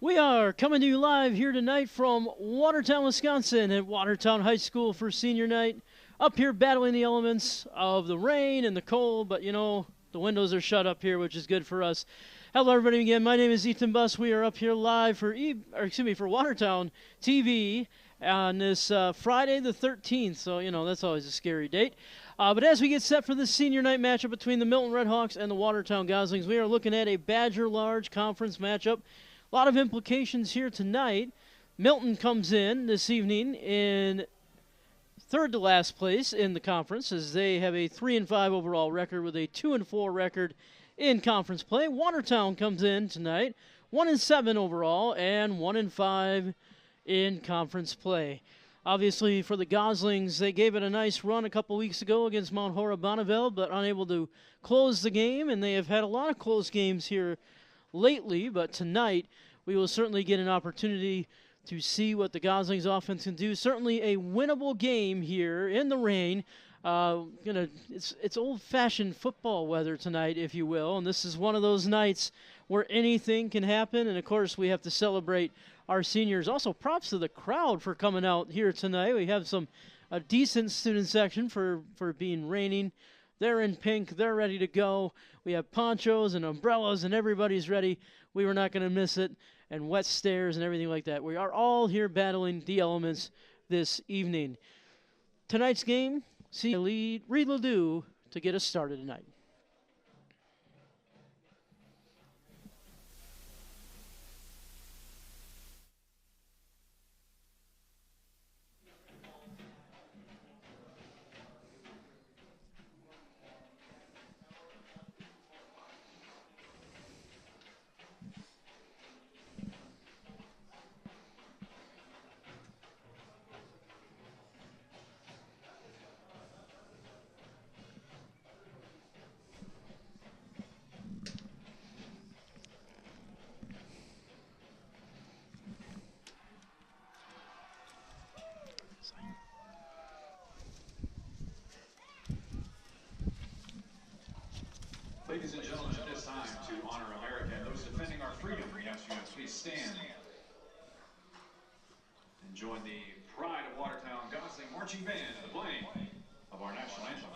We are coming to you live here tonight from Watertown, Wisconsin at Watertown High School for senior night. Up here battling the elements of the rain and the cold, but you know, the windows are shut up here, which is good for us. Hello everybody again, my name is Ethan Buss. We are up here live for Watertown TV on this Friday the 13th, so you know, that's always a scary date. But as we get set for this senior night matchup between the Milton Redhawks and the Watertown Goslings, we are looking at a Badger Large Conference matchup. A lot of implications here tonight. Milton comes in this evening in third to last place in the conference as they have a 3-5 overall record with a 2-4 record in conference play. Watertown comes in tonight 1-7 overall and 1-5 in conference play. Obviously for the Goslings, they gave it a nice run a couple weeks ago against Mount Hora Bonneville, but unable to close the game, and they have had a lot of close games here lately, but tonight we will certainly get an opportunity to see what the Goslings offense can do. Certainly a winnable game here in the rain. It's old-fashioned football weather tonight, if you will, and this is one of those nights where anything can happen, and of course we have to celebrate our seniors. Also, props to the crowd for coming out here tonight. We have a decent student section for being raining. They're in pink. They're ready to go. We have ponchos and umbrellas, and everybody's ready. We were not going to miss it, and wet stairs and everything like that. We are all here battling the elements this evening. Tonight's game, see Reed Ledoux to get us started tonight. Ladies and gentlemen, it is time to honor America and those defending our freedom. We ask you to please stand and join the pride of Watertown Gosling marching band in the playing of our national anthem.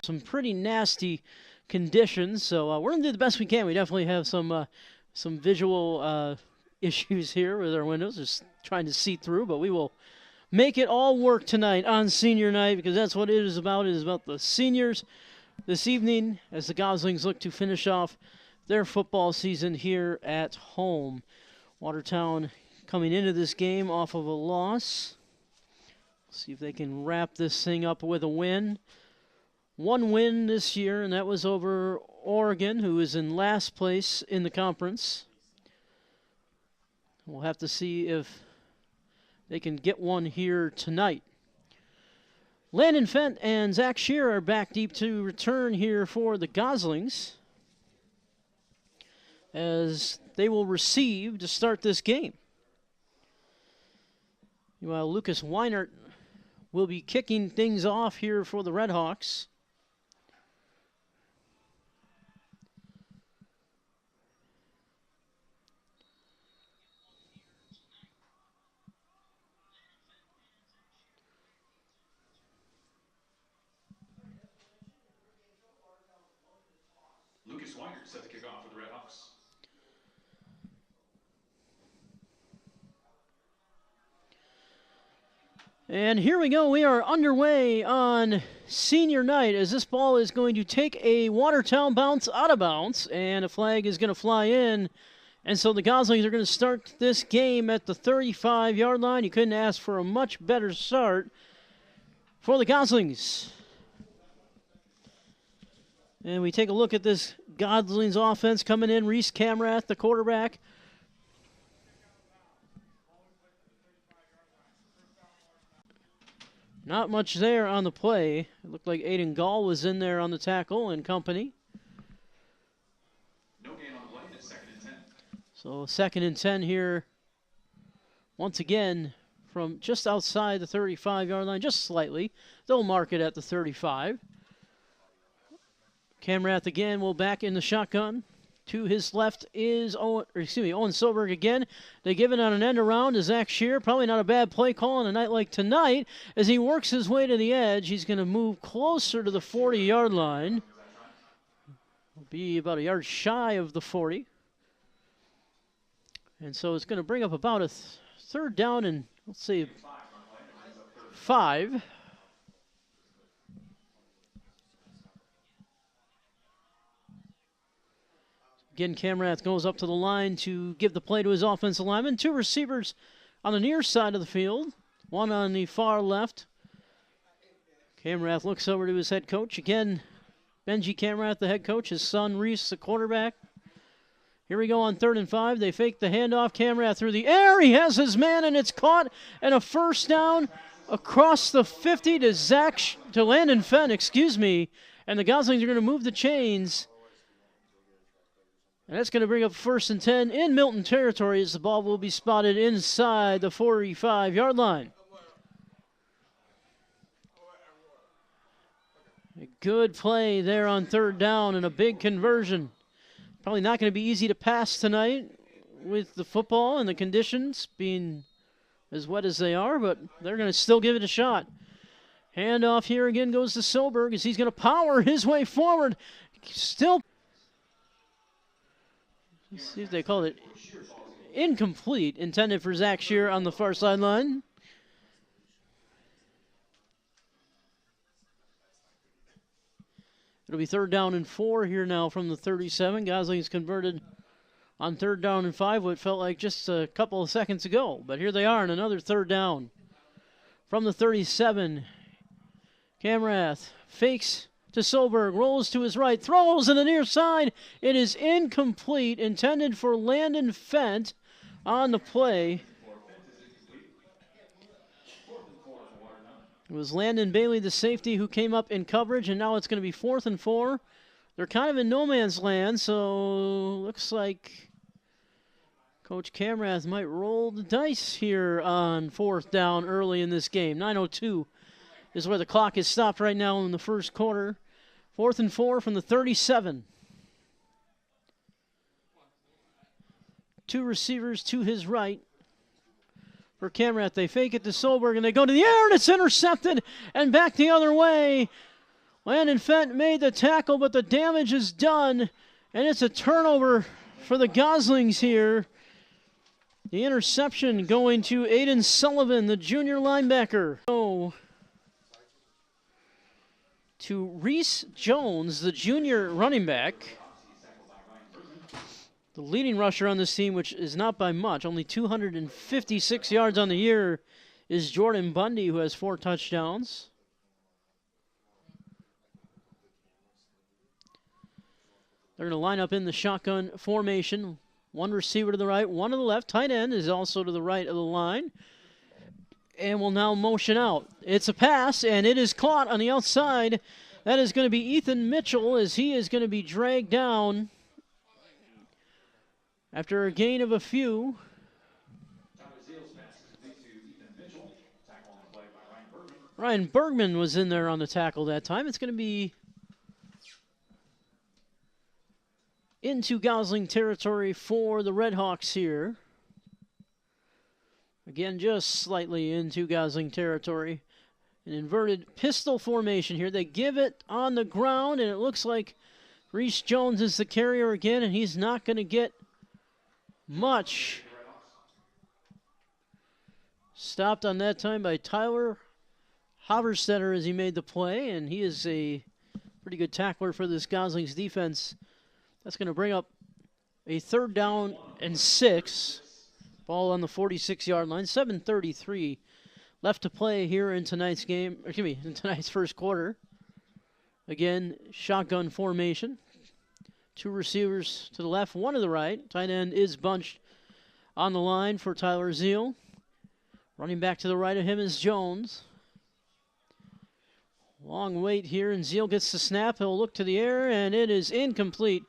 Some pretty nasty conditions, so we're going to do the best we can. We definitely have some visual issues here with our windows, just trying to see through, but we will make it all work tonight on senior night because that's what it is about. It is about the seniors this evening as the Goslings look to finish off their football season here at home. Watertown coming into this game off of a loss. See if they can wrap this thing up with a win. One win this year, and that was over Oregon, who is in last place in the conference. We'll have to see if they can get one here tonight. Landon Fent and Zach Shear are back deep to return here for the Goslings as they will receive to start this game. Meanwhile, Lucas Weinert will be kicking things off here for the Redhawks. set to kick off with the Red Hawks. And here we go. We are underway on senior night as this ball is going to take a Watertown bounce out of bounds, and a flag is going to fly in. And so the Goslings are going to start this game at the 35-yard line. You couldn't ask for a much better start for the Goslings. And we take a look at this Goslings offense coming in. Reese Camrath, the quarterback. Not much there on the play. It looked like Aiden Gall was in there on the tackle and company. No gain on the play, it's 2nd and 10. So 2nd and 10 here. Once again, from just outside the 35-yard line, just slightly. They'll mark it at the 35. Camrath again will back in the shotgun. To his left is Owen Soberg again. They give it on an end around to Zach Shear. Probably not a bad play call on a night like tonight. As he works his way to the edge, he's going to move closer to the 40-yard line. Will be about a yard shy of the 40. And so it's going to bring up about a third down and, let's see, 5. Again, Camrath goes up to the line to give the play to his offensive lineman. 2 receivers on the near side of the field, 1 on the far left. Camrath looks over to his head coach. Again, Benji Camrath, the head coach, his son Reese, the quarterback. Here we go on 3rd and 5. They fake the handoff. Camrath through the air. He has his man, and it's caught. And a first down across the 50 to Landon Fenn, And the Goslings are going to move the chains. And that's going to bring up 1st and 10 in Milton territory as the ball will be spotted inside the 45-yard line. A good play there on 3rd down and a big conversion. Probably not going to be easy to pass tonight with the football and the conditions being as wet as they are, but they're going to still give it a shot. Handoff here again goes to Soberg as he's going to power his way forward. Still. Let's see if they called it incomplete, intended for Zach Shear on the far sideline. It'll be 3rd down and 4 here now from the 37. Goslings converted on 3rd down and 5, what felt like just a couple of seconds ago. But here they are on another 3rd down from the 37. Camrath fakes to Soberg, rolls to his right, throws in the near side. It is incomplete, intended for Landon Fent on the play. It was Landon Bailey, the safety, who came up in coverage, and now it's going to be 4th and 4. They're kind of in no man's land, so looks like Coach Camrath might roll the dice here on 4th down early in this game. 9:02 is where the clock is stopped right now in the first quarter. 4th and 4 from the 37. 2 receivers to his right. For Camrath, they fake it to Soberg, and they go to the air, and it's intercepted, and back the other way. Landon Fent made the tackle, but the damage is done, and it's a turnover for the Goslings here. The interception going to Aiden Sullivan, the junior linebacker. To Reese Jones, the junior running back. The leading rusher on this team, which is not by much, only 256 yards on the year, is Jordan Bundy, who has 4 touchdowns. They're going to line up in the shotgun formation. 1 receiver to the right, 1 to the left. Tight end is also to the right of the line. And will now motion out. It's a pass, and it is caught on the outside. That is going to be Ethan Mitchell, as he is going to be dragged down after a gain of a few. Ryan Bergman was in there on the tackle that time. It's going to be into Gosling territory for the Red Hawks here. Again, just slightly into Gosling territory. An inverted pistol formation here. They give it on the ground, and it looks like Reese Jones is the carrier again, and he's not going to get much. Stopped on that time by Tyler Haverstetter as he made the play, and he is a pretty good tackler for this Goslings defense. That's going to bring up a 3rd down and 6. Ball on the 46-yard line. 7:33 left to play here in tonight's game. Excuse me, in tonight's first quarter. Again, shotgun formation. 2 receivers to the left, 1 to the right. Tight end is bunched on the line for Tyler Zeal. Running back to the right of him is Jones. Long wait here, and Zeal gets the snap. He'll look to the air, and it is incomplete.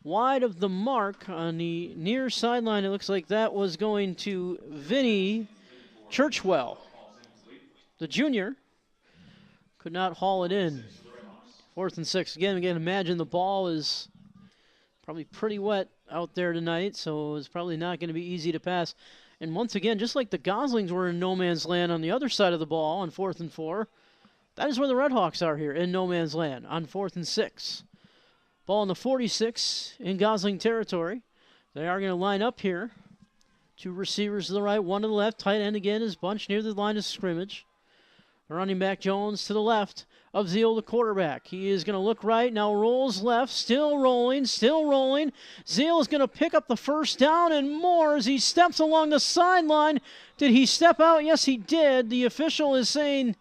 Wide of the mark on the near sideline. It looks like that was going to Vinny Churchwell. The junior could not haul it in. 4th and 6. Again, imagine the ball is probably pretty wet out there tonight, so it's probably not going to be easy to pass. And once again, just like the Goslings were in no man's land on the other side of the ball on 4th and 4, that is where the Redhawks are here, in no man's land on 4th and 6. Ball on the 46 in Gosling territory. They are going to line up here. 2 receivers to the right, 1 to the left. Tight end again is bunched near the line of scrimmage. The running back Jones to the left of Zeal, the quarterback. He is going to look right, now rolls left, still rolling, still rolling. Zeal is going to pick up the 1st down and more as he steps along the sideline. Did he step out? Yes, he did. The official is saying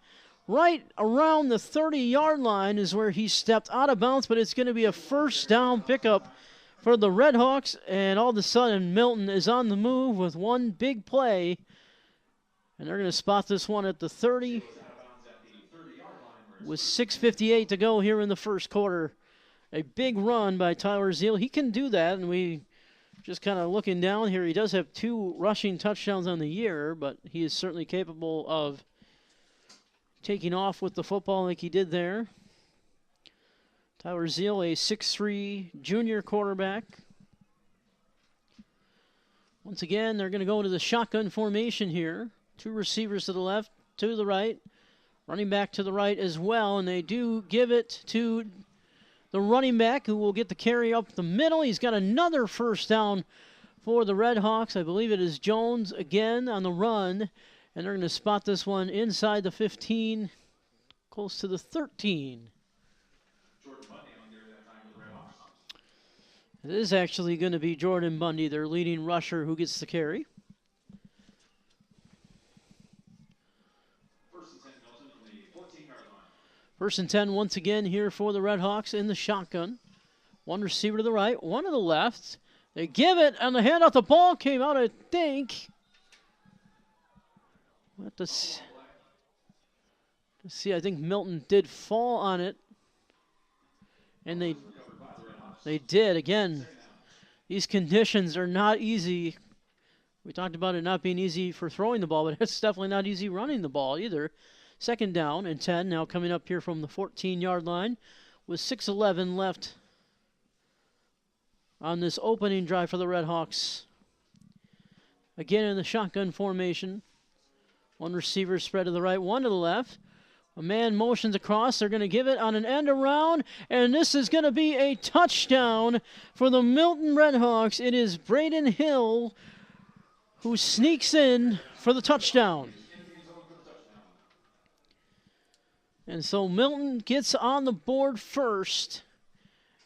right around the 30-yard line is where he stepped out of bounds, but it's going to be a 1st down pickup for the Redhawks, and all of a sudden Milton is on the move with one big play, and they're going to spot this one at the 30 with 6:58 to go here in the first quarter. A big run by Tyler Zeal. He can do that, and we just kind of looking down here, he does have 2 rushing touchdowns on the year, but he is certainly capable of taking off with the football like he did there. Tyler Zeal, a 6'3" junior quarterback. Once again, they're going to go into the shotgun formation here. 2 receivers to the left, 2 to the right. Running back to the right as well, and they do give it to the running back who will get the carry up the middle. He's got another 1st down for the Redhawks. I believe it is Jones again on the run. And they're going to spot this one inside the 15, close to the 13. It is actually going to be Jordan Bundy, their leading rusher, who gets the carry. 1st and 10 once again here for the Redhawks in the shotgun. 1 receiver to the right, 1 to the left. They give it, and the handoff. The ball came out, I think. We'll have to see. I think Milton did fall on it. And they did. Again, these conditions are not easy. We talked about it not being easy for throwing the ball, but it's definitely not easy running the ball either. 2nd down and 10 now coming up here from the 14-yard line with 6:11 left on this opening drive for the Redhawks. Again in the shotgun formation. 1 receiver spread to the right, 1 to the left. A man motions across. They're going to give it on an end around, and this is going to be a touchdown for the Milton Redhawks. It is Braden Hill who sneaks in for the touchdown. And so Milton gets on the board first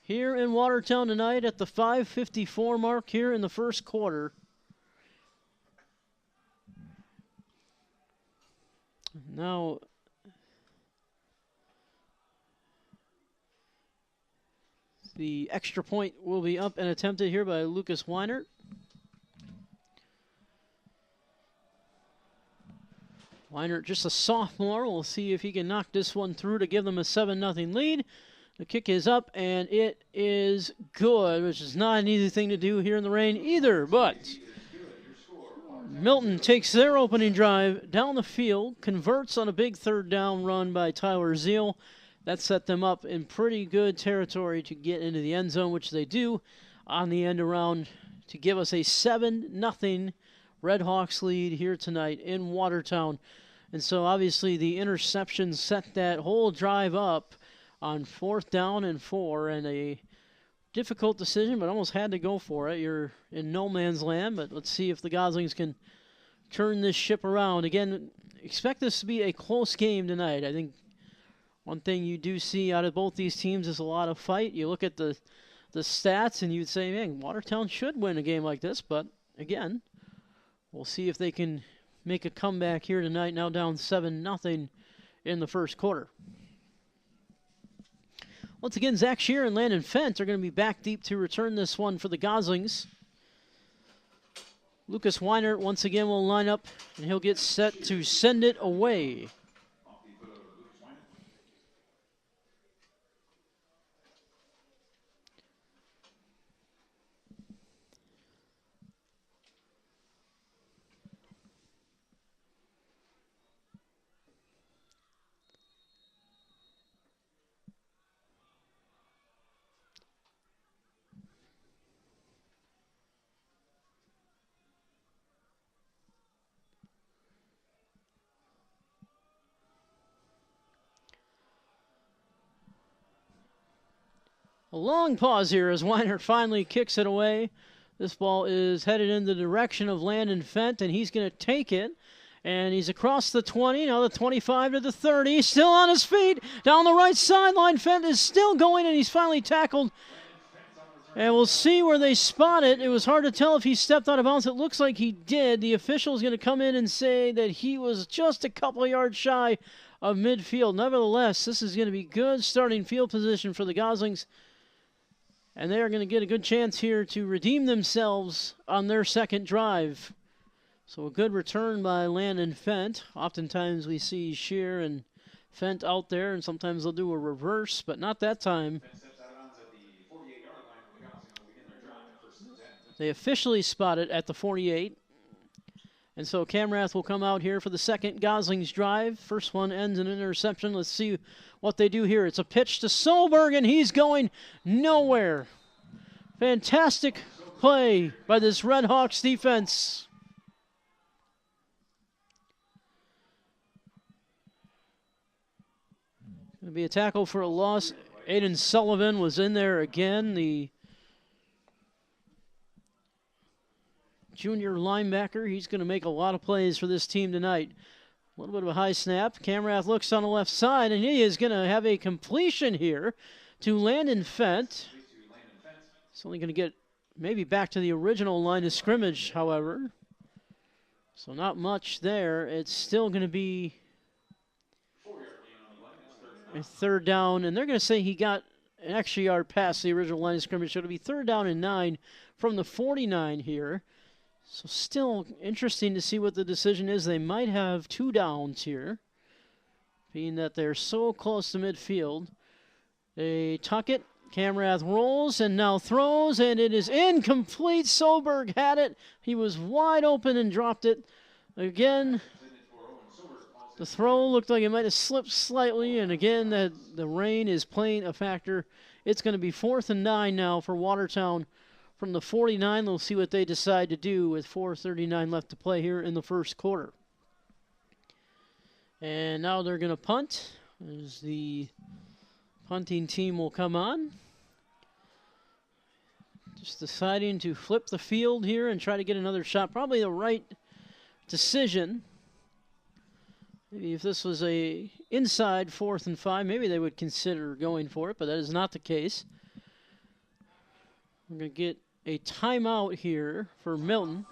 here in Watertown tonight at the 5:54 mark here in the first quarter. Now, the extra point will be up and attempted here by Lucas Weinert. Weinert, just a sophomore. We'll see if he can knock this one through to give them a 7-0 lead. The kick is up, and it is good, which is not an easy thing to do here in the rain either. But Milton takes their opening drive down the field, converts on a big 3rd down run by Tyler Zeal. That set them up in pretty good territory to get into the end zone, which they do on the end around to give us a 7-0 Redhawks lead here tonight in Watertown. And so obviously the interception set that whole drive up on 4th down and 4, and a difficult decision, but almost had to go for it. You're in no man's land, but let's see if the Goslings can turn this ship around. Again, expect this to be a close game tonight. I think one thing you do see out of both these teams is a lot of fight. You look at the stats and you'd say, man, Watertown should win a game like this, but again, we'll see if they can make a comeback here tonight, now down 7-0 in the first quarter. Once again, Zach Shear and Landon Fent are going to be back deep to return this one for the Goslings. Lucas Weinert once again will line up, and he'll get set to send it away. A long pause here as Weinert finally kicks it away. This ball is headed in the direction of Landon Fent, and he's going to take it. And he's across the 20, now the 25 to the 30. Still on his feet, down the right sideline. Fent is still going, and he's finally tackled. And we'll see where they spot it. It was hard to tell if he stepped out of bounds. It looks like he did. The official is going to come in and say that he was just a couple of yards shy of midfield. Nevertheless, this is going to be good starting field position for the Goslings. And they are going to get a good chance here to redeem themselves on their second drive. So a good return by Landon Fent. Oftentimes we see Shear and Fent out there, and sometimes they'll do a reverse, but not that time. They officially spot it at the 48. And so Camrath will come out here for the second Goslings drive. First one ends in an interception. Let's see what they do here. It's a pitch to Solberg, and he's going nowhere. Fantastic play by this Red Hawks defense. Going to be a tackle for a loss. Aiden Sullivan was in there again, the junior linebacker. He's going to make a lot of plays for this team tonight. A little bit of a high snap. Camrath looks on the left side, and he is going to have a completion here to Landon Fent. It's only going to get maybe back to the original line of scrimmage, however. So not much there. It's still going to be a third down, and they're going to say he got an extra yard past the original line of scrimmage. So it'll be 3rd down and 9 from the 49 here. So still interesting to see what the decision is. They might have 2 downs here, being that they're so close to midfield. They tuck it. Camrath rolls and now throws, and it is incomplete. Solberg had it. He was wide open and dropped it. Again, the throw looked like it might have slipped slightly, and again, the rain is playing a factor. It's going to be 4th and 9 now for Watertown. From the 49, they'll see what they decide to do with 4:39 left to play here in the first quarter. And now they're going to punt as the punting team will come on. Just deciding to flip the field here and try to get another shot. Probably the right decision. Maybe if this was a inside 4th and 5, maybe they would consider going for it, but that is not the case. We're going to get a timeout here for Milton.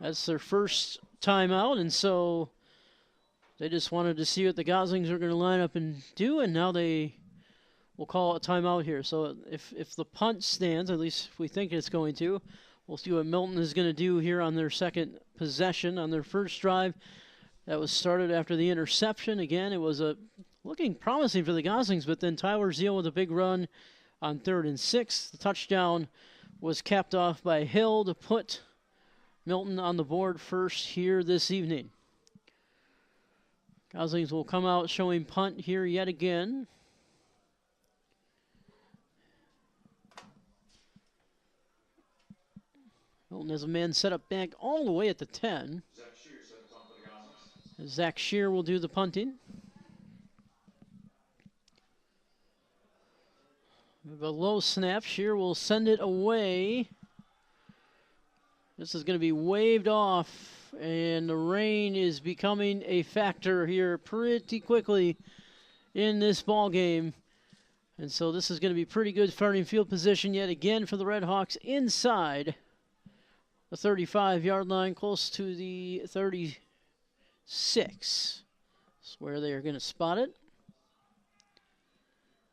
That's their first timeout, and so they just wanted to see what the Goslings are going to line up and do, and now they will call a timeout here. So if the punt stands, at least if we think it's going to, we'll see what Milton is going to do here on their second possession, on their first drive. That was started after the interception. Again, it was looking promising for the Goslings, but then Tyler Zeal with a big run on 3rd and 6. The touchdown was capped off by Hill to put Milton on the board first here this evening. Goslings will come out showing punt here yet again. Milton has a man set up back all the way at the 10. Zach Shear will do the punting. The low snap. Shear will send it away. This is going to be waved off, and the rain is becoming a factor here pretty quickly in this ball game. And so this is going to be pretty good starting field position yet again for the Red Hawks inside the 35-yard line, close to the 36. That's where they are going to spot it.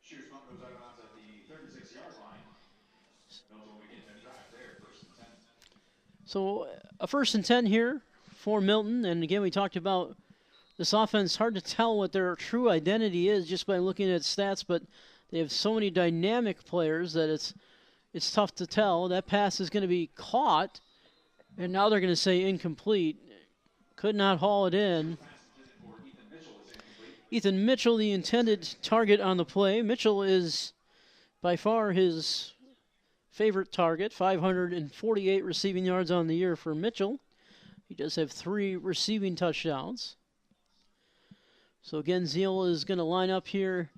Shear's punt goes out of bounds at the 36-yard line. Milton will begin their drive there, 1st and 10. So a 1st and 10 here for Milton. And again, we talked about this offense. Hard to tell what their true identity is just by looking at stats, but they have so many dynamic players that it's tough to tell. That pass is going to be caught, and now they're going to say incomplete. Could not haul it in. Ethan Mitchell, the intended target on the play. Mitchell is by far his favorite target. 548 receiving yards on the year for Mitchell. He does have 3 receiving touchdowns. So again, Zeal is going to line up here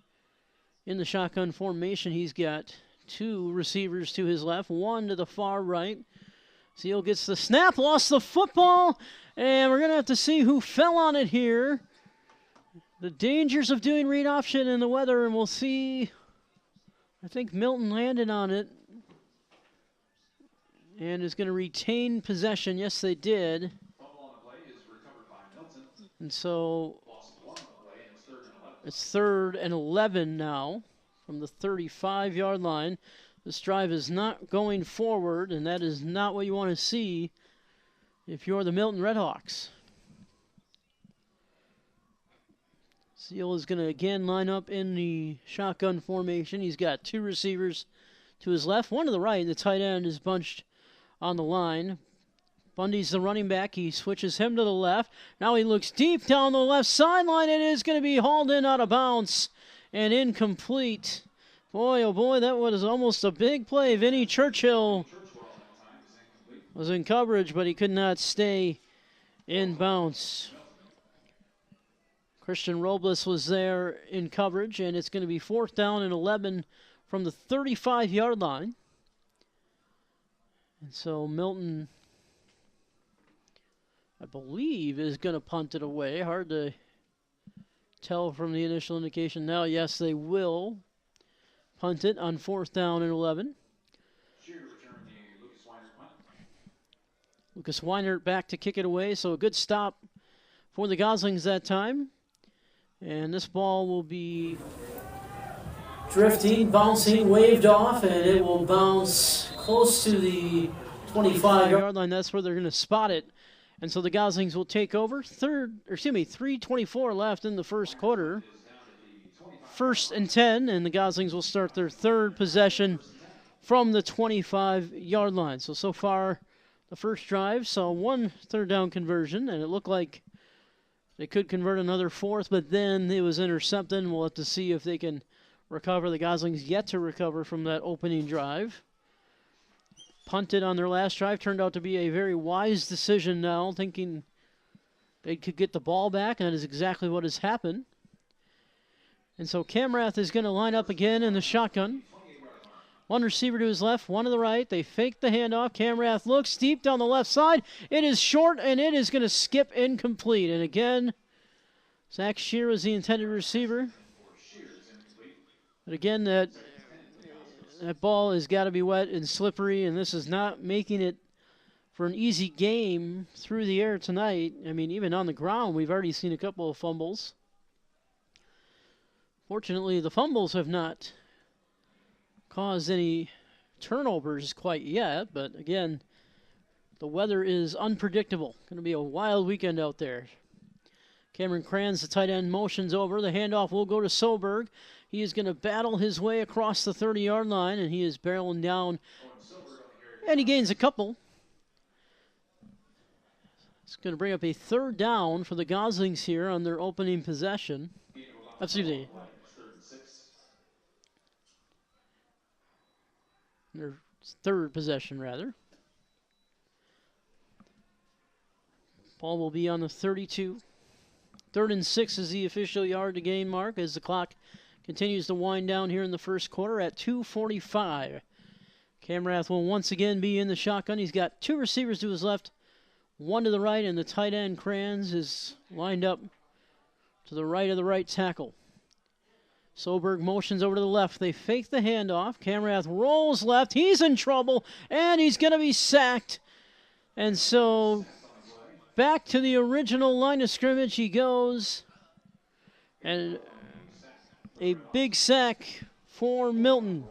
in the shotgun formation. He's got 2 receivers to his left, 1 to the far right. Zeal gets the snap, lost the football, and we're going to have to see who fell on it here. The dangers of doing read option in the weather, and we'll see. I think Milton landed on it and is going to retain possession. Yes, they did. Fumble on the play is recovered by Milton. And so Lost 1 on the play, and it's 3rd and 11. it's 3rd and 11 now from the 35-yard line. This drive is not going forward, and that is not what you want to see if you're the Milton Redhawks. Zeal is going to again line up in the shotgun formation. He's got 2 receivers to his left, 1 to the right. The tight end is bunched on the line. Bundy's the running back. He switches him to the left. Now he looks deep down the left sideline. It is going to be hauled in out of bounds and incomplete. Boy, oh boy, that was almost a big play. Vinny Churchill was in coverage, but he could not stay in bounds. Christian Robles was there in coverage, and it's going to be 4th down and 11 from the 35-yard line. And so Milton, I believe, is going to punt it away. Hard to tell from the initial indication now. Yes, they will punt it on 4th down and 11. Shear to return the Lucas Weinert punt. Lucas Weinert back to kick it away, so a good stop for the Goslings that time. And this ball will be drifting, bouncing, waved off, and it will bounce close to the 25-yard line. That's where they're going to spot it. And so the Goslings will take over. 3:24 left in the first quarter. 1st and 10, and the Goslings will start their 3rd possession from the 25-yard line. So far, the first drive saw 1 3rd down conversion, and it looked like they could convert another 4th, but then it was intercepted, and we'll have to see if they can recover. The Goslings yet to recover from that opening drive. Punted on their last drive, turned out to be a very wise decision now, thinking they could get the ball back, and that is exactly what has happened. And so Camrath is going to line up again in the shotgun. 1 receiver to his left, 1 to the right. They fake the handoff. Camrath looks deep down the left side. It is short, and it is going to skip incomplete. And again, Zach Shear was the intended receiver. But again, that ball has got to be wet and slippery, and this is not making it for an easy game through the air tonight. I mean, even on the ground, we've already seen a couple of fumbles. Fortunately, the fumbles have not caused any turnovers quite yet, but again, the weather is unpredictable. Going to be a wild weekend out there. Cameron Kranz, the tight end, motions over. The handoff will go to Solberg. He is going to battle his way across the 30-yard line, and he is barreling down, and he gains a couple. It's going to bring up a 3rd down for the Goslings here on their opening possession. Excuse me. Their 3rd possession, rather. Ball will be on the 32. 3rd and 6 is the official yard to gain mark as the clock continues to wind down here in the first quarter at 2:45. Camrath will once again be in the shotgun. He's got two receivers to his left, one to the right, and the tight end, Kranz, is lined up to the right of the right tackle. Solberg motions over to the left. They fake the handoff. Camrath rolls left. He's in trouble, and he's going to be sacked. And so back to the original line of scrimmage he goes. And a big sack for Milton.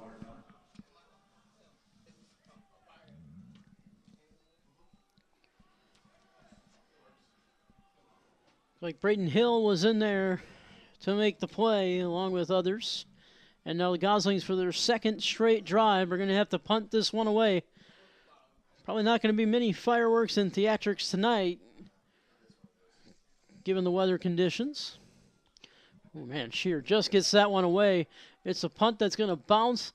Like Braden Hill was in there to make the play along with others. And now the Goslings, for their second straight drive, are going to have to punt this one away. Probably not going to be many fireworks and theatrics tonight, given the weather conditions. Oh man, Shear just gets that one away. It's a punt that's going to bounce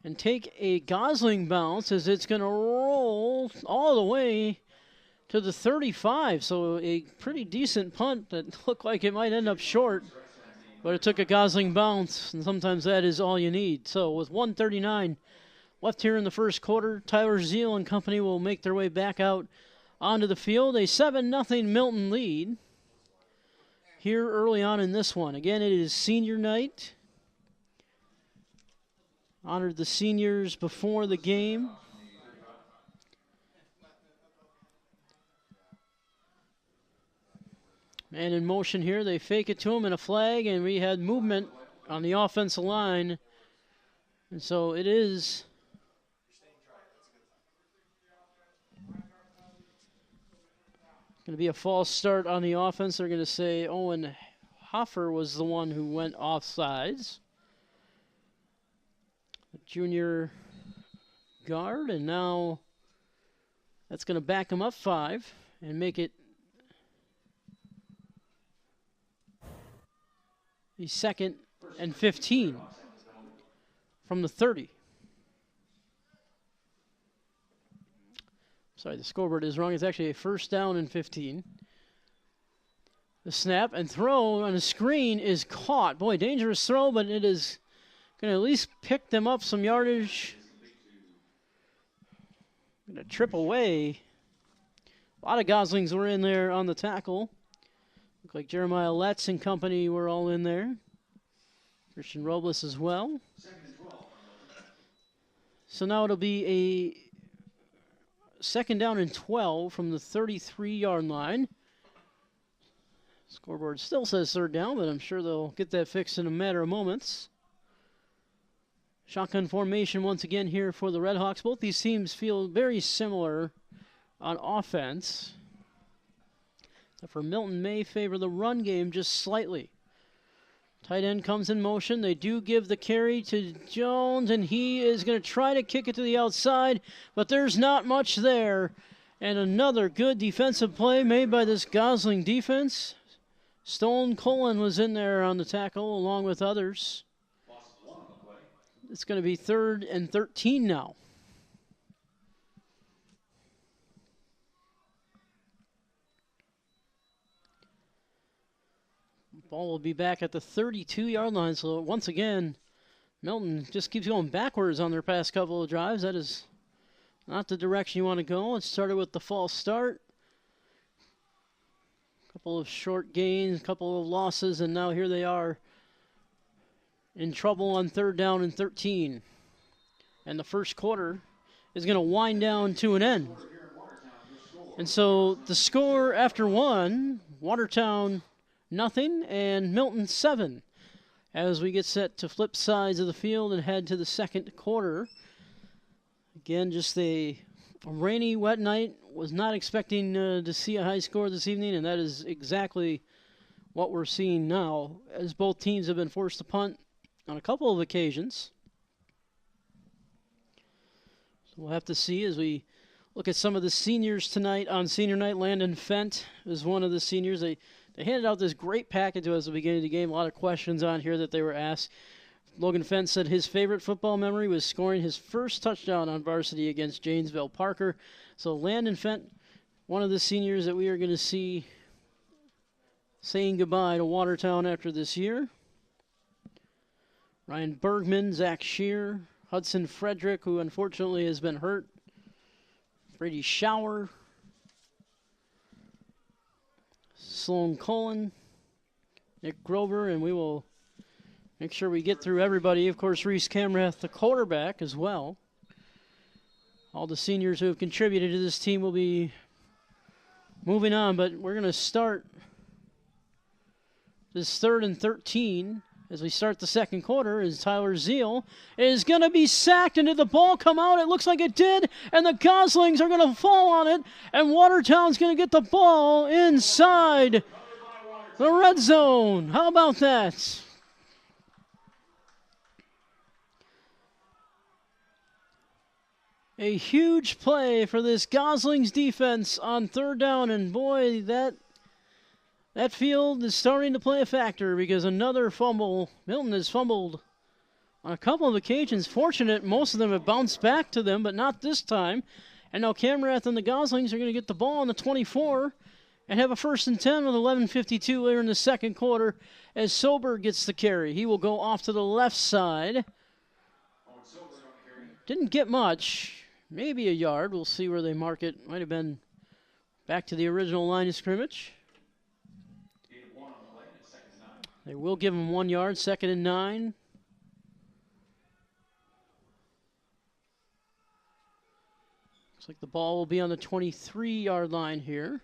and take a Gosling bounce as it's going to roll all the way to the 35. So a pretty decent punt that looked like it might end up short, but it took a Gosling bounce, and sometimes that is all you need. So with 1:39 left here in the first quarter, Tyler Zeal and company will make their way back out onto the field. A 7-0 Milton lead here early on in this one. Again, it is senior night. Honored the seniors before the game. Man in motion here. They fake it to him in a flag, and we had movement on the offensive line. And so it is going to be a false start on the offense. They're going to say Owen Hoffer was the one who went offsides. The junior guard, and now that's going to back him up 5 and make it the 2nd and 15 from the 30. Sorry, the scoreboard is wrong. It's actually a 1st down and 15. The snap and throw on a screen is caught. Boy, dangerous throw, but it is going to at least pick them up some yardage. Going to trip away. A lot of Goslings were in there on the tackle. Looked like Jeremiah Letts and company were all in there. Christian Robles as well. So now it'll be a 2nd down and 12 from the 33-yard line. Scoreboard still says 3rd down, but I'm sure they'll get that fixed in a matter of moments. Shotgun formation once again here for the Redhawks. Both these teams feel very similar on offense. For Milton may favor the run game just slightly. Tight end comes in motion. They do give the carry to Jones, and he is going to try to kick it to the outside, but there's not much there. And another good defensive play made by this Gosling defense. Stone Cullen was in there on the tackle along with others. It's going to be 3rd and 13 now. Ball will be back at the 32-yard line. So once again, Milton just keeps going backwards on their past couple of drives. That is not the direction you want to go. It started with the false start. A couple of short gains, a couple of losses, and now here they are in trouble on 3rd down and 13. And the first quarter is going to wind down to an end. And so the score after 1, Watertown 0 and Milton 7. As we get set to flip sides of the field and head to the second quarter. Again, just a rainy, wet night. Was not expecting to see a high score this evening, and that is exactly what we're seeing now, as both teams have been forced to punt on a couple of occasions. So we'll have to see as we look at some of the seniors tonight on senior night. Landon Fent is one of the seniors. They handed out this great packet to us at the beginning of the game. A lot of questions on here that they were asked. Logan Fent said his favorite football memory was scoring his first touchdown on varsity against Janesville Parker. So Landon Fent, one of the seniors that we are going to see saying goodbye to Watertown after this year. Ryan Bergman, Zach Shear, Hudson Frederick, who unfortunately has been hurt, Brady Shower, Sloan Cullen, Nick Grover, and we will make sure we get through everybody. Of course, Reese Camrath, the quarterback, as well. All the seniors who have contributed to this team will be moving on, but we're going to start this 3rd and 13 as we start the second quarter, as Tyler Zeal is going to be sacked, and did the ball come out? It looks like it did, and the Goslings are going to fall on it, and Watertown's going to get the ball inside the red zone. How about that? A huge play for this Goslings defense on 3rd down, and boy, that field is starting to play a factor because another fumble. Milton has fumbled on a couple of occasions. Fortunate, most of them have bounced back to them, but not this time. And now Camrath and the Goslings are going to get the ball on the 24 and have a 1st and 10 with 11:52 later in the second quarter as Soberg gets the carry. He will go off to the left side. Didn't get much. Maybe a yard. We'll see where they mark it. Might have been back to the original line of scrimmage. They will give him 1 yard, 2nd and 9. Looks like the ball will be on the 23-yard line here.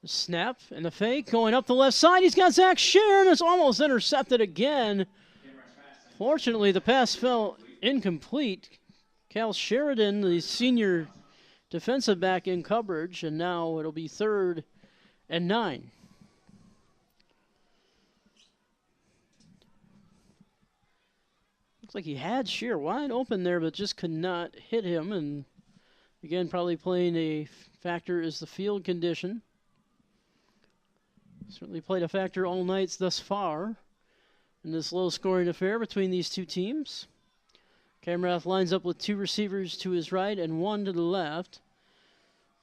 The snap and the fake going up the left side. He's got Zach Shear, and it's almost intercepted again. Fortunately, the pass fell incomplete. Cal Sheridan, the senior defensive back, in coverage, and now it'll be 3rd and 9. Looks like he had Shear wide open there, but just could not hit him. And again, probably playing a factor is the field condition. Certainly played a factor all nights thus far in this low-scoring affair between these two teams. Camrath lines up with 2 receivers to his right and 1 to the left.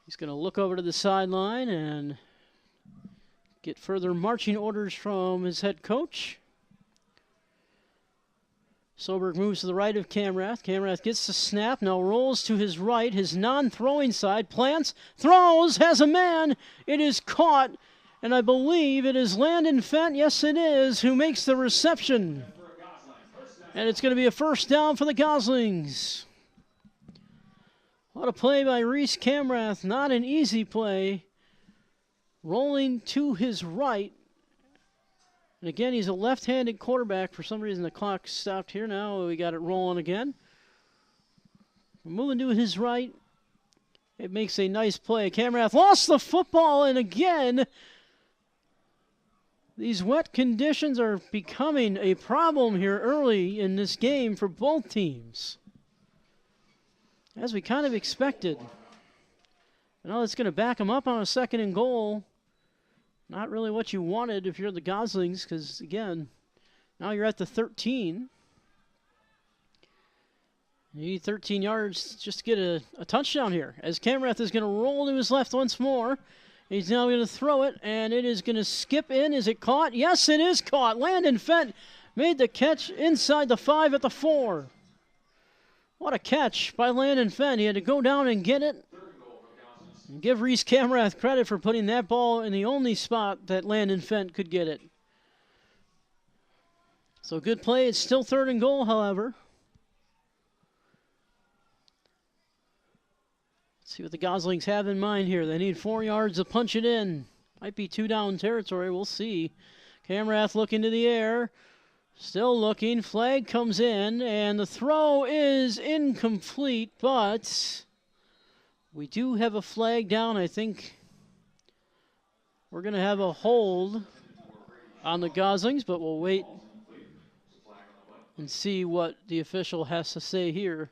He's going to look over to the sideline and get further marching orders from his head coach. Soberg moves to the right of Camrath. Camrath gets the snap, now rolls to his right, his non-throwing side, plants, throws, has a man. It is caught, and I believe it is Landon Fent, yes it is, who makes the reception. And it's going to be a 1st down for the Goslings. What a play by Reese Camrath, not an easy play. Rolling to his right. And again, he's a left-handed quarterback. For some reason, the clock stopped here. Now we got it rolling again. Moving to his right. It makes a nice play. Camrath lost the football, and again, these wet conditions are becoming a problem here early in this game for both teams, as we kind of expected. Now it's going to back them up on a 2nd and goal. Not really what you wanted if you're the Goslings, because, again, now you're at the 13. You need 13 yards just to get a touchdown here, as Camrath is going to roll to his left once more. He's now going to throw it, and it is going to skip in. Is it caught? Yes, it is caught. Landon Fent made the catch inside the 5 at the 4. What a catch by Landon Fent. He had to go down and get it. And give Reese Camrath credit for putting that ball in the only spot that Landon Fent could get it. So good play. It's still 3rd and goal, however. Let's see what the Goslings have in mind here. They need 4 yards to punch it in. Might be 2 down territory. We'll see. Camrath looking to the air. Still looking. Flag comes in, and the throw is incomplete, but we do have a flag down. I think we're going to have a hold on the Goslings, but we'll wait and see what the official has to say here.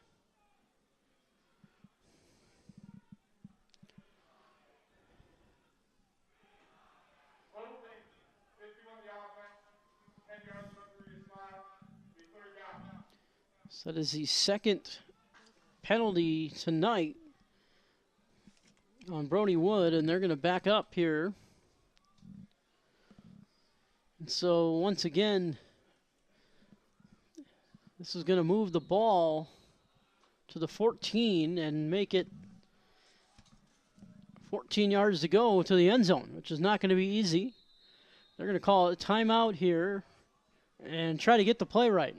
So that is the 2nd penalty tonight on Brody Wood, and they're going to back up here. And so once again, This is going to move the ball to the 14 and make it 14 yards to go to the end zone, which is not going to be easy. They're going to call a timeout here and try to get the play right.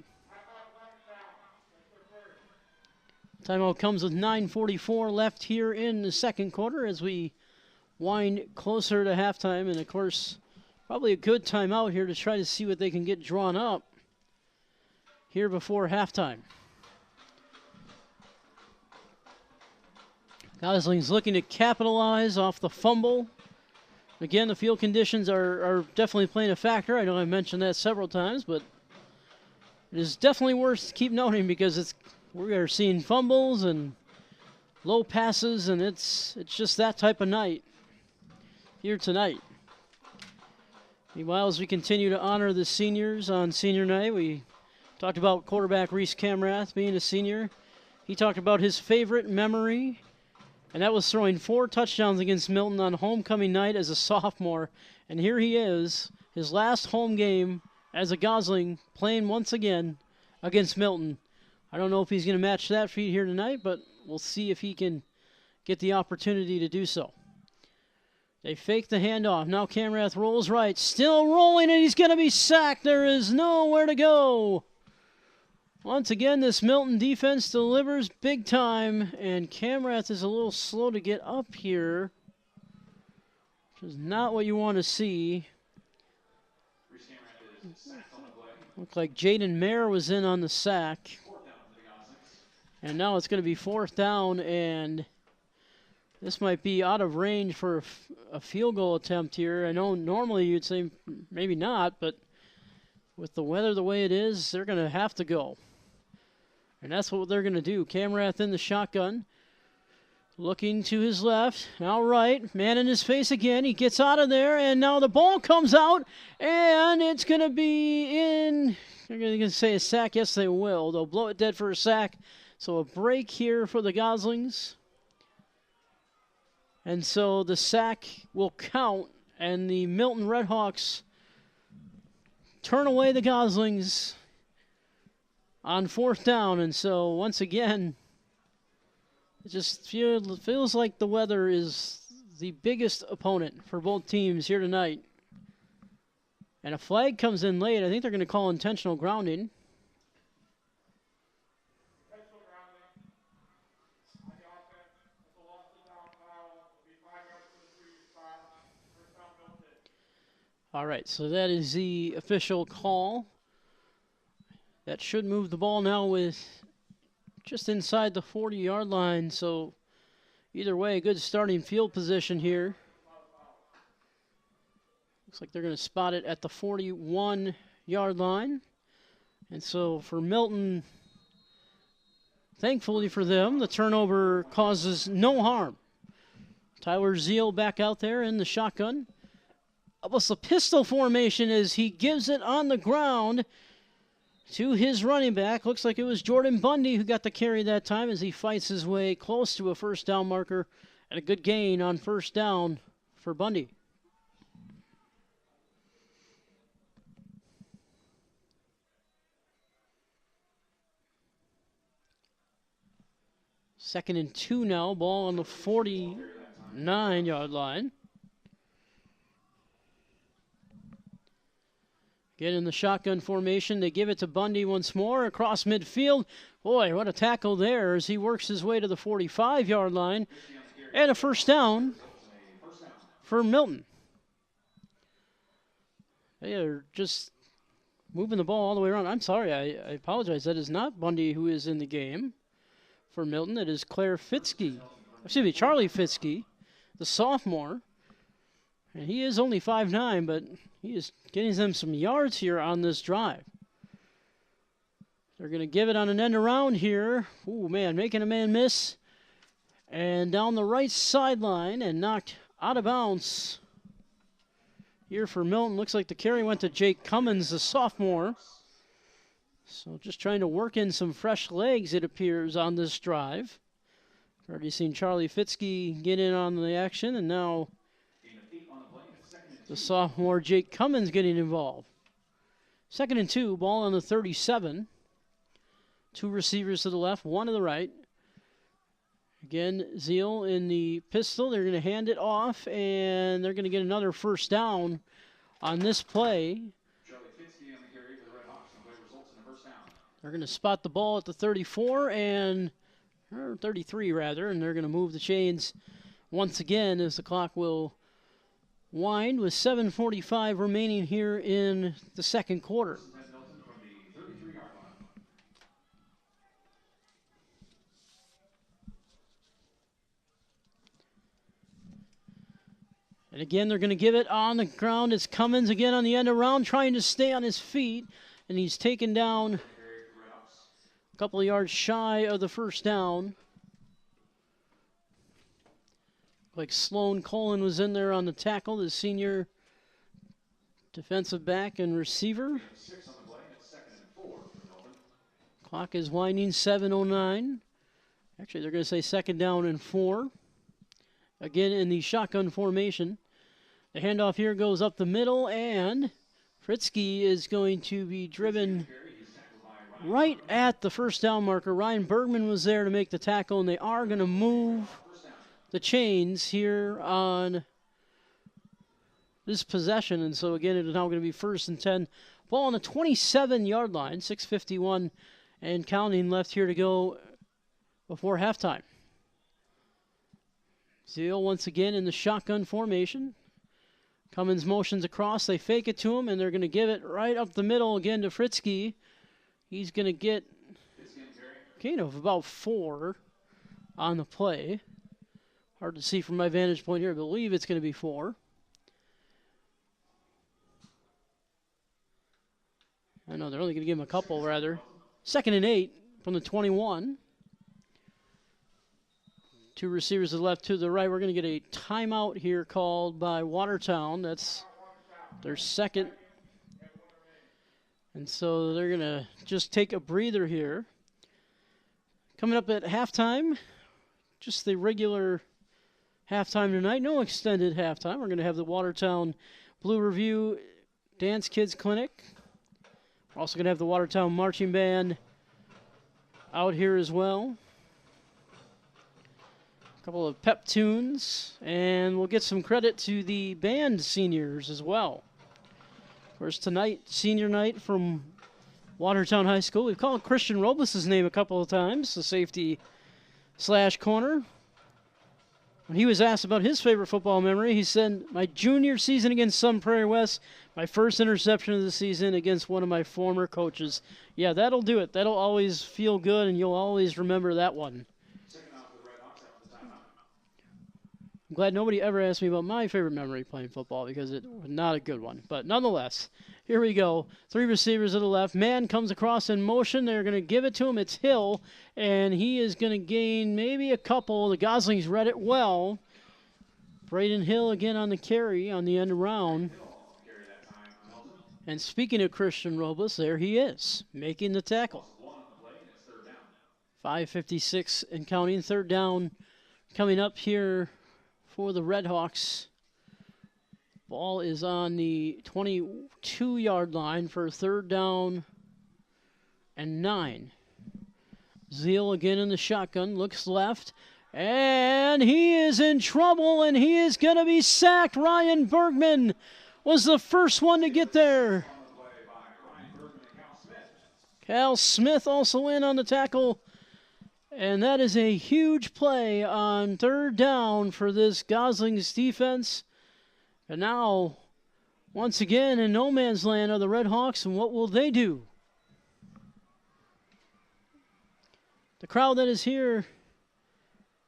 Timeout comes with 9:44 left here in the second quarter as we wind closer to halftime. And, of course, probably a good timeout here to try to see what they can get drawn up here before halftime. Goslings looking to capitalize off the fumble. Again, the field conditions are definitely playing a factor. I know I mentioned that several times, but it is definitely worth keep noting because we are seeing fumbles and low passes, and it's just that type of night here tonight. Meanwhile, as we continue to honor the seniors on senior night, we talked about quarterback Reese Camrath being a senior. He talked about his favorite memory, and that was throwing 4 touchdowns against Milton on homecoming night as a sophomore. And here he is, his last home game as a Gosling, playing once again against Milton. I don't know if he's going to match that feat here tonight, but we'll see if he can get the opportunity to do so. They fake the handoff. Now Camrath rolls right. Still rolling, and he's going to be sacked. There is nowhere to go. Once again, this Milton defense delivers big time, and Camrath is a little slow to get up here, which is not what you want to see. Looked like Jaden Mayer was in on the sack. And now it's going to be 4th down, and this might be out of range for a field goal attempt here. I know normally you'd say maybe not, but with the weather the way it is, they're going to have to go. And that's what they're going to do. Camrath in the shotgun. Looking to his left. Now right. Man in his face again. He gets out of there. And now the ball comes out. And it's going to be in. They're going to say a sack. Yes, they will. They'll blow it dead for a sack. So a break here for the Goslings. And so the sack will count. And the Milton Redhawks turn away the Goslings on 4th down. And so once again, it just feels like the weather is the biggest opponent for both teams here tonight. And a flag comes in late. I think they're going to call intentional grounding. All right, so that is the official call. That should move the ball now with just inside the 40-yard line. So either way, good starting field position here. Looks like they're going to spot it at the 41-yard line. And so for Milton, thankfully for them, the turnover causes no harm. Tyler Zeal back out there in the shotgun. Almost a pistol formation as he gives it on the ground to his running back. Looks like it was Jordan Bundy who got the carry that time as he fights his way close to a 1st down marker, and a good gain on 1st down for Bundy. Second and 2 now, ball on the 49-yard line. Get in the shotgun formation. They give it to Bundy once more across midfield. Boy, what a tackle there as he works his way to the 45-yard line. And a 1st down for Milton. They are just moving the ball all the way around. I'm sorry, I apologize. That is not Bundy who is in the game for Milton. It is Charlie Fitzke, the sophomore. And he is only 5'9", but he is getting them some yards here on this drive. They're going to give it on an end around here. Ooh, man, making a man miss. And down the right sideline and knocked out of bounds here for Milton. Looks like the carry went to Jake Cummins, the sophomore. So just trying to work in some fresh legs, it appears, on this drive. Already seen Charlie Fitzke get in on the action, and now the sophomore Jake Cummins getting involved. 2nd and 2, ball on the 37. 2 receivers to the left, 1 to the right. Again, Zeal in the pistol. They're going to hand it off, and they're going to get another first down on this play. They're going to spot the ball at the 34 or 33 rather, and they're going to move the chains once again as the clock will wind with 7:45 remaining here in the second quarter. And again, they're going to give it on the ground. It's Cummins again on the end around, trying to stay on his feet, and he's taken down a couple of yards shy of the first down. Like Sloan Colin was in there on the tackle, the senior defensive back and receiver. Clock is winding, 7:09. Actually, they're going to say 2nd down and 4. Again, in the shotgun formation. The handoff here goes up the middle, and Fritzke is going to be driven right at the first down marker. Ryan Bergman was there to make the tackle, and they are going to move the chains here on this possession. And so, again, it is now going to be 1st and 10. Ball on the 27-yard line, 6:51 and counting left here to go before halftime. Zeal once again in the shotgun formation. Cummins motions across. They fake it to him, and they're going to give it right up the middle again to Fritzke. He's going to get a gain of about 4 on the play. Hard to see from my vantage point here. I believe it's going to be 4. I know they're only going to give him a couple, rather. 2nd and 8 from the 21. 2 receivers to the left, to the right. We're going to get a timeout here called by Watertown. That's their second. And so they're going to just take a breather here. Coming up at halftime, just the regular halftime tonight. No extended halftime. We're going to have the Watertown Blue Review Dance Kids Clinic. We're also going to have the Watertown Marching Band out here as well. A couple of pep tunes, and we'll get some credit to the band seniors as well. Of course, tonight, senior night from Watertown High School. We've called Christian Robles' name a couple of times, the safety / corner. When he was asked about his favorite football memory, he said, my junior season against Sun Prairie West, my first interception of the season against one of my former coaches. Yeah, that'll do it. That'll always feel good, and you'll always remember that one. I'm glad nobody ever asked me about my favorite memory playing football because it was not a good one. But nonetheless, here we go. 3 receivers to the left. Man comes across in motion. They're going to give it to him. It's Hill, and he is going to gain maybe a couple. The Goslings read it well. Braden Hill again on the carry on the end around. And speaking of Christian Robles, there he is, making the tackle. 5:56 and counting. 3rd down coming up here for the Redhawks. Ball is on the 22-yard line for 3rd down and 9. Zeal again in the shotgun, looks left, and he is in trouble, and he is going to be sacked. Ryan Bergman was the first one to get there. Cal Smith also in on the tackle. And that is a huge play on 3rd down for this Goslings defense. And now, once again, in no man's land are the Redhawks, and what will they do? The crowd that is here,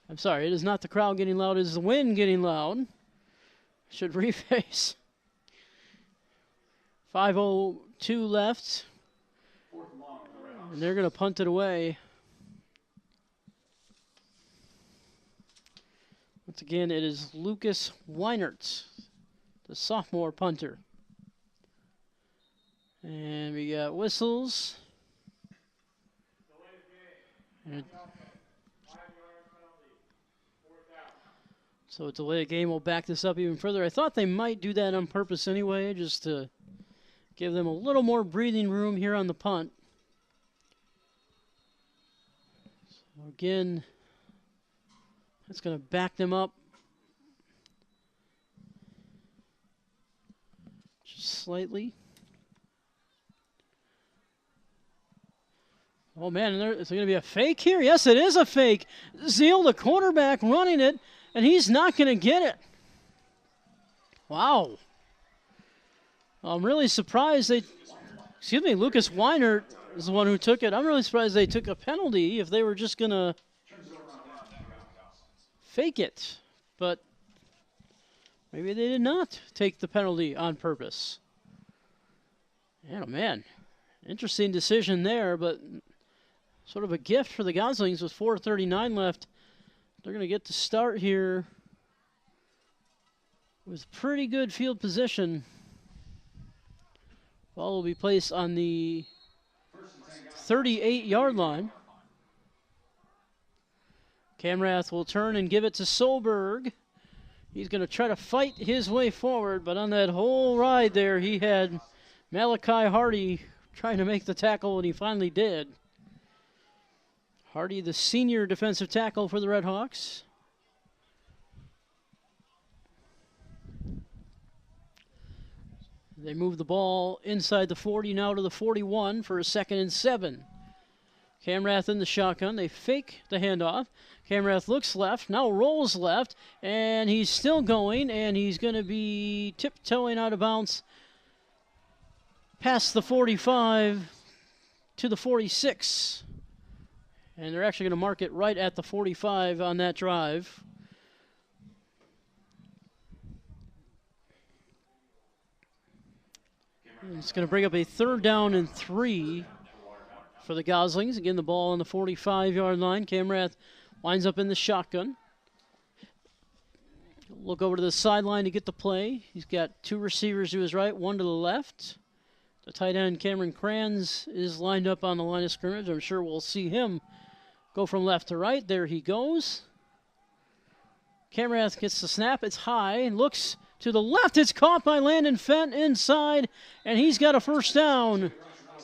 I'm sorry, it is not the crowd getting loud, it is the wind getting loud. Should reface. 5:02 left. And they're going to punt it away. Once again, it is Lucas Weinertz, the sophomore punter. And we got whistles. And so a delay game will back this up even further. I thought they might do that on purpose anyway, just to give them a little more breathing room here on the punt. Again, that's going to back them up just slightly. Oh, man, is there going to be a fake here? Yes, it is a fake. Zeal, the quarterback, running it, and he's not going to get it. Wow. I'm really surprised Lucas Weiner is the one who took it. I'm really surprised they took a penalty if they were just going to fake it. But maybe they did not take the penalty on purpose. And, oh, man, interesting decision there, but sort of a gift for the Goslings with 4:39 left. They're going to get to start here with pretty good field position. Ball will be placed on the 38-yard line. Camrath will turn and give it to Solberg. He's going to try to fight his way forward, but on that whole ride there, he had Malachi Hardy trying to make the tackle, and he finally did. Hardy, the senior defensive tackle for the Red Hawks. They move the ball inside the 40, now to the 41 for a 2nd and 7. Camrath in the shotgun. They fake the handoff. Camrath looks left, now rolls left, and he's still going, and he's going to be tiptoeing out of bounds past the 45 to the 46. And they're actually going to mark it right at the 45 on that drive. And it's going to bring up a 3rd down and 3 for the Goslings. Again, the ball on the 45-yard line. Camrath winds up in the shotgun. Look over to the sideline to get the play. He's got 2 receivers to his right, 1 to the left. The tight end, Cameron Kranz, is lined up on the line of scrimmage. I'm sure we'll see him go from left to right. There he goes. Camrath gets the snap. It's high and looks to the left. It's caught by Landon Fent inside, and he's got a 1st down.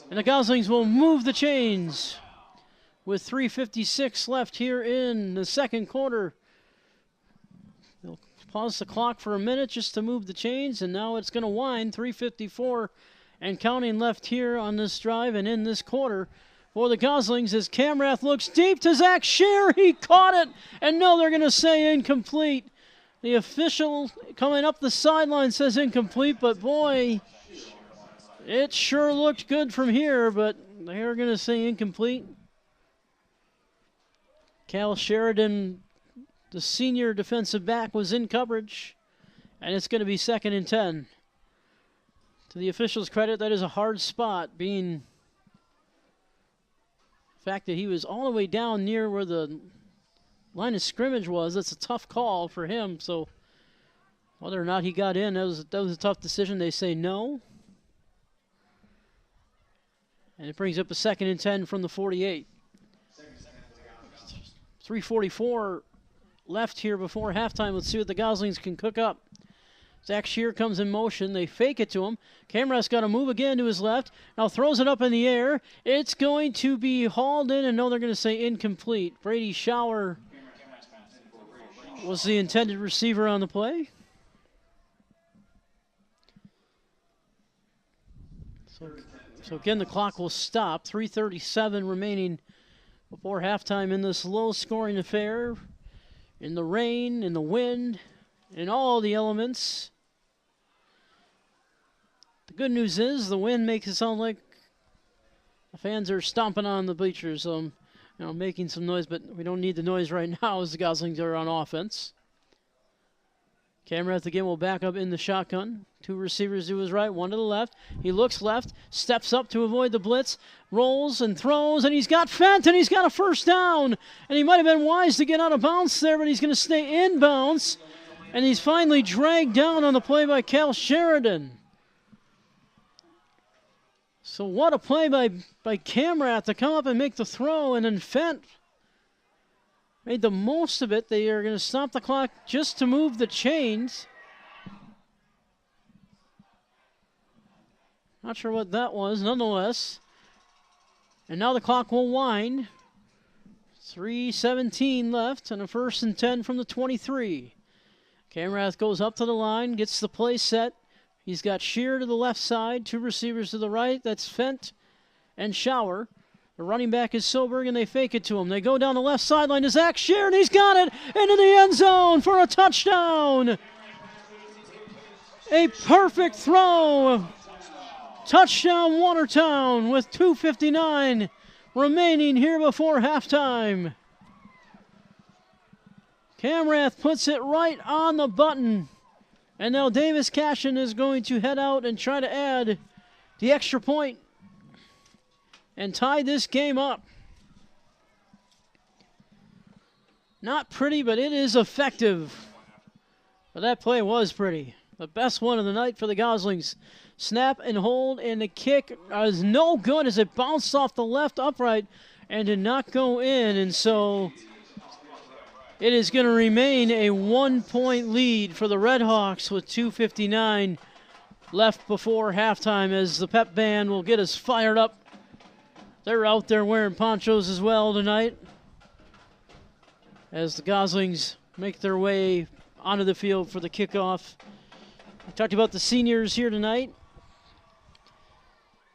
And the Goslings will move the chains with 3:56 left here in the 2nd quarter. They'll pause the clock for a minute just to move the chains, and now it's going to wind. 3:54 and counting left here on this drive and in this quarter for the Goslings as Camrath looks deep to Zach Scheer. He caught it, and no, they're going to say incomplete. The official coming up the sideline says incomplete, but boy, it sure looked good from here, but they're going to say incomplete. Cal Sheridan, the senior defensive back, was in coverage, and it's going to be 2nd and 10. To the officials' credit, that is a hard spot, being the fact that he was all the way down near where the line of scrimmage was. That's a tough call for him, so whether or not he got in, that was a tough decision. They say no. And it brings up a 2nd and 10 from the 48. 3:44 left here before halftime. Let's see what the Goslings can cook up. Zach Scheer comes in motion. They fake it to him. Camrath's got to move again to his left. Now throws it up in the air. It's going to be hauled in, and no, they're going to say incomplete. Brady Schauer was the intended receiver on the play. So again, the clock will stop. 3:37 remaining before halftime in this low-scoring affair. In the rain, in the wind, in all the elements. The good news is the wind makes it sound like the fans are stomping on the bleachers, making some noise, but we don't need the noise right now as the Goslings are on offense. Camrath again will back up in the shotgun. 2 receivers to his right, 1 to the left. He looks left, steps up to avoid the blitz, rolls and throws, and he's got Fent, and he's got a 1st down. And he might have been wise to get out of bounds there, but he's going to stay in bounds. And he's finally dragged down on the play by Cal Sheridan. So what a play by Camrath to come up and make the throw, and then Fent made the most of it. They are going to stop the clock just to move the chains. Not sure what that was, nonetheless. And now the clock will wind. 3:17 left and a 1st and 10 from the 23. Camrath goes up to the line, gets the play set. He's got Shear to the left side, 2 receivers to the right. That's Fent and Shower. The running back is Silberg, and they fake it to him. They go down the left sideline to Zach Shear, and he's got it into the end zone for a touchdown. A perfect throw. Touchdown Watertown with 2:59 remaining here before halftime. Camrath puts it right on the button. And now Davis Cashin is going to head out and try to add the extra point and tie this game up. Not pretty, but it is effective. But that play was pretty. The best one of the night for the Goslings. Snap and hold, and the kick is no good as it bounced off the left upright and did not go in. And so it is going to remain a 1-point lead for the Redhawks with 2:59 left before halftime as the pep band will get us fired up. They're out there wearing ponchos as well tonight as the Goslings make their way onto the field for the kickoff. We talked about the seniors here tonight.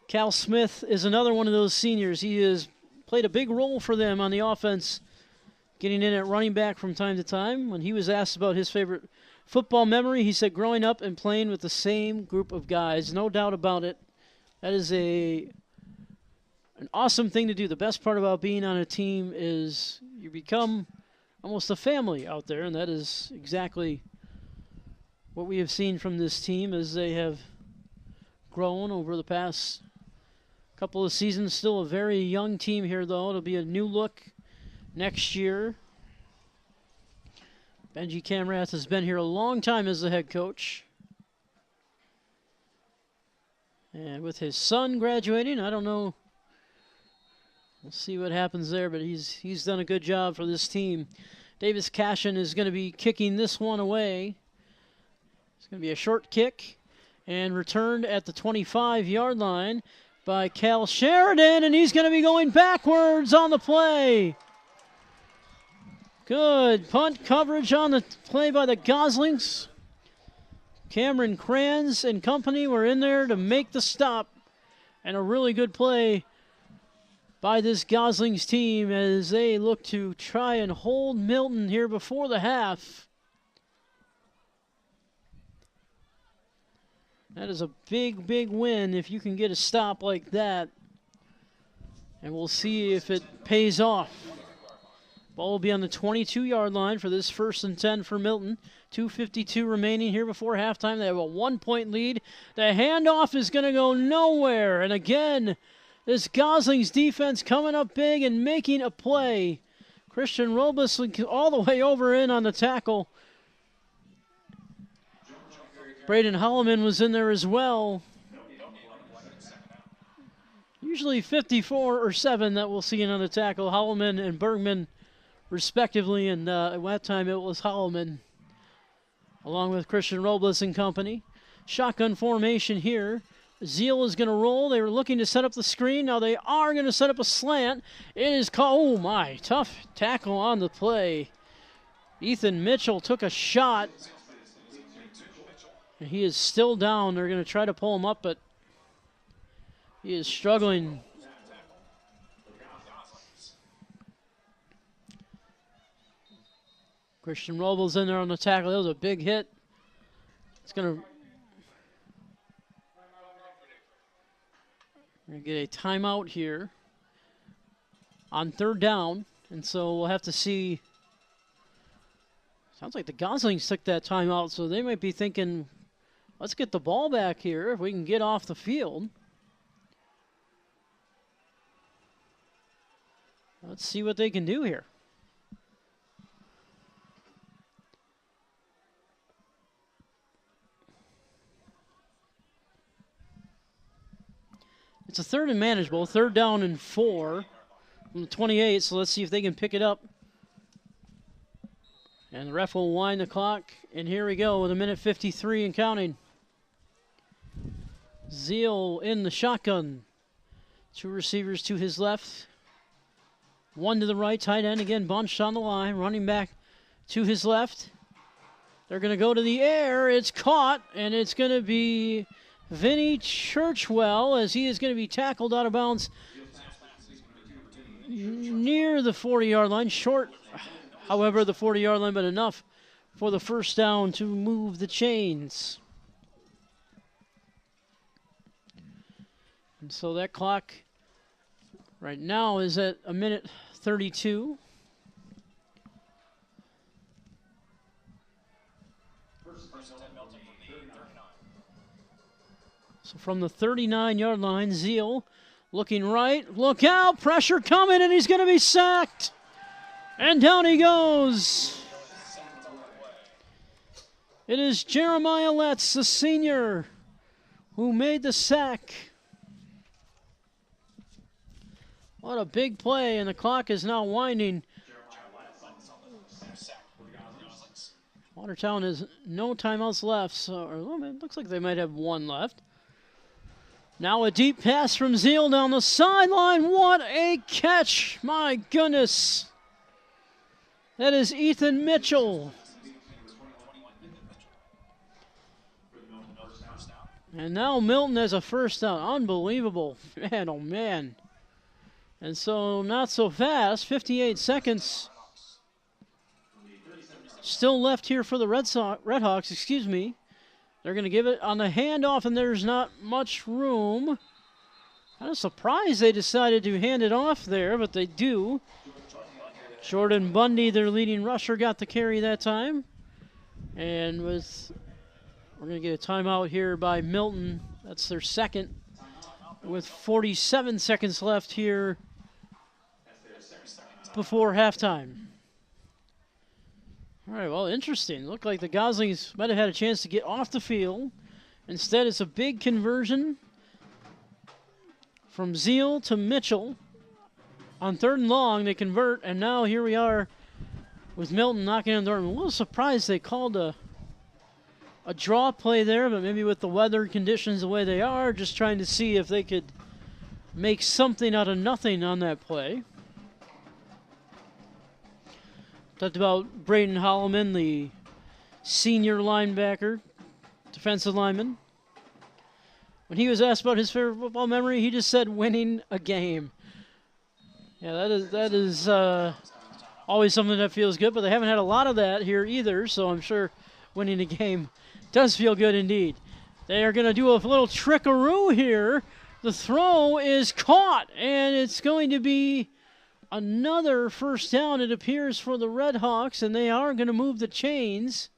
Cal Smith is another one of those seniors. He has played a big role for them on the offense, getting in at running back from time to time. When he was asked about his favorite football memory, he said growing up and playing with the same group of guys. No doubt about it. That is an awesome thing to do. The best part about being on a team is you become almost a family out there, and that is exactly what we have seen from this team as they have grown over the past couple of seasons. Still a very young team here, though. It'll be a new look next year. Benji Camrath has been here a long time as the head coach. And with his son graduating, I don't know. We'll see what happens there, but he's done a good job for this team. Davis Cashin is going to be kicking this one away. It's going to be a short kick and returned at the 25-yard line by Cal Sheridan, and he's going to be going backwards on the play. Good punt coverage on the play by the Goslings. Cameron Kranz and company were in there to make the stop, and a really good play by this Goslings team as they look to try and hold Milton here before the half. That is a big, big win if you can get a stop like that. And we'll see if it pays off. Ball will be on the 22-yard line for this 1st and 10 for Milton. 2:52 remaining here before halftime. They have a 1-point lead. The handoff is going to go nowhere. And again, this Goslings defense coming up big and making a play. Christian Robles all the way over in on the tackle. Braden Holloman was in there as well. Usually 54 or 7 that we'll see in on the tackle. Holloman and Bergman respectively, and at that time it was Holloman along with Christian Robles and company. Shotgun formation here. Zeal is going to roll. They were looking to set up the screen. Now they are going to set up a slant. It is called, oh my, tough tackle on the play. Ethan Mitchell took a shot. And he is still down. They're going to try to pull him up, but he is struggling. Christian Robles in there on the tackle. That was a big hit. It's going to get a timeout here on 3rd down. And so we'll have to see. Sounds like the Goslings took that timeout, so they might be thinking, let's get the ball back here if we can get off the field. Let's see what they can do here. It's a 3rd and manageable, 3rd down and 4 from the 28, so let's see if they can pick it up. And the ref will wind the clock, and here we go with 1:53 and counting. Zeal in the shotgun. 2 receivers to his left. One to the right, tight end again, bunched on the line, running back to his left. They're going to go to the air. It's caught, and it's going to be Vinny Churchwell as he is going to be tackled out of bounds near the 40-yard line. Short, however, the 40-yard line, but enough for the first down to move the chains. And so that clock right now is at 1:32. So from the 39-yard line, Zeal looking right. Look out, pressure coming, and he's going to be sacked. And down he goes. It is Jeremiah Letts, the senior, who made the sack. What a big play, and the clock is now winding. Watertown has no timeouts left, so it looks like they might have one left. Now a deep pass from Zeal down the sideline. What a catch! My goodness. That is Ethan Mitchell. And now Milton has a first down. Unbelievable. Man, oh man. And so not so fast. 58 seconds still left here for the Redhawks, excuse me. They're going to give it on the handoff, and there's not much room. Kind of surprised they decided to hand it off there, but they do. Jordan Bundy, their leading rusher, got the carry that time. And we're going to get a timeout here by Milton. That's their second, with 47 seconds left here before halftime. All right, well, interesting. Looked like the Goslings might have had a chance to get off the field. Instead, it's a big conversion from Zeal to Mitchell. On 3rd and long, they convert, and now here we are with Milton knocking on the door. I'm a little surprised they called a draw play there, but maybe with the weather conditions the way they are, just trying to see if they could make something out of nothing on that play. Talked about Braden Holloman, the senior linebacker, defensive lineman. When he was asked about his favorite football memory, he just said winning a game. Yeah, that is always something that feels good, but they haven't had a lot of that here either, so I'm sure winning a game does feel good indeed. They are going to do a little trickaroo here. The throw is caught, and it's going to be another first down, it appears, for the Redhawks, and they are going to move the chains.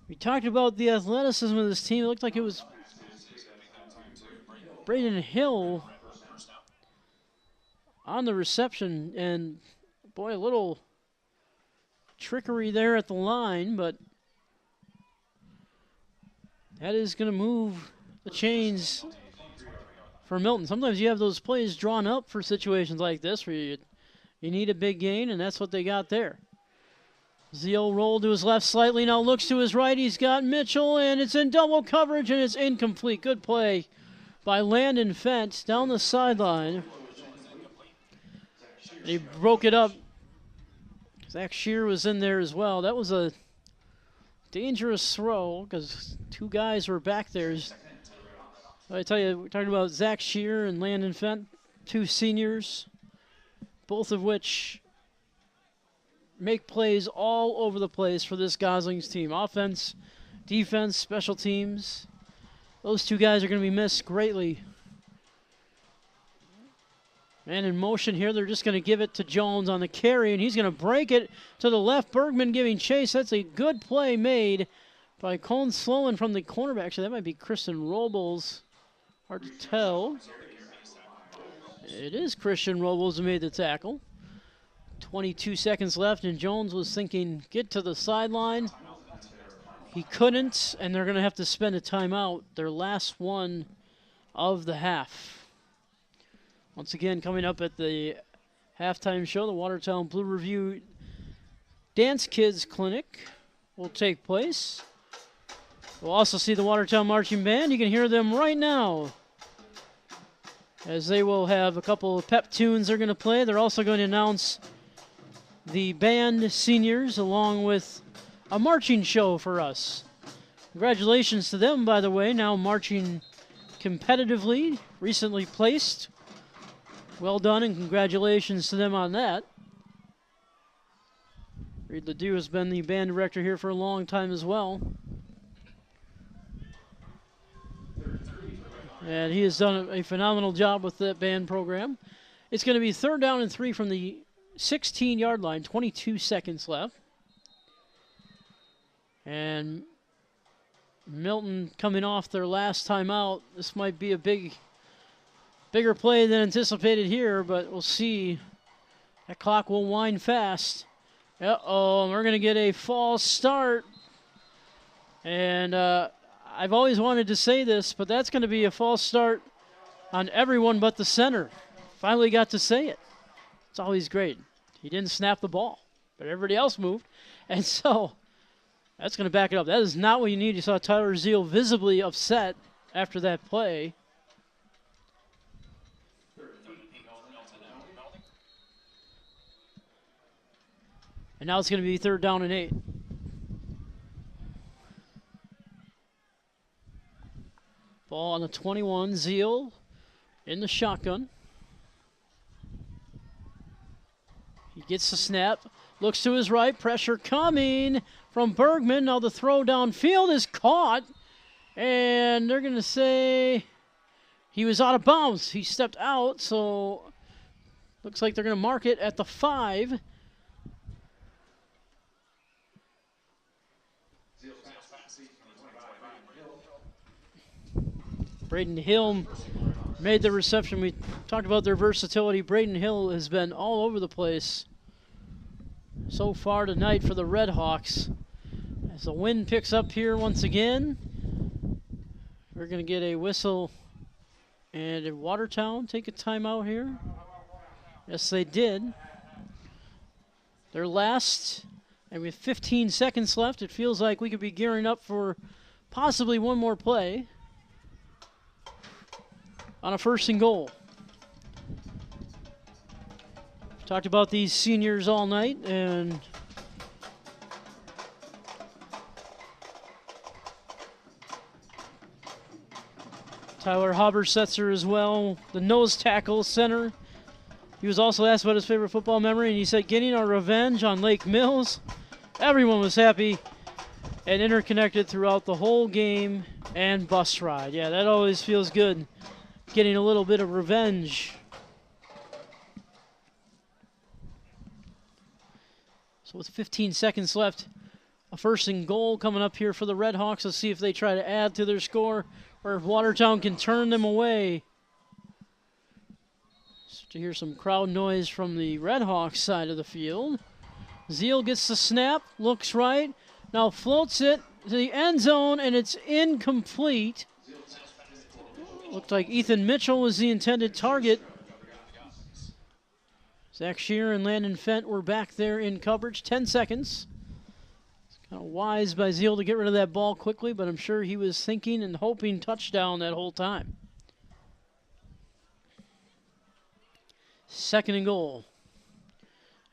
We talked about the athleticism of this team. It looked like it was Braden Hill on the reception, and boy, a little trickery there at the line, but that is going to move the chains for Milton. Sometimes you have those plays drawn up for situations like this where you need a big gain, and that's what they got there. Zeal rolled to his left slightly, now looks to his right. He's got Mitchell, and it's in double coverage, and it's incomplete. Good play by Landon Fent down the sideline. And he broke it up. Zach Shear was in there as well. That was a dangerous throw because two guys were back there. I tell you, we're talking about Zach Shear and Landon Fent, two seniors, both of which make plays all over the place for this Goslings team. Offense, defense, special teams. Those two guys are going to be missed greatly. Man in motion here. They're just going to give it to Jones on the carry, and he's going to break it to the left. Bergman giving chase. That's a good play made by Colin Sloan from the cornerback. Actually, that might be Christian Robles. Hard to tell. It is Christian Robles who made the tackle. 22 seconds left, and Jones was thinking, get to the sideline. He couldn't, and they're going to have to spend a timeout, their last one of the half. Once again, coming up at the halftime show, the Watertown Blue Review Dance Kids Clinic will take place. We'll also see the Watertown Marching Band. You can hear them right now as they will have a couple of pep tunes they're going to play. They're also going to announce the band seniors along with a marching show for us. Congratulations to them, by the way, now marching competitively, recently placed. Well done, and congratulations to them on that. Reed Ledoux has been the band director here for a long time as well. And he has done a phenomenal job with that band program. It's going to be 3rd down and 3 from the 16-yard line, 22 seconds left. And Milton coming off their last time out. This might be a bigger play than anticipated here, but we'll see. That clock will wind fast. Uh-oh, we're going to get a false start. And I've always wanted to say this, but that's going to be a false start on everyone but the center. Finally got to say it. It's always great. He didn't snap the ball, but everybody else moved. And so that's going to back it up. That is not what you need. You saw Tyler Zeal visibly upset after that play. And now it's going to be 3rd down and 8. Ball on the 21. Zeal in the shotgun. He gets the snap. Looks to his right. Pressure coming from Bergman. Now the throw downfield is caught. And they're going to say he was out of bounds. He stepped out, so looks like they're going to mark it at the 5. Braden Hill made the reception. We talked about their versatility. Braden Hill has been all over the place so far tonight for the Red Hawks. As the wind picks up here once again, we're going to get a whistle. And did Watertown take a timeout here? Yes, they did. Their last, and with 15 seconds left, it feels like we could be gearing up for possibly one more play on a 1st and goal. Talked about these seniors all night, and Tyler Habersetzer as well, the nose tackle center. He was also asked about his favorite football memory, and he said getting our revenge on Lake Mills. Everyone was happy and interconnected throughout the whole game and bus ride. Yeah, that always feels good. Getting a little bit of revenge. So with 15 seconds left, a 1st and goal coming up here for the Red Hawks. Let's see if they try to add to their score or if Watertown can turn them away. So to hear some crowd noise from the Red Hawks side of the field. Zeal gets the snap, looks right, now floats it to the end zone, and it's incomplete. Looked like Ethan Mitchell was the intended target. Zach Shear and Landon Fent were back there in coverage. 10 seconds. It's kind of wise by Zeal to get rid of that ball quickly, but I'm sure he was thinking and hoping touchdown that whole time. 2nd and goal.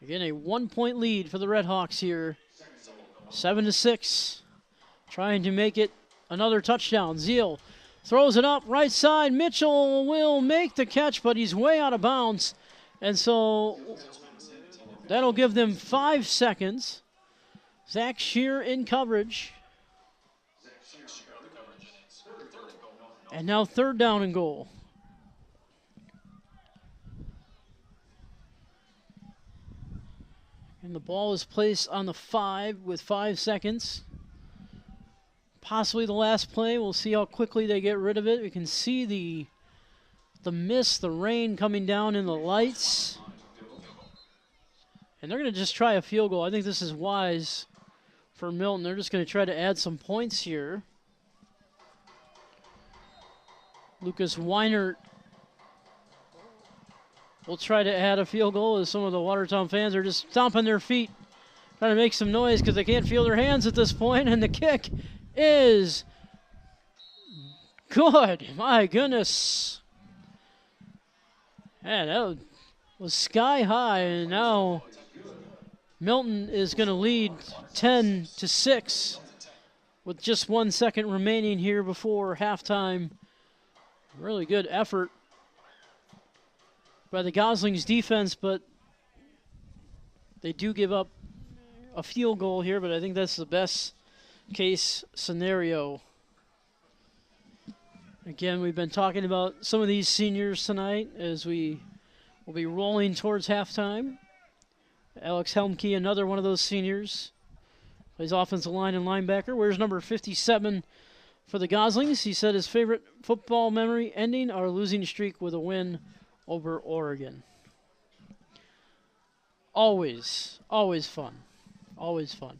Again, a 1-point lead for the Red Hawks here. 7-6. Trying to make it another touchdown. Zeal throws it up, right side. Mitchell will make the catch, but he's way out of bounds. And so that'll give them 5 seconds. Zach Shear in coverage. And now 3rd down and goal. And the ball is placed on the 5 with 5 seconds. Possibly the last play. We'll see how quickly they get rid of it. We can see the mist, the rain coming down in the lights. And they're going to just try a field goal. I think this is wise for Milton. They're just going to try to add some points here. Lucas Weinert will try to add a field goal as some of the Watertown fans are just stomping their feet, trying to make some noise because they can't feel their hands at this point. And the kick is good. My goodness. Yeah, that was sky high, and now Milton is going to lead 10-6 with just 1 second remaining here before halftime. Really good effort by the Goslings defense, but they do give up a field goal here, but I think that's the best case scenario. Again, we've been talking about some of these seniors tonight as we will be rolling towards halftime. Alex Helmke, another one of those seniors, plays offensive line and linebacker. Wears number 57 for the Goslings. He said his favorite football memory ending our losing streak with a win over Oregon. Always, always fun. Always fun.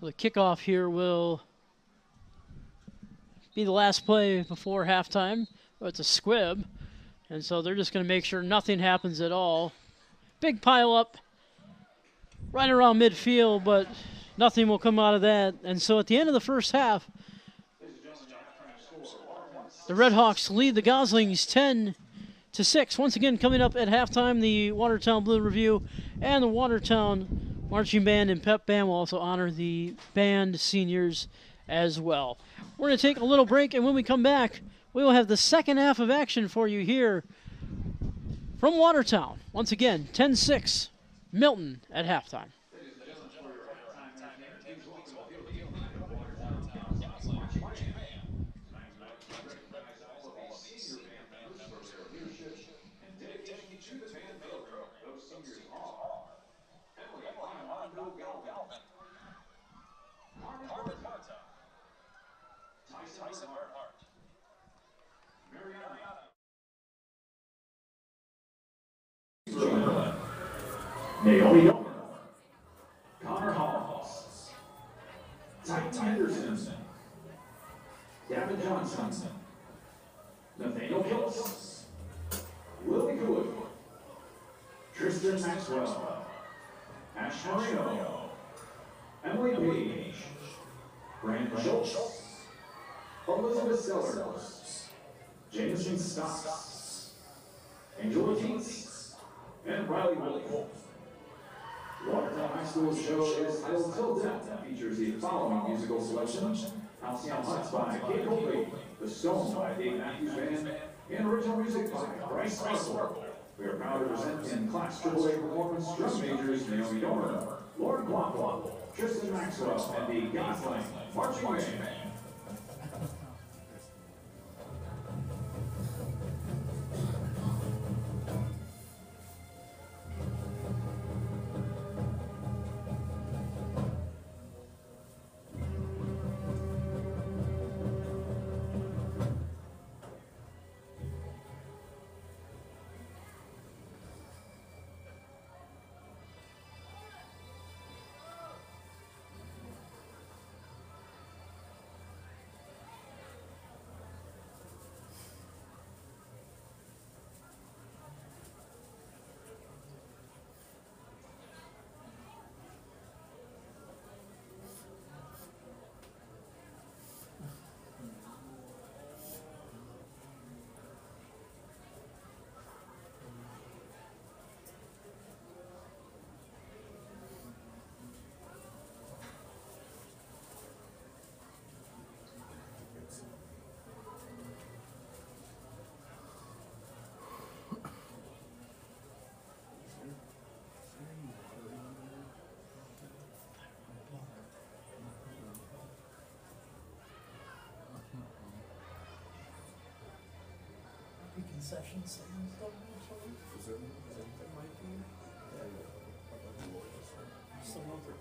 So the kickoff here will be the last play before halftime. Well, it's a squib, and so they're just going to make sure nothing happens at all. Big pile up right around midfield, but nothing will come out of that. And so at the end of the first half, the Redhawks lead the Goslings 10-6. Once again, coming up at halftime, the Watertown Blue Review and the Watertown Marching Band and Pep Band will also honor the band seniors as well. We're going to take a little break, and when we come back, we will have the second half of action for you here from Watertown. Once again, 10-6, Milton at halftime. Naomi Young, Connor Hall, Titan Henderson, Gavin Johnson, Nathaniel Hills, Willie Good, Tristan Maxwell, Ash Moreno, Emily Page, Brandon Schultz, Elizabeth Sellers, Jameson Stocks, Angela Keats, and Riley Wolf. Watertown High School's show is titled Till Death and features the following musical selection: Halcyon Huts by Kate Colby, The Stone by Dave Matthews Band, and original music by Bryce Sparkle. We are proud to present in Class AAA performance drum majors Naomi Dormer, Lauren Guapo, Tristan Maxwell, and the Goslings Marching Band. Concession stands or something? Is there might be? Some other.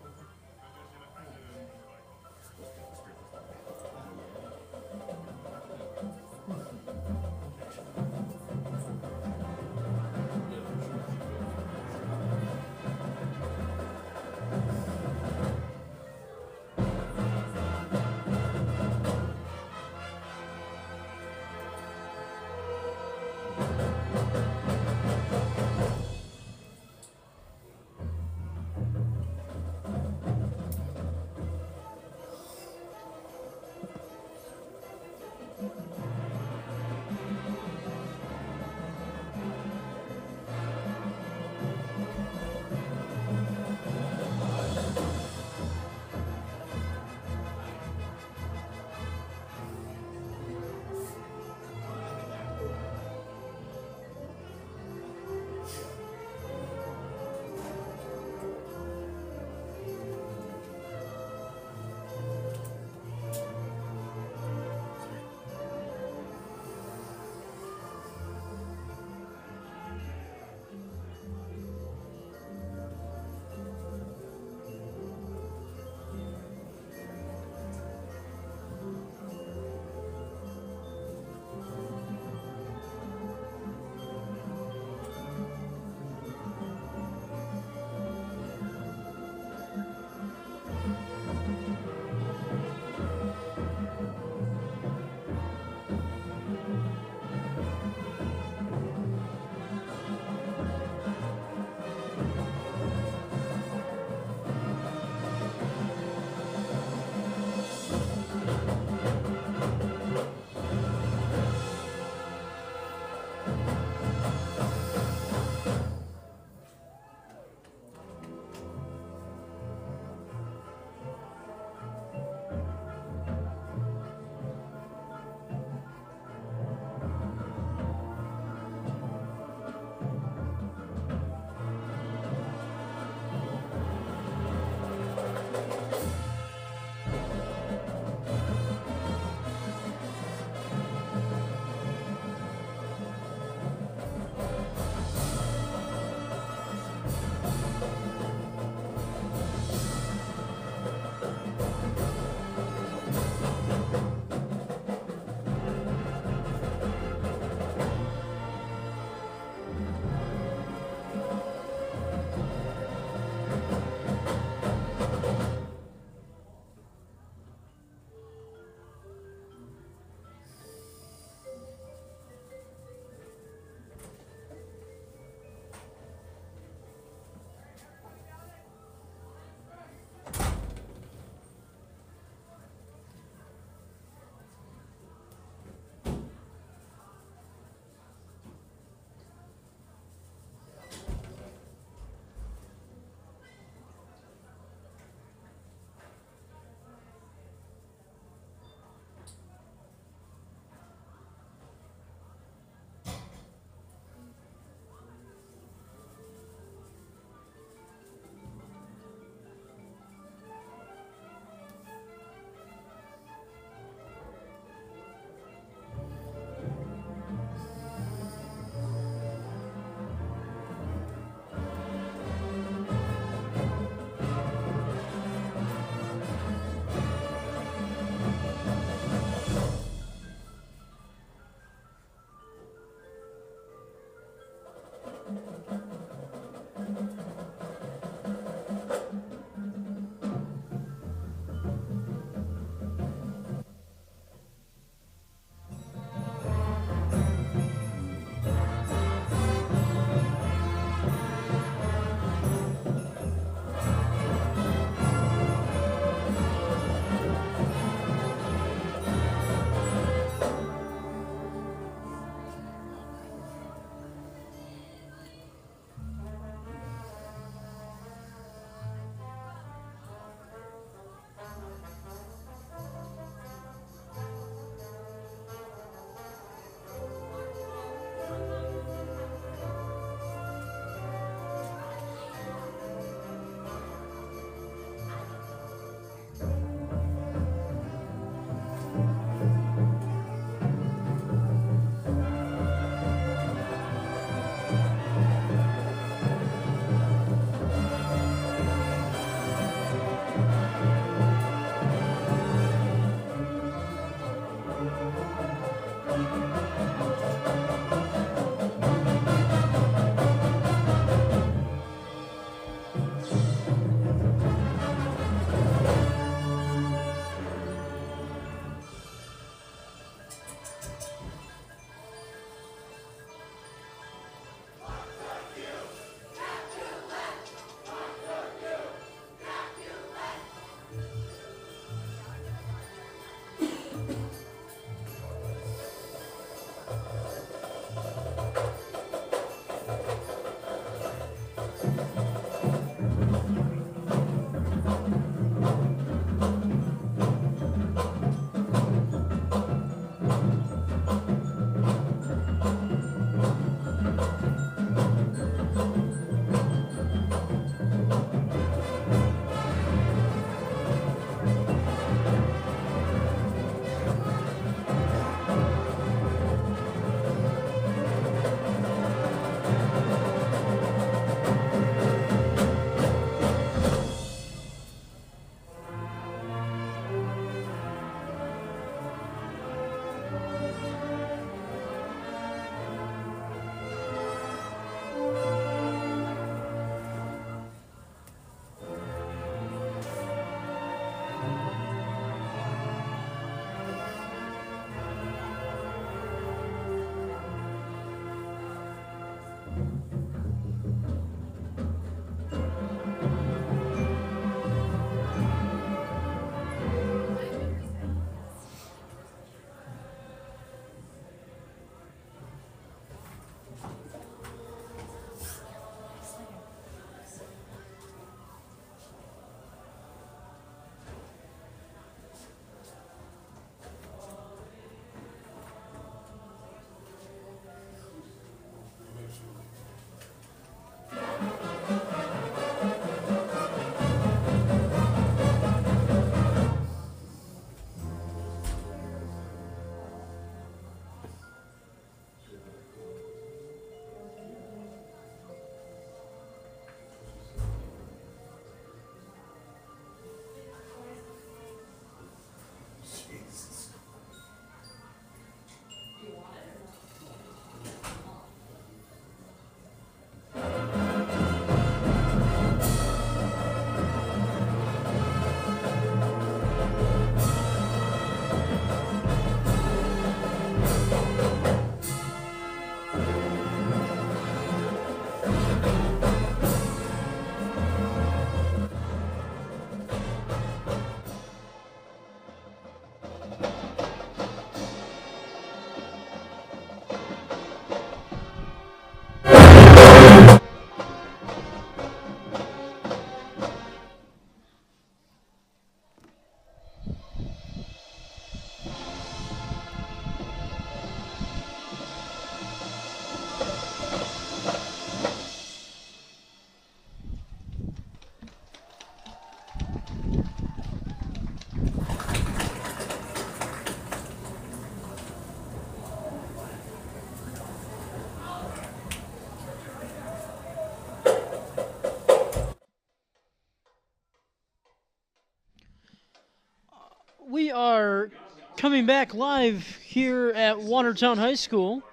We are coming back live here at Watertown High School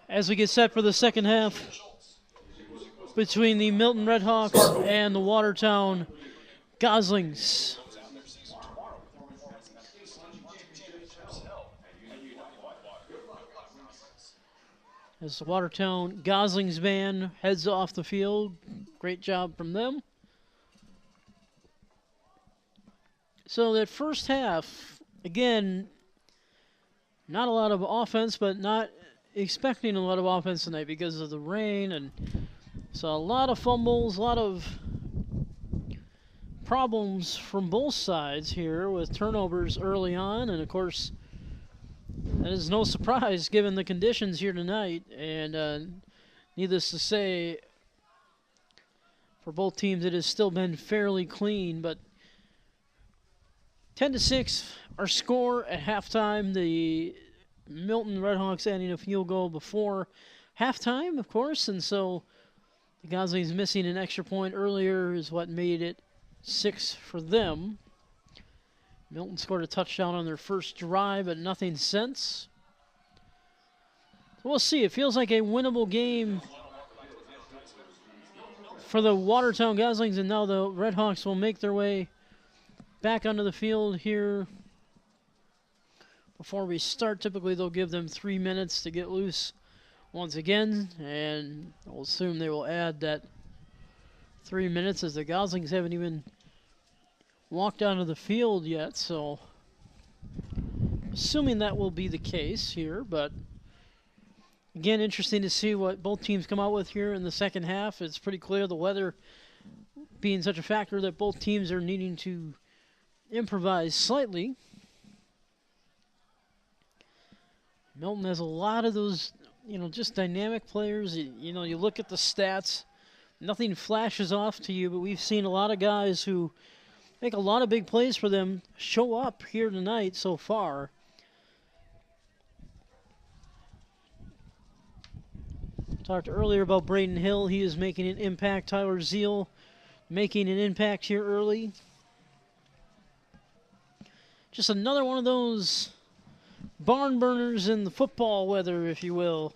as we get set for the second half between the Milton Redhawks and the Watertown Goslings. As the Watertown Goslings band heads off the field, great job from them. So that first half, again, not a lot of offense, but not expecting a lot of offense tonight because of the rain. And so a lot of fumbles, a lot of problems from both sides here with turnovers early on. And, of course, that is no surprise given the conditions here tonight. And needless to say, for both teams, it has still been fairly clean, but 10-6, our score at halftime. The Milton Redhawks adding a field goal before halftime, of course, and so the Goslings missing an extra point earlier is what made it 6 for them. Milton scored a touchdown on their first drive, but nothing since. We'll see. It feels like a winnable game for the Watertown Goslings, and now the Redhawks will make their way back onto the field here before we start. Typically, they'll give them 3 minutes to get loose once again, and I'll assume they will add that 3 minutes as the Goslings haven't even walked onto the field yet, so assuming that will be the case here. But again, interesting to see what both teams come out with here in the second half. It's pretty clear, the weather being such a factor, that both teams are needing to improvise slightly. Milton has a lot of those, just dynamic players. You look at the stats, nothing flashes off to you, but we've seen a lot of guys who make a lot of big plays for them show up here tonight so far. Talked earlier about Braden Hill. He is making an impact. Tyler Zeal making an impact here early. Just another one of those barn burners in the football weather, if you will,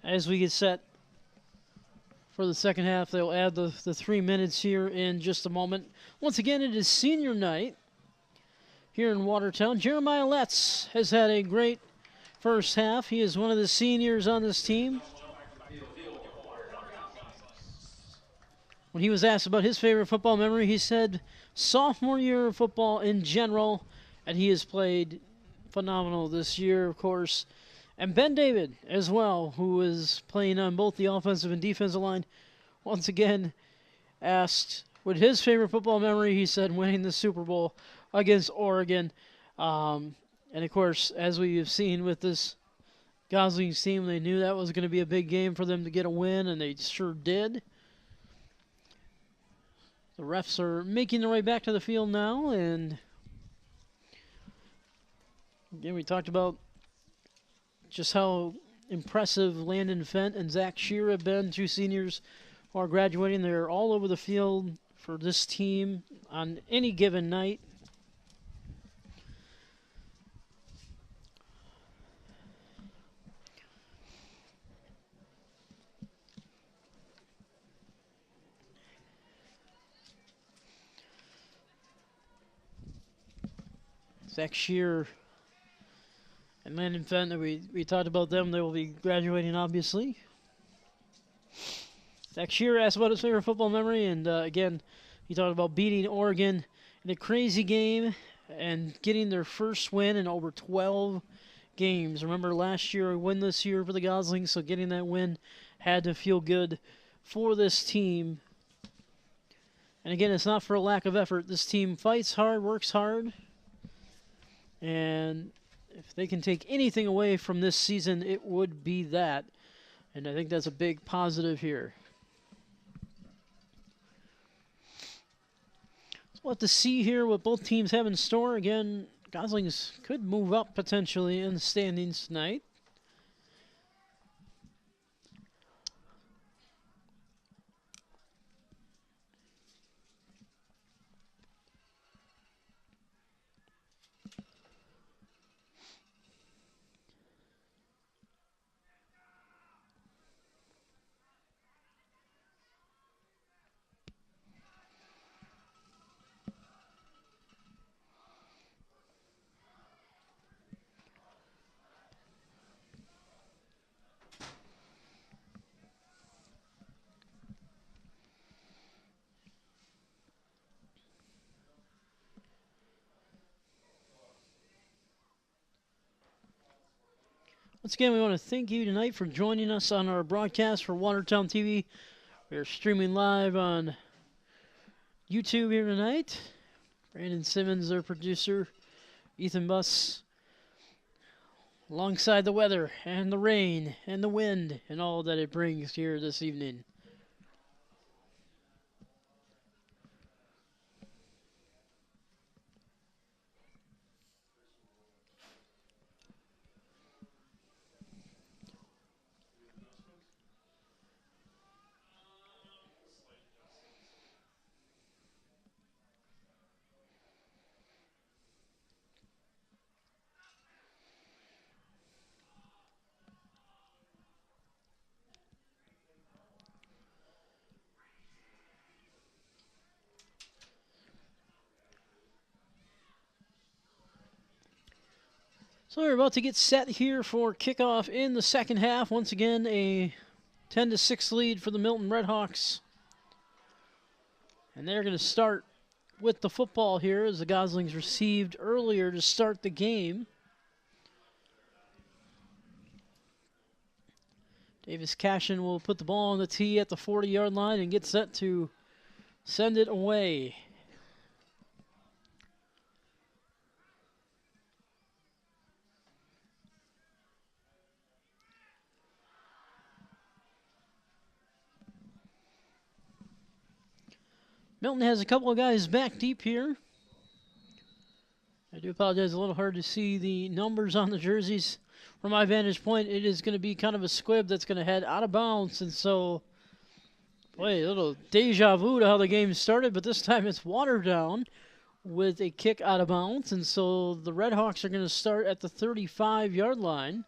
as we get set for the second half. They'll add the 3 minutes here in just a moment. Once again, it is senior night here in Watertown. Jeremiah Letts has had a great first half. He is one of the seniors on this team. when he was asked about his favorite football memory, he said sophomore year of football in general, and he has played phenomenal this year, of course. And Ben David as well, who is playing on both the offensive and defensive line, once again asked what his favorite football memory, he said winning the Super Bowl against Oregon. And of course, as we have seen with this Goslings team, they knew that was going to be a big game for them to get a win, and they sure did. The refs are making their way back to the field now, and again, we talked about just how impressive Landon Fent and Zach Shear have been, two seniors who are graduating. They're all over the field for this team on any given night. Zach Shear and Landon Fenton, we talked about them. They will be graduating, obviously. Zach Shear asked about his favorite football memory, and again, he talked about beating Oregon in a crazy game and getting their first win in over 12 games. Remember, last year, a win this year for the Goslings, so getting that win had to feel good for this team. And again, it's not for a lack of effort. This team fights hard, works hard. And if they can take anything away from this season, it would be that. And I think that's a big positive here. So we'll have to see here what both teams have in store. Again, Goslings could move up potentially in the standings tonight. Once again, we want to thank you tonight for joining us on our broadcast for Watertown TV. We are streaming live on YouTube here tonight. Brandon Simmons, their producer, Ethan Buss, alongside the weather and the rain and the wind and all that it brings here this evening. So we're about to get set here for kickoff in the second half. Once again, a 10-6 lead for the Milton Redhawks. And they're going to start with the football here as the Goslings received earlier to start the game. Davis Cashin will put the ball on the tee at the 40-yard line and get set to send it away. Milton has a couple of guys back deep here. I do apologize, a little hard to see the numbers on the jerseys. From my vantage point, it is going to be kind of a squib that's going to head out of bounds. And so, boy, a little deja vu to how the game started, but this time it's Watertown with a kick out of bounds. And so the Redhawks are going to start at the 35-yard line.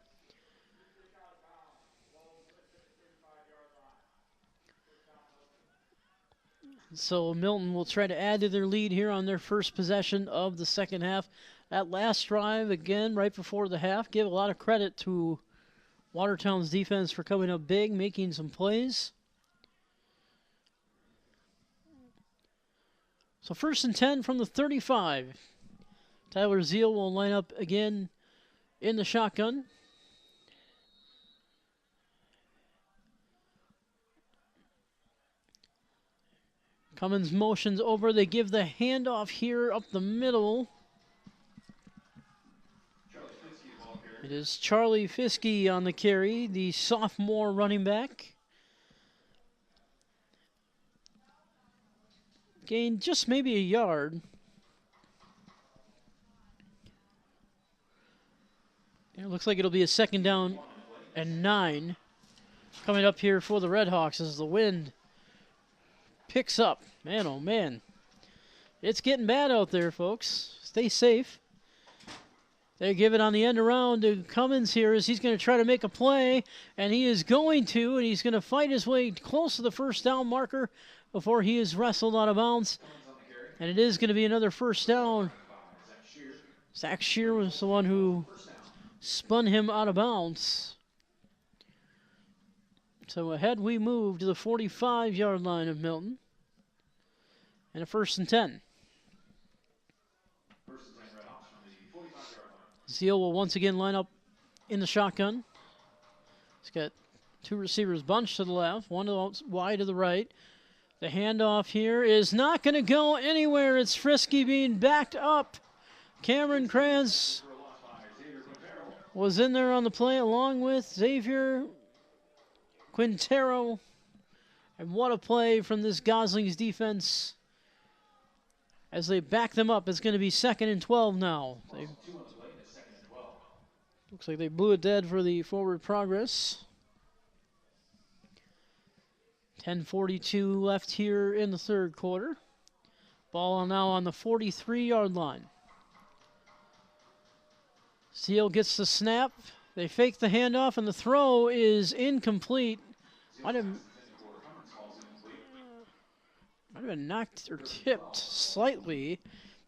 So Milton will try to add to their lead here on their first possession of the second half. That last drive, again, right before the half, give a lot of credit to Watertown's defense for coming up big, making some plays. So 1st and 10 from the 35. Tyler Zeal will line up again in the shotgun. Cummins motions over. They give the handoff here up the middle. It is Charlie Fiske on the carry, the sophomore running back. Gained just maybe a yard. It looks like it'll be a 2nd down and 9 coming up here for the Redhawks as the wind picks up. Man, oh man. It's getting bad out there, folks. Stay safe. They give it on the end around to Cummins here as he's going to try to make a play, and he is going to, and he's going to fight his way close to the 1st down marker before he is wrestled out of bounds. And it is going to be another 1st down. Zach Shear was the one who spun him out of bounds. So ahead we move to the 45-yard line of Milton. And a 1st and 10. Zeal will once again line up in the shotgun. He's got 2 receivers bunched to the left, 1 wide to the right. The handoff here is not going to go anywhere. It's Fiske being backed up. Cameron Kranz was in there on the play along with Xavier Quintero. And what a play from this Goslings defense. As they back them up, it's going to be 2nd and 12 now. Looks like they blew it dead for the forward progress. 10:42 left here in the 3rd quarter. Ball now on the 43-yard line. Zeal gets the snap. They fake the handoff, and the throw is incomplete. Might have been knocked or tipped slightly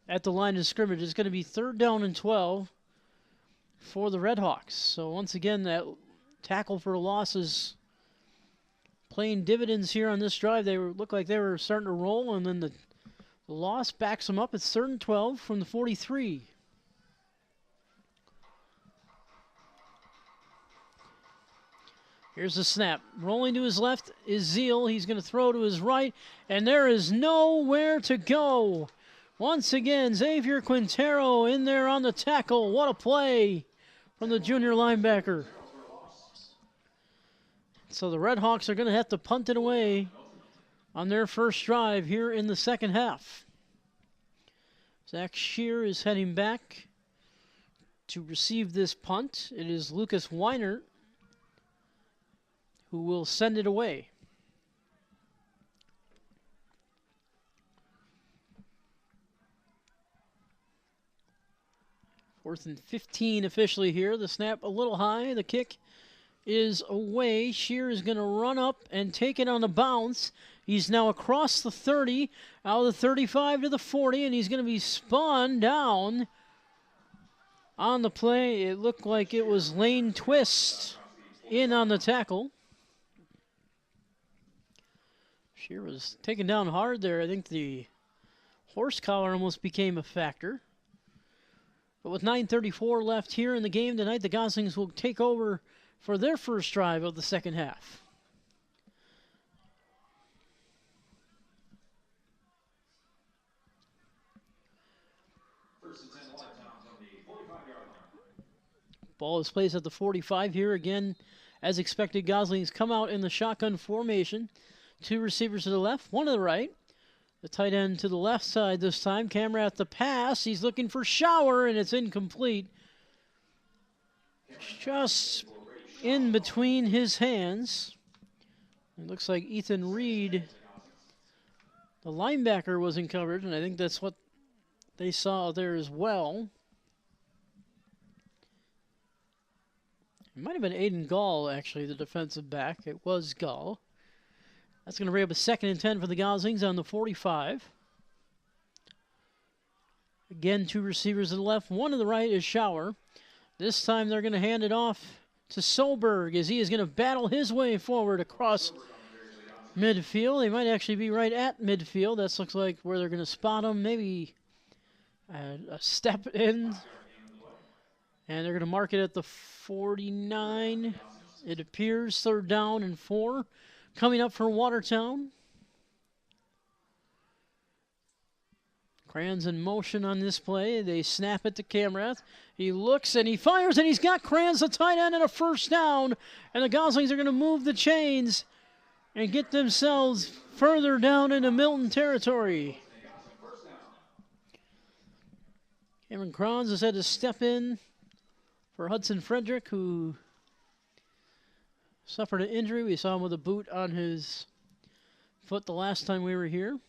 at the line of scrimmage. It's going to be 3rd down and 12 for the Redhawks. So once again, that tackle for a loss is playing dividends here on this drive. They look like they were starting to roll, and then the loss backs them up. It's 3rd and 12 from the 43. Here's the snap. Rolling to his left is Zeal. He's going to throw to his right, and there is nowhere to go. Once again, Xavier Quintero in there on the tackle. What a play from the junior linebacker. So the Redhawks are going to have to punt it away on their first drive here in the 2nd half. Zach Shear is heading back to receive this punt. It is Lucas Weiner who will send it away. Fourth and 15 officially here. The snap a little high. The kick is away. Shear is going to run up and take it on the bounce. He's now across the 30, out of the 35 to the 40, and he's going to be spun down on the play. It looked like it was Lane Twist in on the tackle. Shear was taken down hard there. I think the horse collar almost became a factor. But with 9:34 left here in the game tonight, the Goslings will take over for their first drive of the 2nd half. Ball is placed at the 45 here again. As expected, Goslings come out in the shotgun formation. 2 receivers to the left, 1 to the right. The tight end to the left side this time. Camera at the pass. He's looking for Shower, and it's incomplete. Just in between his hands. It looks like Ethan Reed, the linebacker, wasn't covered, and I think that's what they saw there as well. It might have been Aiden Gall, actually, the defensive back. It was Gall. That's going to bring up a 2nd and 10 for the Goslings on the 45. Again, 2 receivers to the left. 1 to the right is Shower. This time they're going to hand it off to Solberg as he is going to battle his way forward across midfield. They might actually be right at midfield. That looks like where they're going to spot them. Maybe a step in. And they're going to mark it at the 49. It appears 3rd down and 4. Coming up for Watertown. Crans in motion on this play. They snap it to Camrath. He looks and he fires and he's got Crans the tight end and a 1st down. And the Goslings are going to move the chains and get themselves further down into Milton territory. Cameron Crans has had to step in for Hudson Frederick, who suffered an injury. We saw him with a boot on his foot the last time we were here.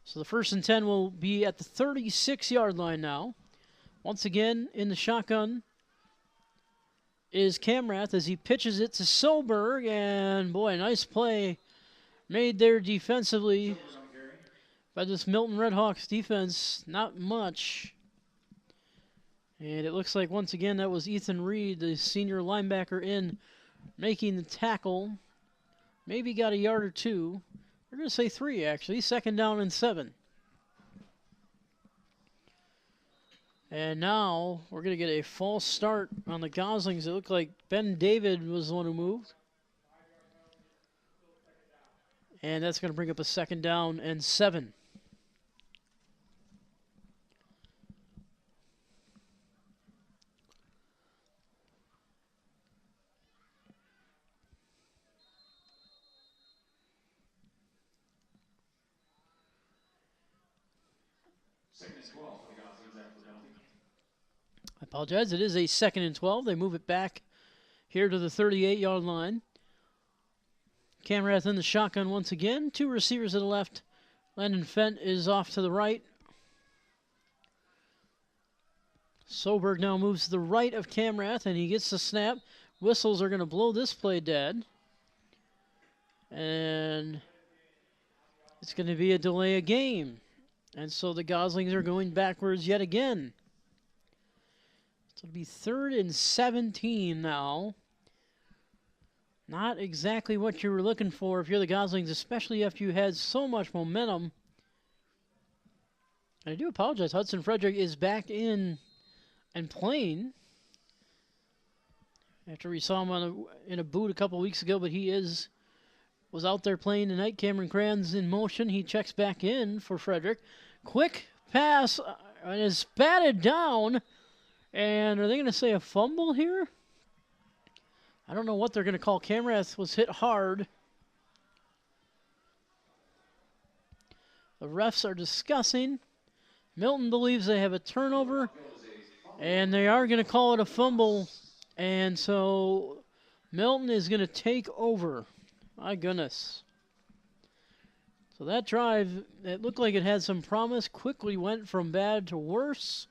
So the 1st and 10 will be at the 36-yard line now. Once again, in the shotgun is Camrath as he pitches it to Solberg. And, boy, nice play made there defensively by this Milton Redhawks defense. Not much. And it looks like, once again, that was Ethan Reed, the senior linebacker, in making the tackle. Maybe got a yard or 2. We're going to say 3, actually. 2nd down and 7. And now we're going to get a false start on the Goslings. It looked like Ben David was the one who moved. And that's going to bring up a 2nd down and 7. I apologize. It is a 2nd and 12. They move it back here to the 38-yard line. Camrath in the shotgun once again. 2 receivers to the left. Landon Fent is off to the right. Solberg now moves to the right of Camrath, and he gets the snap. Whistles are going to blow this play dead. And it's going to be a delay of game. And so the Goslings are going backwards yet again. So it'll be 3rd and 17 now. Not exactly what you were looking for if you're the Goslings, especially after you had so much momentum. And I do apologize. Hudson Frederick is back in and playing. After we saw him in a boot a couple weeks ago, but he was out there playing tonight. Cameron Crans in motion. He checks back in for Frederick. Quick pass and is batted down. And are they going to say a fumble here? I don't know what they're going to call. Camrath was hit hard. The refs are discussing. Milton believes they have a turnover. And they are going to call it a fumble. And so Milton is going to take over. My goodness. So that drive, it looked like it had some promise, quickly went from bad to worse.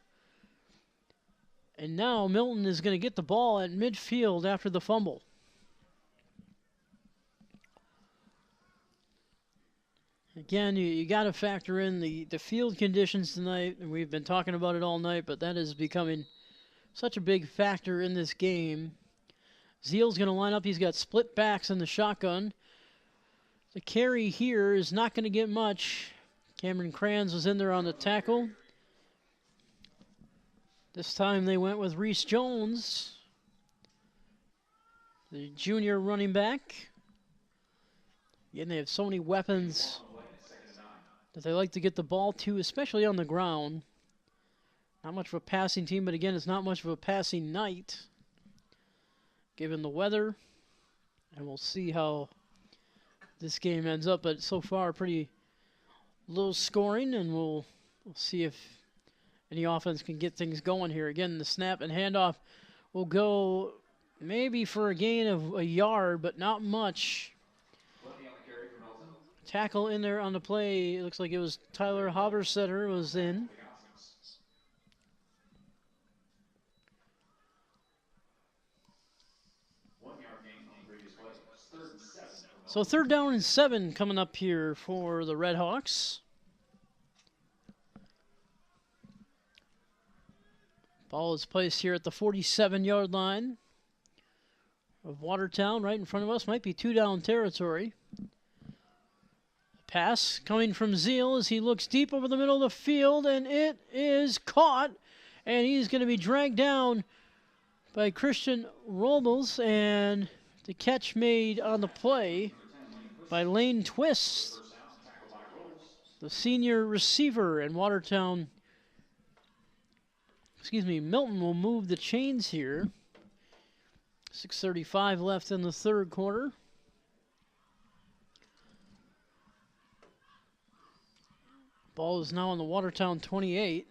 And now Milton is going to get the ball at midfield after the fumble. Again, you got to factor in the field conditions tonight, and we've been talking about it all night, but that is becoming such a big factor in this game. Zeal's going to line up. He's got split backs in the shotgun. The carry here is not going to get much. Cameron Crans was in there on the tackle. This time they went with Reese Jones, the junior running back. Again, they have so many weapons that they like to get the ball to, especially on the ground. Not much of a passing team, but again, it's not much of a passing night, given the weather. And we'll see how this game ends up. But so far, pretty low scoring, and we'll see if any offense can get things going here. Again, the snap and handoff will go maybe for a gain of a yard, but not much. Tackle in there on the play. It looks like it was Tyler Habersetter was in. So 3rd down and 7 coming up here for the Redhawks. Ball is placed here at the 47-yard line. of Watertown right in front of us. Might be 2 down territory. Pass coming from Zeal as he looks deep over the middle of the field, and it is caught, and he's going to be dragged down by Christian Robles, and the catch made on the play by Lane Twist, the senior receiver, and Milton will move the chains here. 6:35 left in the third quarter. Ball is now on the Watertown 28.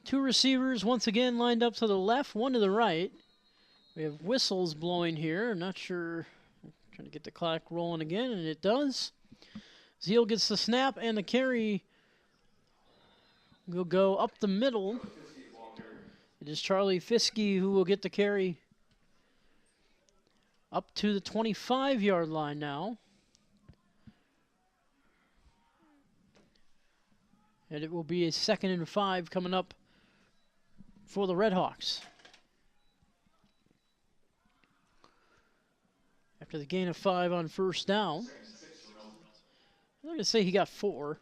2 receivers once again lined up to the left, 1 to the right. We have whistles blowing here. I'm not sure. I'm trying to get the clock rolling again, and it does. Zeal gets the snap, and the carry will go up the middle. It is Charlie Fiske who will get the carry up to the 25-yard line now. And it will be a 2nd and 5 coming up for the Redhawks. After the gain of 5 on first down. I'm going to say he got 4.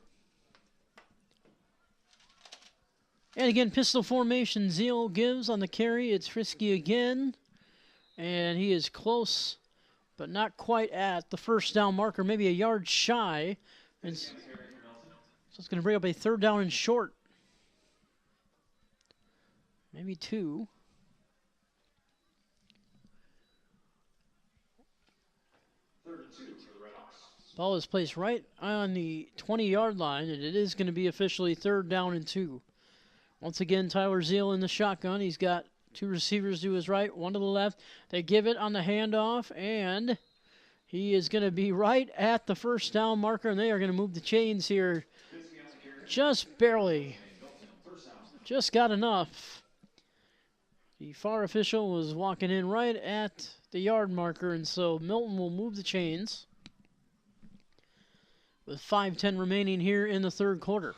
And again, pistol formation. Zeal gives on the carry. It's Fiske again. And he is close, but not quite at the first down marker, maybe a yard shy. And so it's going to bring up a 3rd down and short. Maybe 2. Ball is placed right on the 20-yard line, and it is going to be officially 3rd down and 2. Once again, Tyler Zeal in the shotgun. He's got 2 receivers to his right, 1 to the left. They give it on the handoff, and he is going to be right at the first down marker, and they are going to move the chains here just barely. Just got enough. The far official was walking in right at the yard marker, and so Milton will move the chains with 5:10 remaining here in the third quarter.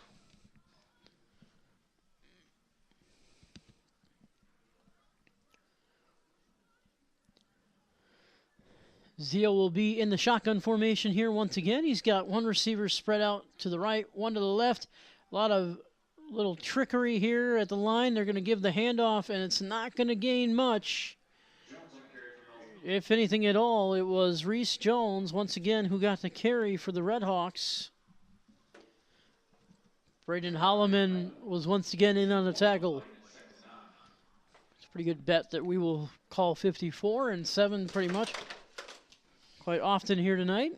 Zeal will be in the shotgun formation here once again. He's got 1 receiver spread out to the right, 1 to the left. A lot of little trickery here at the line. They're going to give the handoff, and it's not going to gain much. If anything at all, it was Reese Jones, once again, who got the carry for the Redhawks. Braden Holloman was once again in on the tackle. It's a pretty good bet that we will call 54 and 7 pretty much quite often here tonight.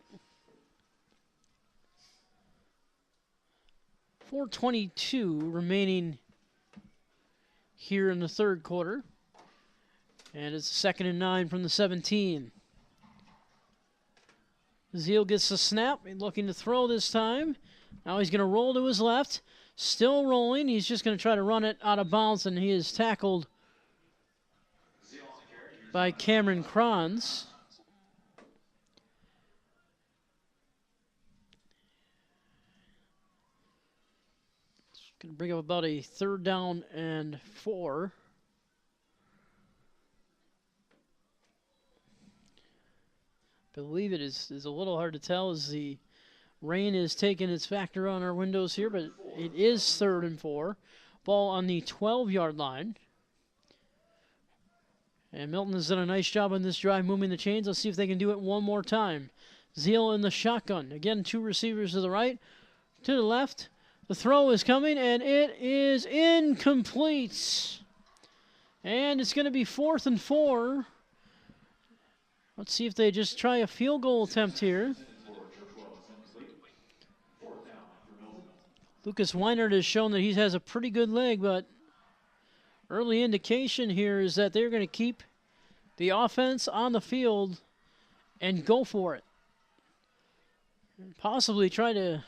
4:22 remaining here in the third quarter. And it's 2nd and 9 from the 17. Zeal gets the snap. He's looking to throw this time. Now he's going to roll to his left. Still rolling. He's just going to try to run it out of bounds, and he is tackled by Cameron Kranz. Going to bring up about a 3rd down and 4. I believe it is a little hard to tell as the rain is taking its factor on our windows here, but it is 3rd and 4. Ball on the 12-yard line. And Milton has done a nice job on this drive moving the chains. Let's see if they can do it one more time. Zeal in the shotgun. Again, 2 receivers to the right, to the left. The throw is coming, and it is incomplete. And it's going to be 4th and 4. Let's see if they just try a field goal attempt here. Lucas Weinert has shown that he has a pretty good leg, but early indication here is that they're going to keep the offense on the field and go for it. And possibly try to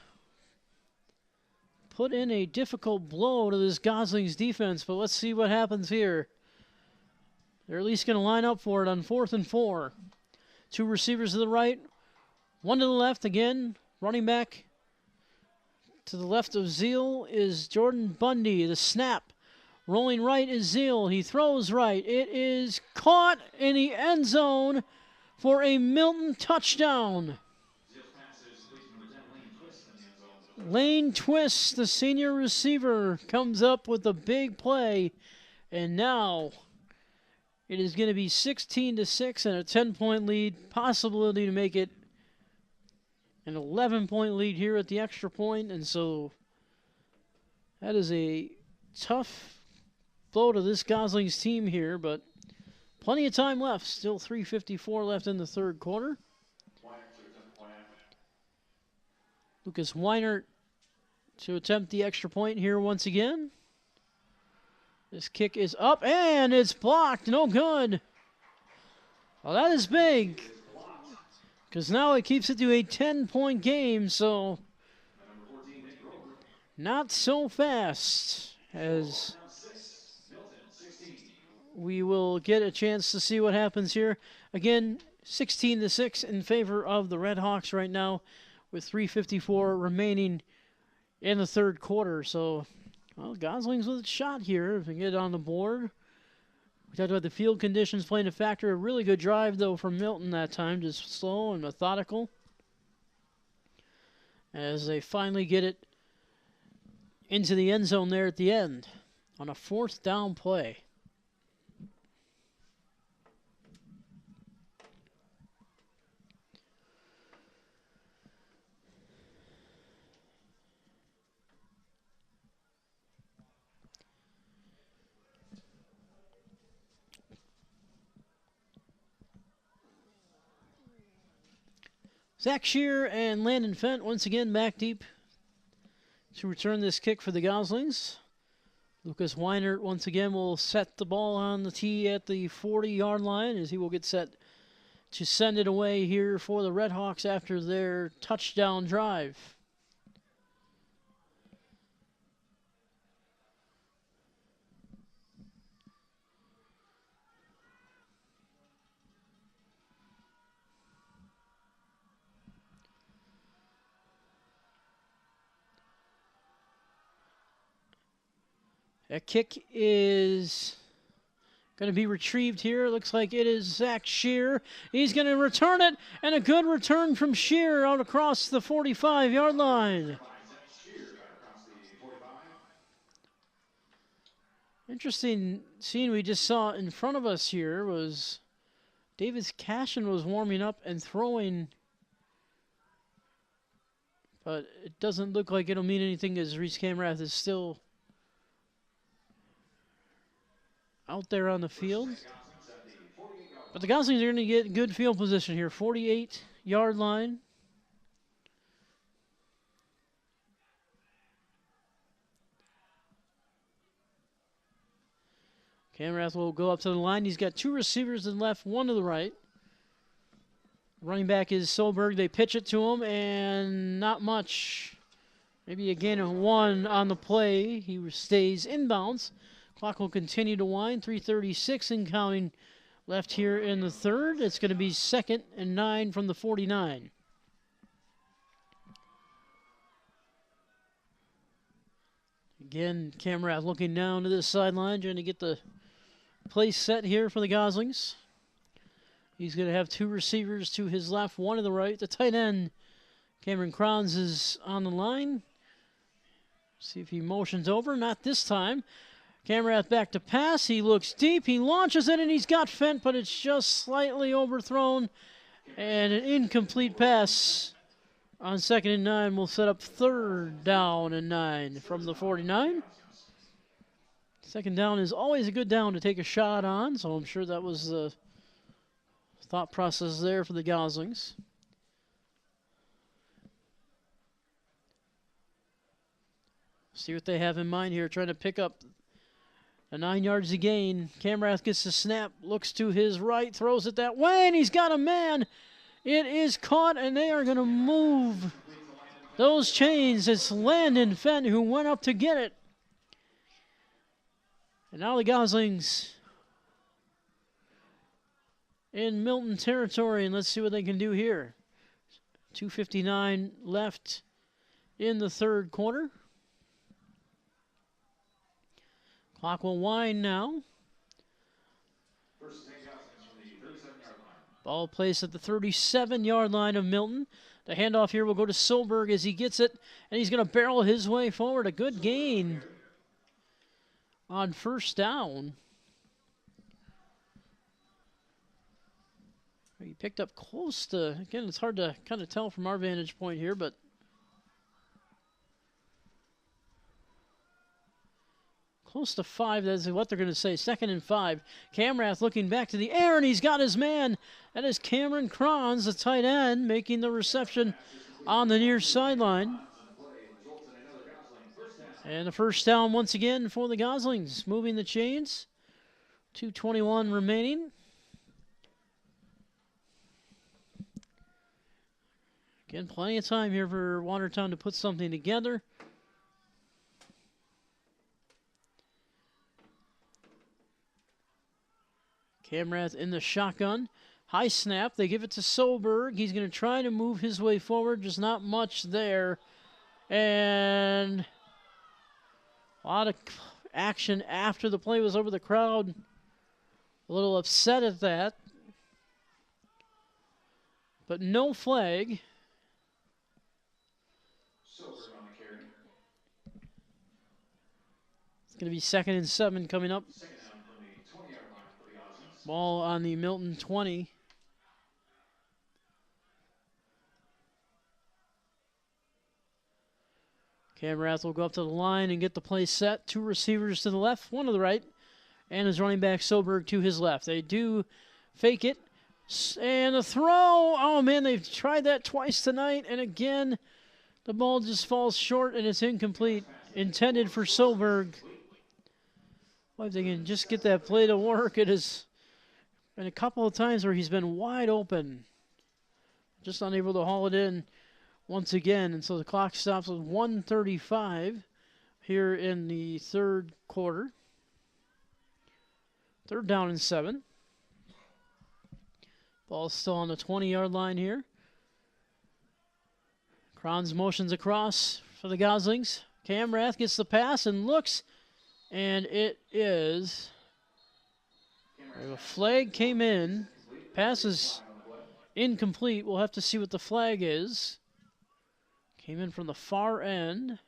put in a difficult blow to this Goslings defense, but let's see what happens here. They're at least going to line up for it on 4th and 4. 2 receivers to the right, 1 to the left again. Running back to the left of Zeal is Jordan Bundy. The snap Rolling right is Zeal. He throws right. It is caught in the end zone for a Milton touchdown. Lane Twist, the senior receiver, comes up with a big play. And now it is going to be 16-6 and a 10-point lead. Possibility to make it an 11-point lead here at the extra point. And so that is a tough blow to this Goslings team here, but plenty of time left. Still 3:54 left in the third quarter. Lucas Weinert to attempt the extra point here once again. This kick is up, and it's blocked. No good. Well, that is big, because now it keeps it to a 10-point game, so not so fast, as we will get a chance to see what happens here. Again, 16-6 in favor of the Red Hawks right now, with 3:54 remaining in the third quarter. So, well, Goslings with a shot here if we get it on the board. We talked about the field conditions playing a factor. A really good drive, though, from Milton that time, just slow and methodical, as they finally get it into the end zone there at the end on a 4th down play. Zach Shear and Landon Fent once again back deep to return this kick for the Goslings. Lucas Weinert once again will set the ball on the tee at the 40-yard line, as he will get set to send it away here for the Red Hawks after their touchdown drive. That kick is going to be retrieved here. Looks like it is Zach Shear. He's going to return it, and a good return from Shear out across the 45-yard line. Interesting scene we just saw in front of us here was Davis Cashin was warming up and throwing, but it doesn't look like it'll mean anything, as Reese Camrath is still out there on the field. But the Goslings are going to get good field position here. 48-yard line. Camrath will go up to the line. He's got 2 receivers to the left, 1 to the right. Running back is Solberg. They pitch it to him, and not much. Maybe a gain of 1 on the play. He stays inbounds. Clock will continue to wind. 3:36 and counting left here in the third. It's going to be 2nd and 9 from the 49. Again, Camrath looking down to this sideline, trying to get the place set here for the Goslings. He's going to have 2 receivers to his left, 1 to the right. The tight end, Cameron Crowns, is on the line. See if he motions over. Not this time. Camrath back to pass. He looks deep. He launches it, and he's got Fent, but it's just slightly overthrown. And an incomplete pass on 2nd and 9 will set up 3rd down and 9 from the 49. 2nd down is always a good down to take a shot on, so I'm sure that was the thought process there for the Goslings. See what they have in mind here, trying to pick up a 9 yards to gain. Camrath gets the snap, looks to his right, throws it that way, and he's got a man. It is caught, and they are going to move those chains. It's Landon Fent who went up to get it. And now the Goslings in Milton territory, and let's see what they can do here. 2:59 left in the third quarter. Clock will wind now. First and 10 Goslings from the 37-yard line. Ball placed at the 37-yard line of Milton. The handoff here will go to Solberg as he gets it, and he's going to barrel his way forward. A good gain on first down. He picked up close to, again, it's hard to kind of tell from our vantage point here, but close to 5, that's what they're going to say. 2nd and 5. Camrath looking back to the air, and he's got his man. That is Cameron Kranz, the tight end, making the reception on the near sideline. And the first down once again for the Goslings, moving the chains. 2:21 remaining. Again, plenty of time here for Watertown to put something together. Camrath in the shotgun. High snap. They give it to Solberg. He's going to try to move his way forward. Just not much there. And a lot of action after the play was over. The crowd a little upset at that. But no flag. Solberg on the carry. It's going to be 2nd and 7 coming up. Second down from the 20-yard line for the Goslings. Ball on the Milton 20. Camrath will go up to the line and get the play set. 2 receivers to the left, 1 to the right, and his running back Solberg to his left. They do fake it, and the throw. Oh, man, they've tried that twice tonight, and again, the ball just falls short, and it's incomplete. Intended for Solberg. Well, if they can just get that play to work, it has been a couple of times where he's been wide open. Just unable to haul it in once again. And so the clock stops with 1:35 here in the third quarter. 3rd down and 7. Ball's still on the 20-yard line here. Kranz motions across for the Goslings. Camrath gets the pass and looks, and it is a flag came in. Pass is incomplete. We'll have to see what the flag is. Came in from the far end.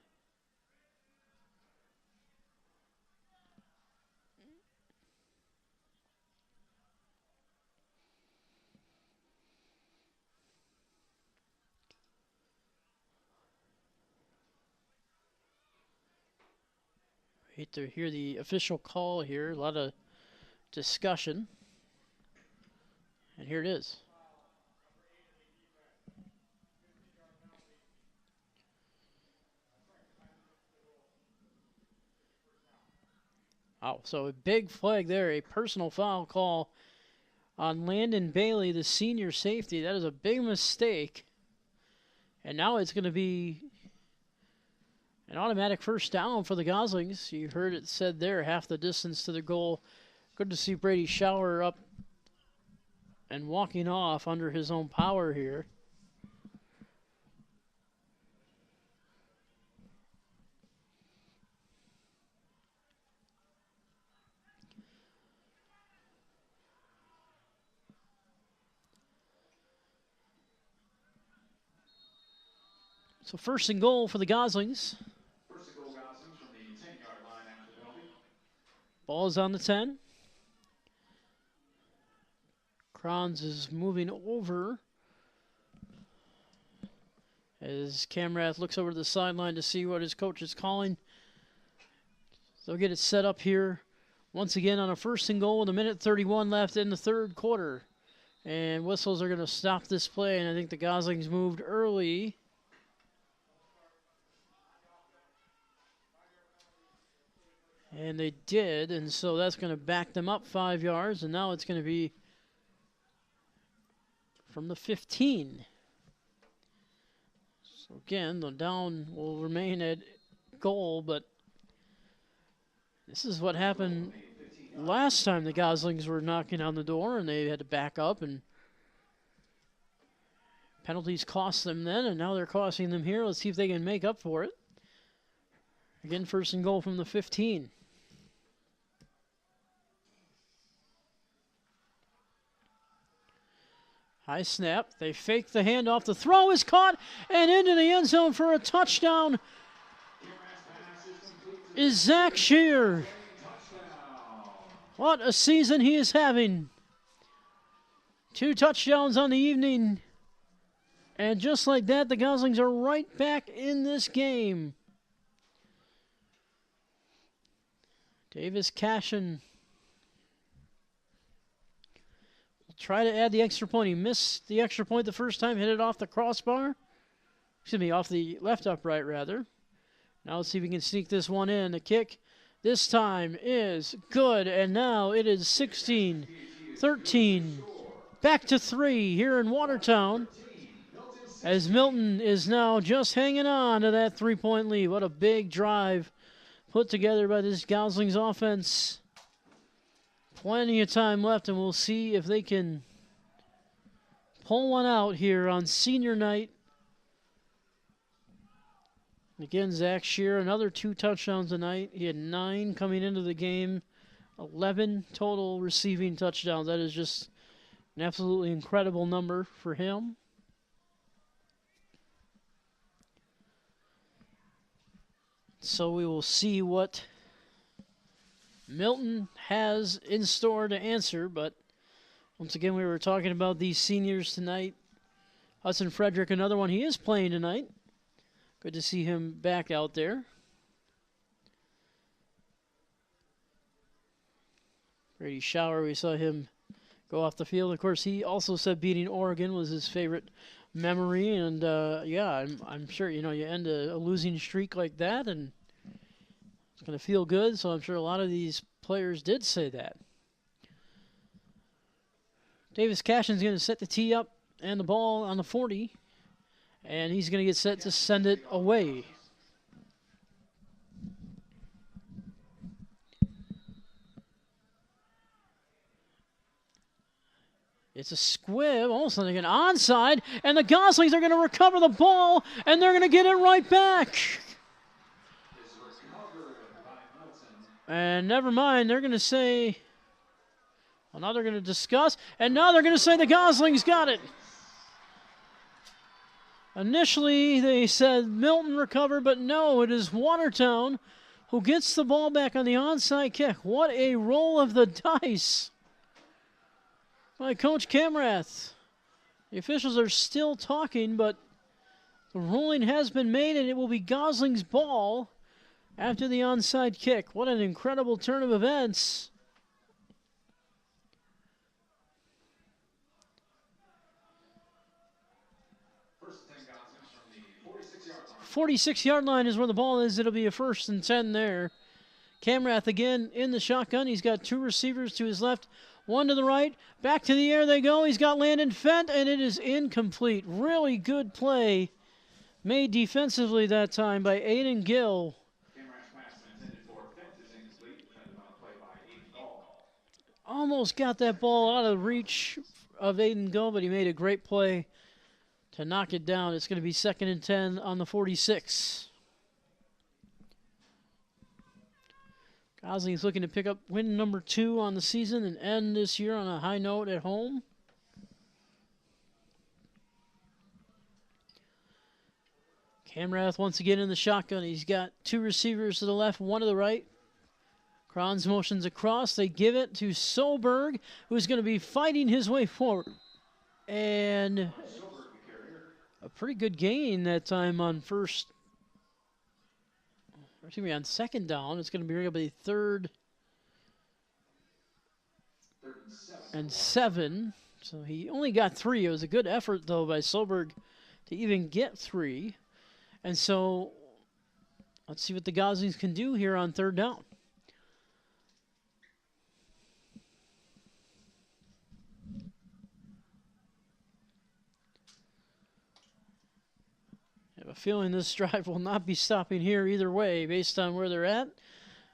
Hate to hear the official call here. A lot of discussion. And here it is. Oh, so a big flag there. A personal foul call on Landon Bailey, the senior safety. That is a big mistake. And now it's going to be an automatic first down for the Goslings. You heard it said there, half the distance to the goal. Good to see Brady Schauer up and walking off under his own power here. So 1st and goal for the Goslings. First and goal, Goslings from the 10-yard line after the penalty. Ball is on the 10. Kranz is moving over as Camrath looks over to the sideline to see what his coach is calling. They'll get it set up here once again on a 1st and goal with 1:31 left in the third quarter. And whistles are going to stop this play, and I think the Goslings moved early. And they did, and so that's going to back them up 5 yards, and now it's going to be from the 15. So again, the down will remain at goal, but this is what happened last time the Goslings were knocking on the door, and they had to back up, and penalties cost them then, and now they're costing them here. Let's see if they can make up for it. Again, 1st and goal from the 15. High snap. They fake the handoff. The throw is caught and into the end zone for a touchdown is Zach Shear. What a season he is having. 2 touchdowns on the evening. And just like that, the Goslings are right back in this game. Davis Cashin will try to add the extra point. He missed the extra point the first time, hit it off the crossbar. Excuse me, off the left upright, rather. Now let's see if we can sneak this one in. The kick this time is good, and now it is 16-13. Back to 3 here in Watertown, as Milton is now just hanging on to that 3-point lead. What a big drive put together by this Goslings offense. Plenty of time left, and we'll see if they can pull one out here on senior night. Again, Zach Shear, another 2 touchdowns tonight. He had 9 coming into the game, 11 total receiving touchdowns. That is just an absolutely incredible number for him. So we will see what Milton has in store to answer. But once again, we were talking about these seniors tonight. Hudson Frederick, another one. He is playing tonight. Good to see him back out there. Brady Shower, we saw him go off the field. Of course, he also said beating Oregon was his favorite memory. And, yeah, I'm sure, you end a losing streak like that, and it's going to feel good. So I'm sure a lot of these players did say that. Davis Cashin's going to set the tee up and the ball on the 40. And he's going to get set to send it away. It's a squib, almost like an onside, and the Goslings are going to recover the ball, and they're going to get it right back. And never mind, they're going to say, well, now they're going to discuss, and now they're going to say the Goslings got it. Initially, they said Milton recovered, but no, it is Watertown who gets the ball back on the onside kick. What a roll of the dice by Coach Camrath. The officials are still talking, but the ruling has been made, and it will be Gosling's ball after the onside kick. What an incredible turn of events. 46-yard line is where the ball is. It'll be a 1st and 10 there. Camrath again in the shotgun. He's got 2 receivers to his left, 1 to the right. Back to the air they go. He's got Landon Fent, and it is incomplete. Really good play made defensively that time by Aiden Gill. Almost got that ball out of reach of Aiden Gill, but he made a great play to knock it down. It's going to be 2nd and 10 on the 46. Goslings looking to pick up win number 2 on the season and end this year on a high note at home. Camrath once again in the shotgun. He's got 2 receivers to the left, 1 to the right. Kranz motions across. They give it to Solberg, who's going to be fighting his way forward. And a pretty good gain that time on on 2nd down. It's going to be a 3rd and 7. So he only got 3. It was a good effort, though, by Solberg to even get 3. And so let's see what the Goslings can do here on 3rd down. I have a feeling this drive will not be stopping here either way based on where they're at.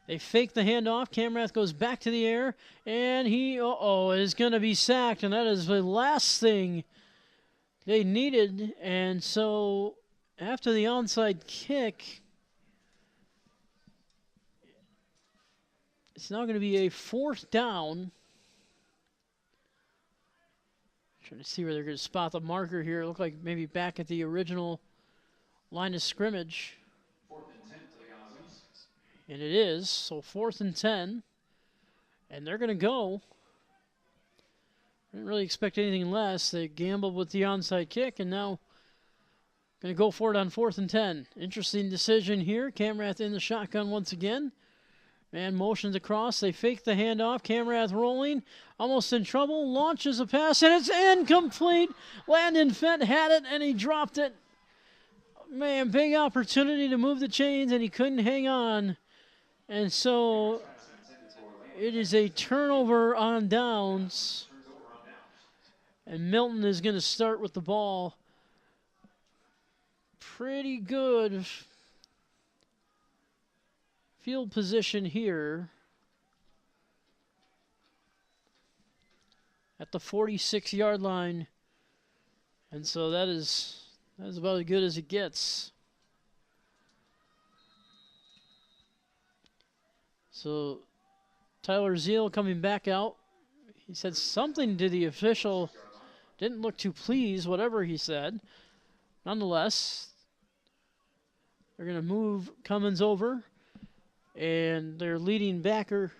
They fake the handoff. Camrath goes back to the air, and he, is going to be sacked, and that is the last thing they needed. And so after the onside kick, it's now going to be a 4th down. Trying to see where they're going to spot the marker here. It looked like maybe back at the original line of scrimmage. 4th and 10 for the Goslings. And it is. So 4th and 10. And they're going to go. Didn't really expect anything less. They gambled with the onside kick and now going to go for it on 4th and 10. Interesting decision here. Camrath in the shotgun once again. Man motions across. They fake the handoff. Camrath rolling. Almost in trouble. Launches a pass, and it's incomplete. Landon Fett had it, and he dropped it. Man, big opportunity to move the chains, and he couldn't hang on. And so it is a turnover on downs. And Milton is going to start with the ball. Pretty good field position here at the 46-yard line, and so that is about as good as it gets. So Tyler Zeal coming back out. He said something to the official. Didn't look too pleased, whatever he said. Nonetheless, they're going to move Cummins over. And their leading backer,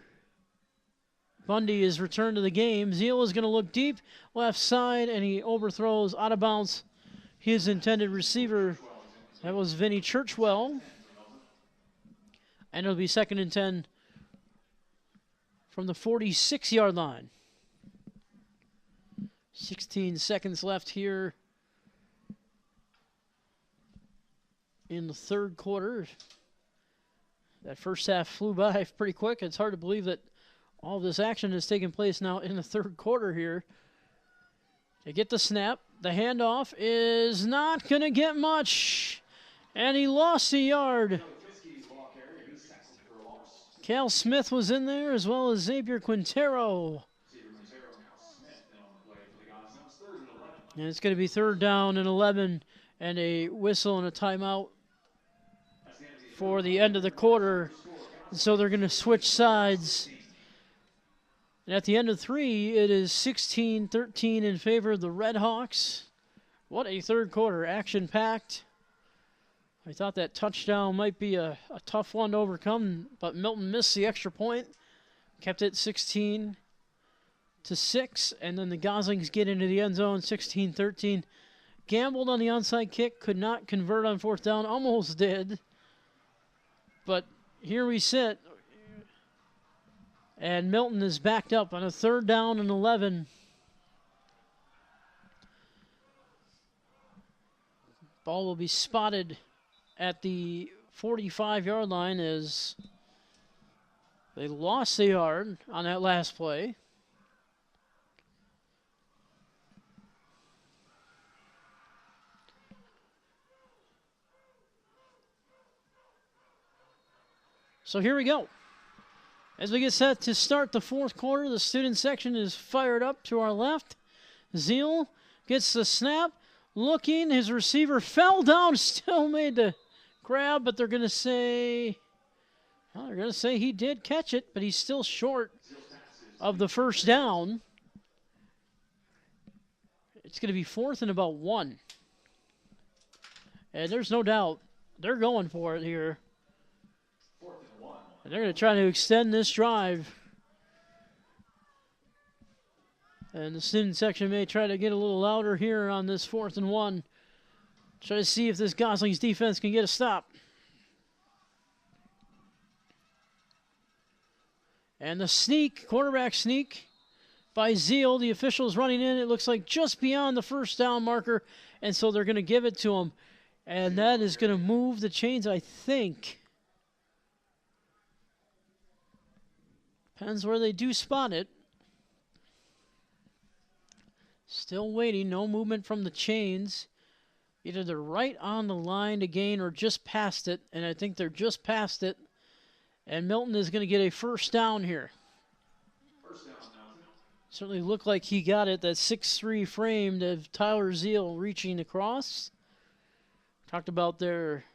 Bundy, is returned to the game. Zeal is going to look deep left side, and he overthrows out of bounds his intended receiver. That was Vinny Churchwell. And it'll be 2nd and 10 from the 46-yard line. 16 seconds left here in the 3rd quarter. That first half flew by pretty quick. It's hard to believe that all of this action has taken place now in the 3rd quarter here. They get the snap. The handoff is not going to get much. And he lost a yard. Cal Smith was in there as well as Xavier Quintero. And it's going to be 3rd down and 11 and a whistle and a timeout for the end of the quarter. And so they're going to switch sides. And at the end of 3, it is 16-13 in favor of the Red Hawks. What a 3rd quarter, action-packed. I thought that touchdown might be a tough one to overcome, but Milton missed the extra point, kept it 16-6, and then the Goslings get into the end zone, 16-13. Gambled on the onside kick, could not convert on 4th down, almost did. But here we sit, and Milton is backed up on a 3rd down and 11. Ball will be spotted at the 45-yard line as they lost the yard on that last play. So here we go. As we get set to start the 4th quarter, the student section is fired up to our left. Zeal gets the snap, looking. His receiver fell down, still made the grab, but they're going to say, well, they're going to say he did catch it, but he's still short of the 1st down. It's going to be 4th and about 1. And there's no doubt they're going for it here. And they're going to try to extend this drive. And the student section may try to get a little louder here on this 4th and 1. Try to see if this Goslings defense can get a stop. And the sneak, quarterback sneak by Zeal. The officials running in. It looks like just beyond the 1st down marker. And so they're going to give it to him. And that is going to move the chains, I think. Depends where they do spot it. Still waiting. No movement from the chains. Either they're right on the line to gain or just past it. And I think they're just past it. And Milton is going to get a 1st down here. Certainly looked like he got it. That 6'3" frame of Tyler Zeal reaching across. Talked about their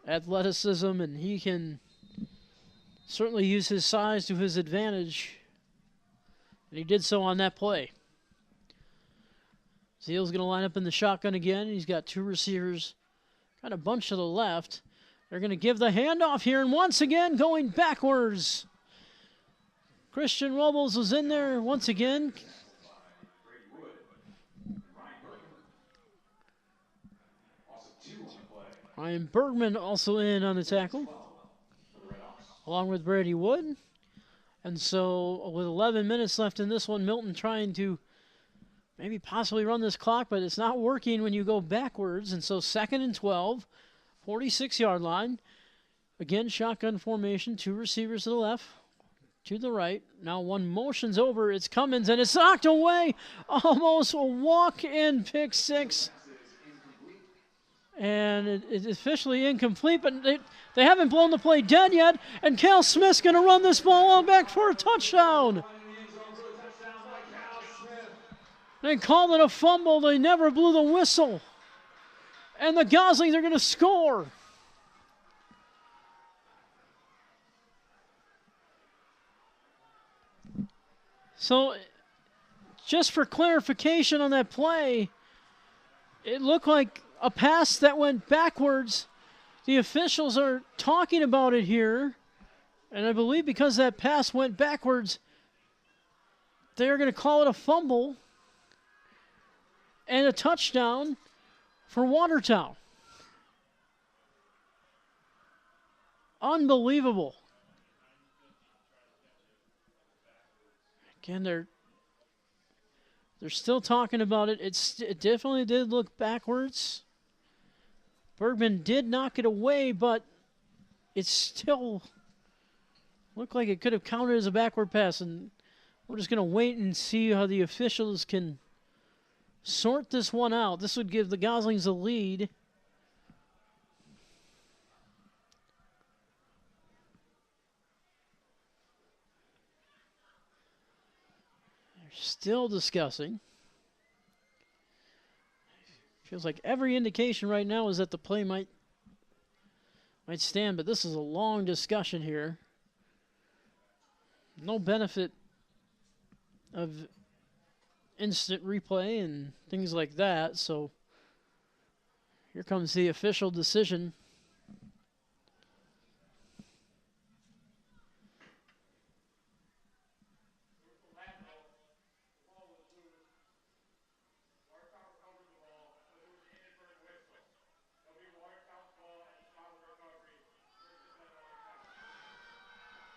athleticism, and he can certainly use his size to his advantage. And he did so on that play. Zeal's going to line up in the shotgun again. He's got two receivers kind of bunched to the left. They're going to give the handoff here, and once again going backwards. Christian Robles was in there once again. Ryan Bergman also in on the tackle, along with Brady Wood. And so with 11 minutes left in this one, Milton trying to maybe possibly run this clock, but it's not working when you go backwards. And so 2nd and 12, 46-yard line. Again, shotgun formation, two receivers to the left, to the right. Now one motions over, it's Cummins, and it's knocked away. Almost a walk-in pick six. And it's officially incomplete, but they haven't blown the play dead yet. And Cal Smith's going to run this ball on back for a touchdown. They called it a fumble. They never blew the whistle. And the Goslings are going to score. So, just for clarification on that play, it looked like a pass that went backwards. The officials are talking about it here. And I believe because that pass went backwards, they're going to call it a fumble and a touchdown for Watertown. Unbelievable. Again, they're still talking about it. It definitely did look backwards. Bergman did knock it away, but it still looked like it could have counted as a backward pass. And we're just going to wait and see how the officials can sort this one out. This would give the Goslings a lead. They're still discussing. Feels like every indication right now is that the play might stand, but this is a long discussion here. No benefit of instant replay and things like that, so here comes the official decision.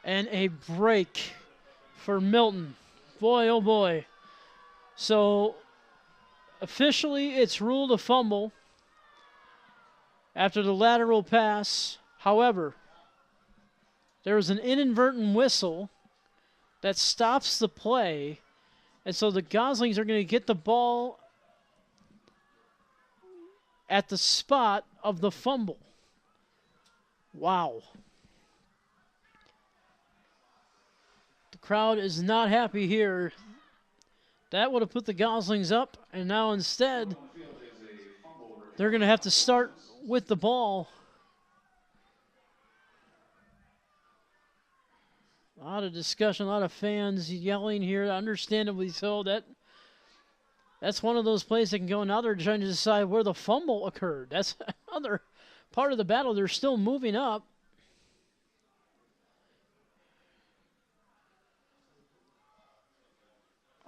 And a break for Milton. Boy, oh boy. So, officially, it's ruled a fumble after the lateral pass. However, there was an inadvertent whistle that stops the play. And so the Goslings are going to get the ball at the spot of the fumble. Wow. Crowd is not happy here. That would have put the Goslings up, and now instead they're going to have to start with the ball. A lot of discussion, a lot of fans yelling here, understandably so. That's one of those plays that can go. Now they're trying to decide where the fumble occurred. That's another part of the battle. They're still moving up.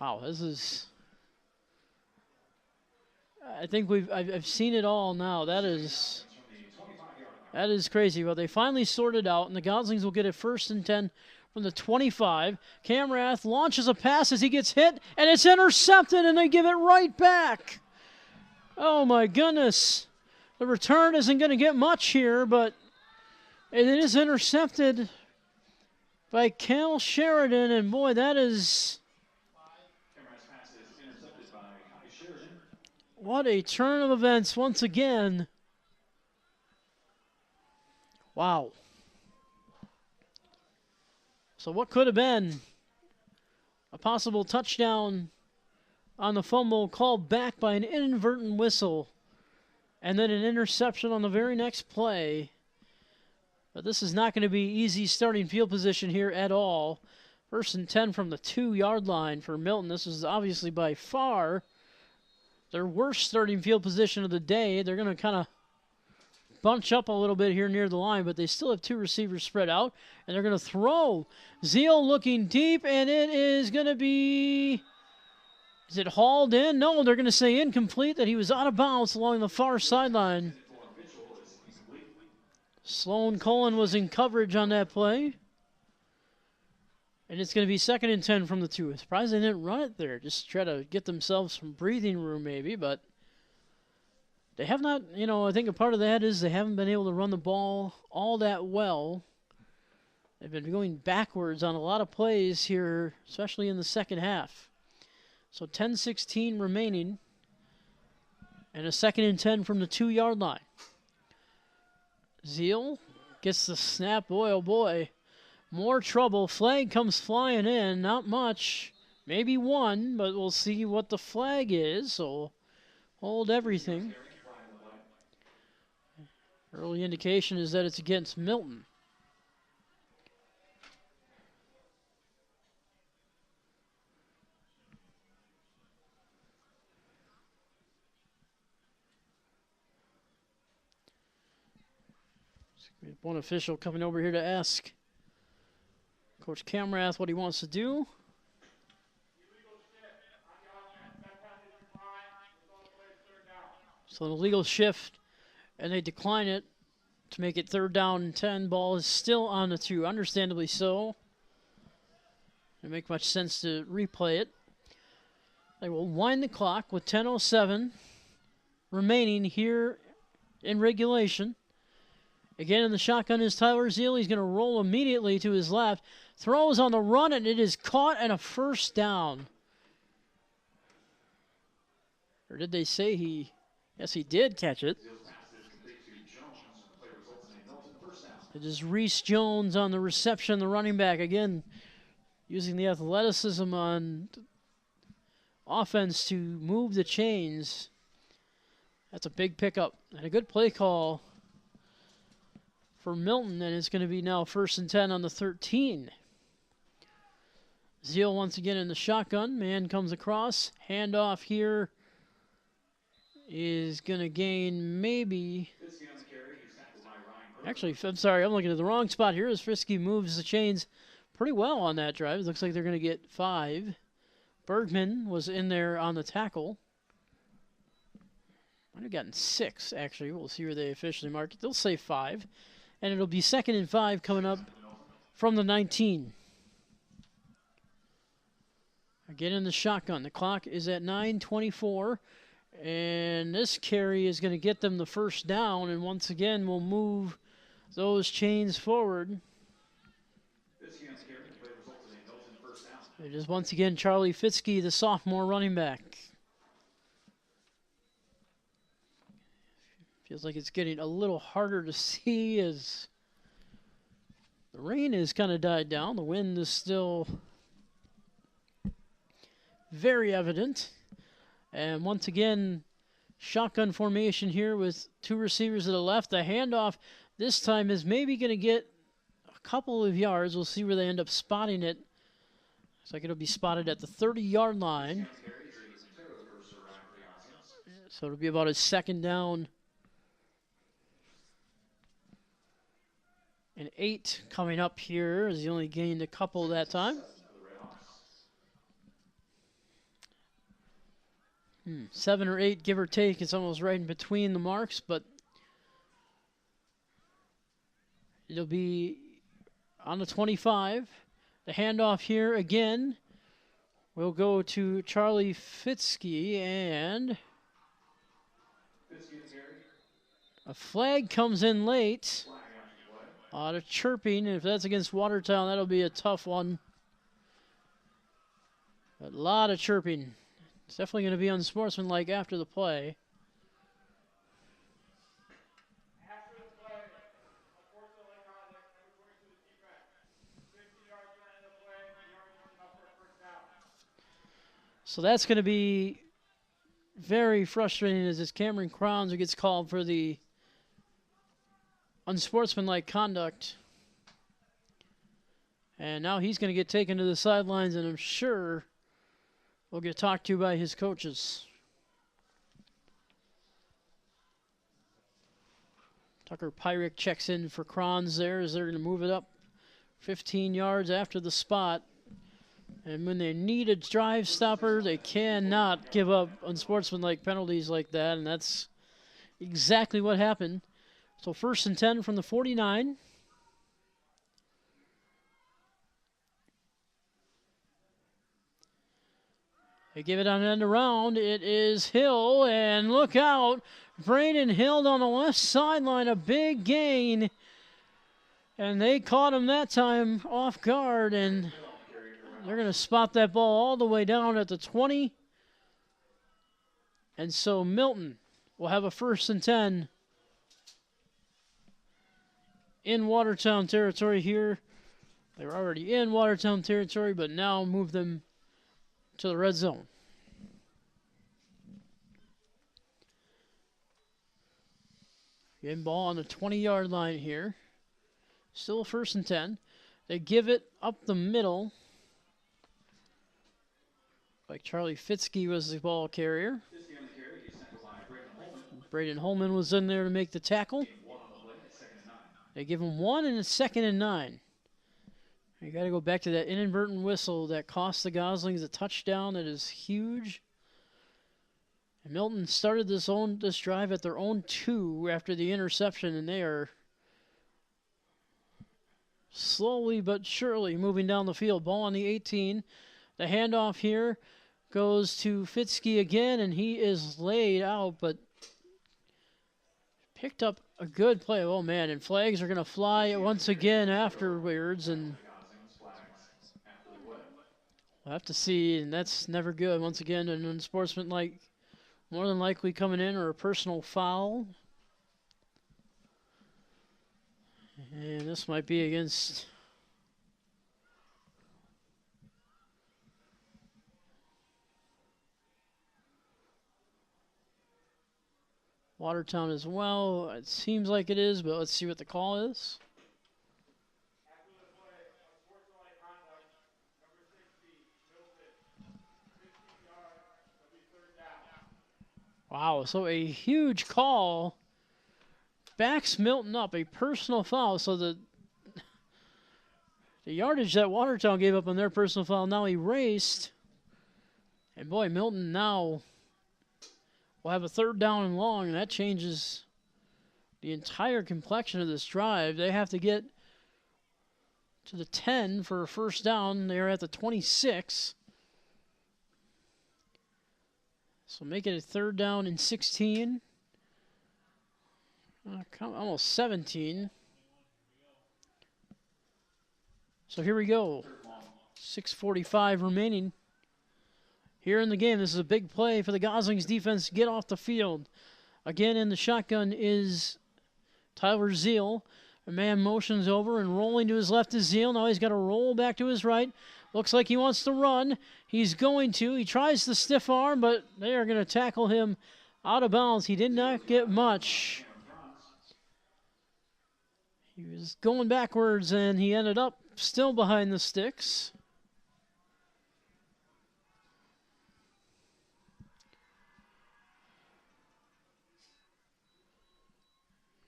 Wow, this is. I think I've seen it all now. That is crazy. Well, they finally sorted out, and the Goslings will get it 1st and 10 from the 25. Camrath launches a pass as he gets hit, and it's intercepted, and they give it right back. Oh my goodness! The return isn't going to get much here, but it is intercepted by Cal Sheridan, and boy, that is. What a turn of events once again. Wow. So what could have been a possible touchdown on the fumble called back by an inadvertent whistle and then an interception on the very next play. But this is not going to be easy starting field position here at all. 1st and 10 from the 2-yard line for Milton. This is obviously by far their worst starting field position of the day. They're going to kind of bunch up a little bit here near the line, but they still have 2 receivers spread out, and they're going to throw. Zeal looking deep, and it is going to be... Is it hauled in? No, they're going to say incomplete, that he was out of bounds along the far sideline. Sloan Cullen was in coverage on that play. And it's going to be 2nd and 10 from the 2. I'm surprised they didn't run it there. Just try to get themselves some breathing room maybe, but they have not, you know, I think a part of that is they haven't been able to run the ball all that well. They've been going backwards on a lot of plays here, especially in the second half. So 10-16 remaining, and a 2nd and 10 from the 2-yard line. Zeal gets the snap. Boy, oh boy. More trouble. Flag comes flying in. Not much. Maybe 1, but we'll see what the flag is. So hold everything. Early indication is that it's against Milton. One official coming over here to ask Coach Camrath what he wants to do. So the legal shift, and they decline it to make it 3rd down and 10. Ball is still on the 2, understandably so. It make much sense to replay it. They will wind the clock with 10:07 remaining here in regulation. Again, in the shotgun is Tyler Zeal. He's going to roll immediately to his left. Throws on the run, and it is caught and a 1st down. Or did they say he... Yes, he did catch it. It is Reese Jones on the reception, the running back. Again, using the athleticism on offense to move the chains. That's a big pickup and a good play call for Milton, and it's going to be now 1st and 10 on the 13. Zeal once again in the shotgun. Man comes across. Handoff here is going to gain maybe... Actually, I'm sorry, I'm looking at the wrong spot here as Frisky moves the chains pretty well on that drive. It looks like they're going to get 5. Bergman was in there on the tackle. Might have gotten 6, actually. We'll see where they officially mark it. They'll say 5. And it'll be 2nd and 5 coming up from the 19. Again in the shotgun. The clock is at 9:24. And this carry is going to get them the 1st down. And once again, we'll move those chains forward. It is once again Charlie Fitzke, the sophomore running back. Feels like it's getting a little harder to see as the rain has kind of died down. The wind is still very evident. And once again, shotgun formation here with 2 receivers to the left. The handoff this time is maybe going to get a couple of yards. We'll see where they end up spotting it. Looks like it'll be spotted at the 30-yard line. So it'll be about a 2nd down and 8 coming up here, as he only gained a couple that time. 7 or 8, give or take. It's almost right in between the marks, but it'll be on the 25. The handoff here again will go to Charlie Fitzke, and a flag comes in late. A lot of chirping. If that's against Watertown, that'll be a tough one. A lot of chirping. It's definitely going to be unsportsmanlike after the play. So that's going to be very frustrating as it's Cameron Crowns who gets called for the unsportsmanlike conduct. And now he's going to get taken to the sidelines, and I'm sure will get talked to by his coaches. Tucker Pyrick checks in for Kronz there as they're going to move it up 15 yards after the spot. And when they need a drive stopper, they cannot give up unsportsmanlike penalties like that, and that's exactly what happened. So 1st and 10 from the 49. They give it on an end around. It is Hill, and look out. Braden Hill on the left sideline, a big gain. And they caught him that time off guard, and they're going to spot that ball all the way down at the 20. And so Milton will have a 1st and 10 in Watertown territory here. They were already in Watertown territory, but now move them to the red zone. Getting ball on the 20-yard line here. Still 1st and 10. They give it up the middle. Like Charlie Fitzke was the ball carrier. Braden Holman was in there to make the tackle. They give him 1 and it's 2nd and 9. You got to go back to that inadvertent whistle that cost the Goslings a touchdown that is huge. And Milton started this drive at their own 2 after the interception, and they are slowly but surely moving down the field. Ball on the 18. The handoff here goes to Fitzke again, and he is laid out, but picked up a good play. Oh, man, and flags are going to fly once again afterwards, and we'll have to see, and that's never good. Once again, an unsportsmanlike, more than likely coming in, or a personal foul. And this might be against Watertown as well. It seems like it is, but let's see what the call is. Wow, so a huge call backs Milton up, a personal foul. So the yardage that Watertown gave up on their personal foul now erased. And boy, Milton now will have a 3rd down and long, and that changes the entire complexion of this drive. They have to get to the 10 for a 1st down. They're at the 26. So make it a 3rd down and 16. Almost 17. So here we go. 6:45 remaining here in the game. This is a big play for the Goslings defense to get off the field. Again, in the shotgun is Tyler Zeal. A man motions over, and rolling to his left is Zeal. Now he's got to roll back to his right. Looks like he wants to run. He's going to. He tries the stiff arm, but they are going to tackle him out of bounds. He did not get much. He was going backwards, and he ended up still behind the sticks.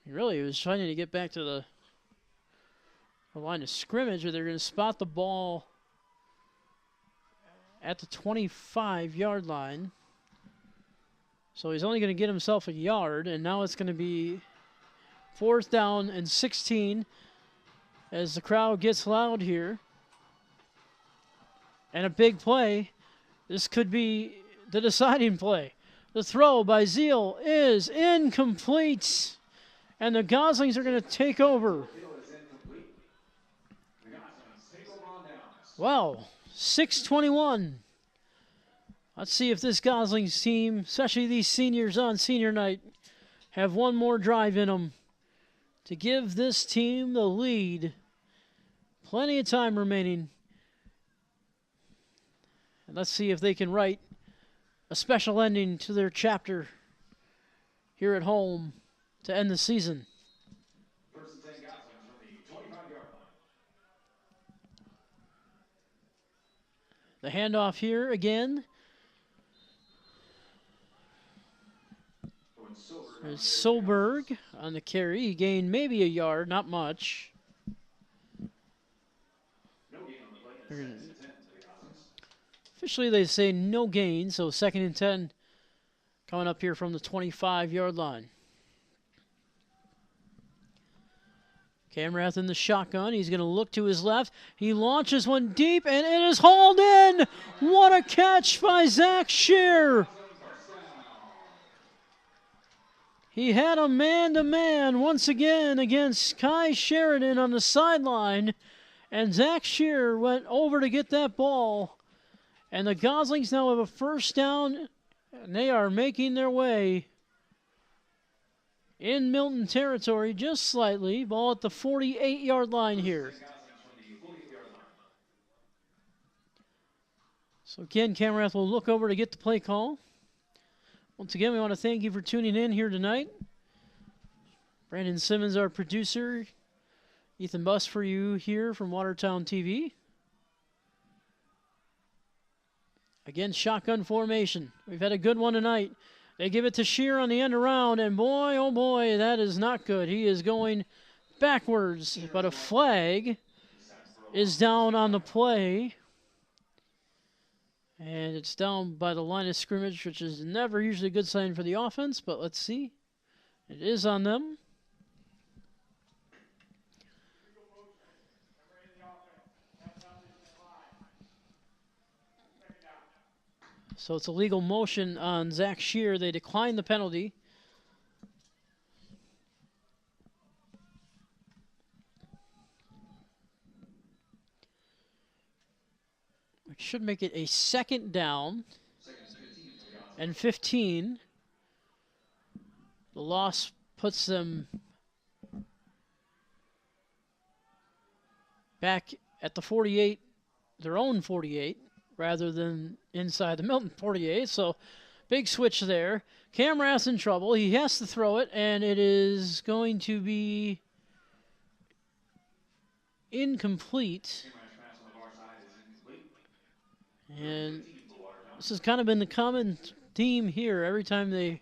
He really was trying to get back to the line of scrimmage, or they're going to spot the ball at the 25-yard line. So he's only going to get himself a yard, and now it's going to be 4th down and 16 as the crowd gets loud here. And a big play. This could be the deciding play. The throw by Zeal is incomplete, and the Goslings are going to take over. Wow, 6:21. Let's see if this Goslings team, especially these seniors on senior night, have one more drive in them to give this team the lead. Plenty of time remaining. And let's see if they can write a special ending to their chapter here at home to end the season. The handoff here again. There's Solberg on the carry. He gained maybe a yard, not much. Officially, they say no gain, so 2nd and 10 coming up here from the 25-yard line. Camrath in the shotgun. He's going to look to his left. He launches one deep, and it is hauled in. What a catch by Zach Shear. He had a man-to-man once again against Kai Sheridan on the sideline, and Zach Shear went over to get that ball. And the Goslings now have a first down, and they are making their way in Milton territory just slightly. Ball at the 48-yard line here. So again, Camrath will look over to get the play call. Once again, we want to thank you for tuning in here tonight. Brandon Simmons, our producer. Ethan Buss for you here from Watertown TV. Again, shotgun formation. We've had a good one tonight. They give it to Shear on the end around, and boy, oh boy, that is not good. He is going backwards, but a flag is down on the play. And it's down by the line of scrimmage, which is never usually a good sign for the offense, but let's see. It is on them. So it's a legal motion on Zach Shear. They decline the penalty. Which should make it a 2nd down and 15. The loss puts them back at the 48, their own 48, rather than inside the Milton 48. So big switch there. Camrath's in trouble. He has to throw it, and it is going to be incomplete. And this has kind of been the common theme here. Every time they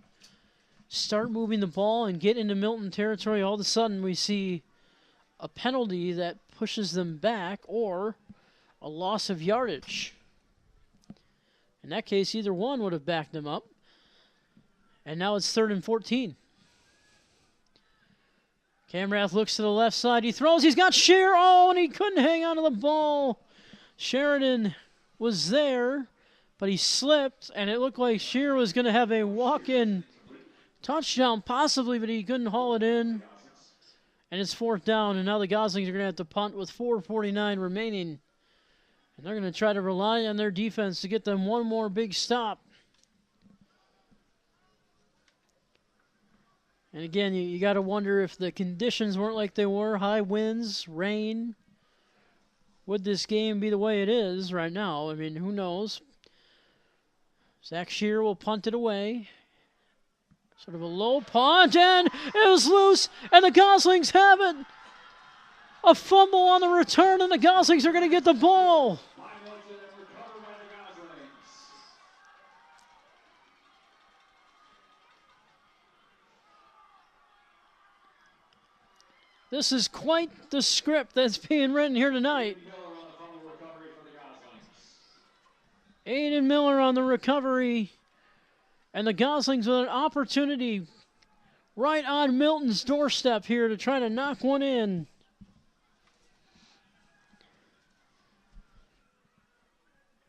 start moving the ball and get into Milton territory, all of a sudden we see a penalty that pushes them back or a loss of yardage. In that case, either one would have backed them up. And now it's 3rd and 14. Camrath looks to the left side. He throws. He's got Shear. Oh, and he couldn't hang on to the ball. Sheridan was there, but he slipped, and it looked like Shear was going to have a walk-in touchdown, possibly, but he couldn't haul it in. And it's 4th down, and now the Goslings are going to have to punt with 4:49 remaining. And they're going to try to rely on their defense to get them one more big stop. And again, you got to wonder if the conditions weren't like they were, high winds, rain. Would this game be the way it is right now? I mean, who knows? Zach Shear will punt it away. Sort of a low punt, and it was loose, and the Goslings have it. A fumble on the return, and the Goslings are going to get the ball. This is quite the script that's being written here tonight. Aiden Miller on the recovery. And the Goslings with an opportunity right on Milton's doorstep here to try to knock one in.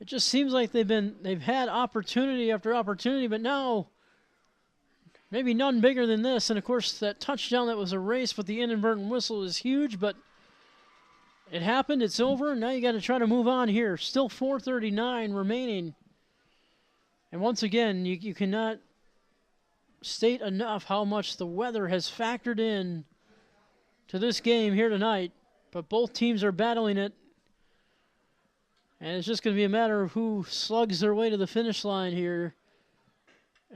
It just seems like they've had opportunity after opportunity, but now maybe none bigger than this. And of course, that touchdown that was erased with the inadvertent whistle is huge, but it happened. It's over. Now you got to try to move on here. Still 4:39 remaining. And once again, you cannot state enough how much the weather has factored in to this game here tonight. But both teams are battling it. And it's just going to be a matter of who slugs their way to the finish line here.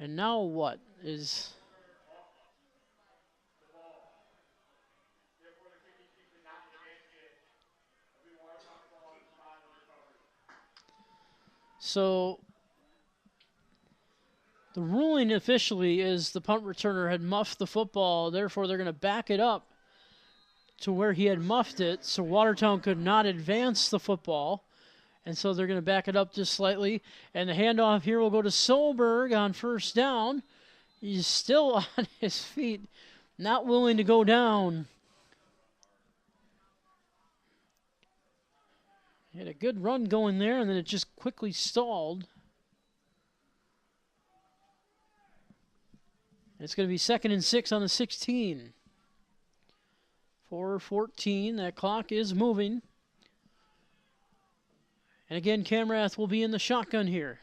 And now what is... So The ruling officially is the punt returner had muffed the football, therefore they're going to back it up to where he had muffed it, so Watertown could not advance the football. And so they're going to back it up just slightly. And the handoff here will go to Solberg on first down. He's still on his feet, not willing to go down. He had a good run going there, and then it just quickly stalled. It's going to be 2nd and 6 on the 16. 4:14. That clock is moving. And again, Camrath will be in the shotgun here.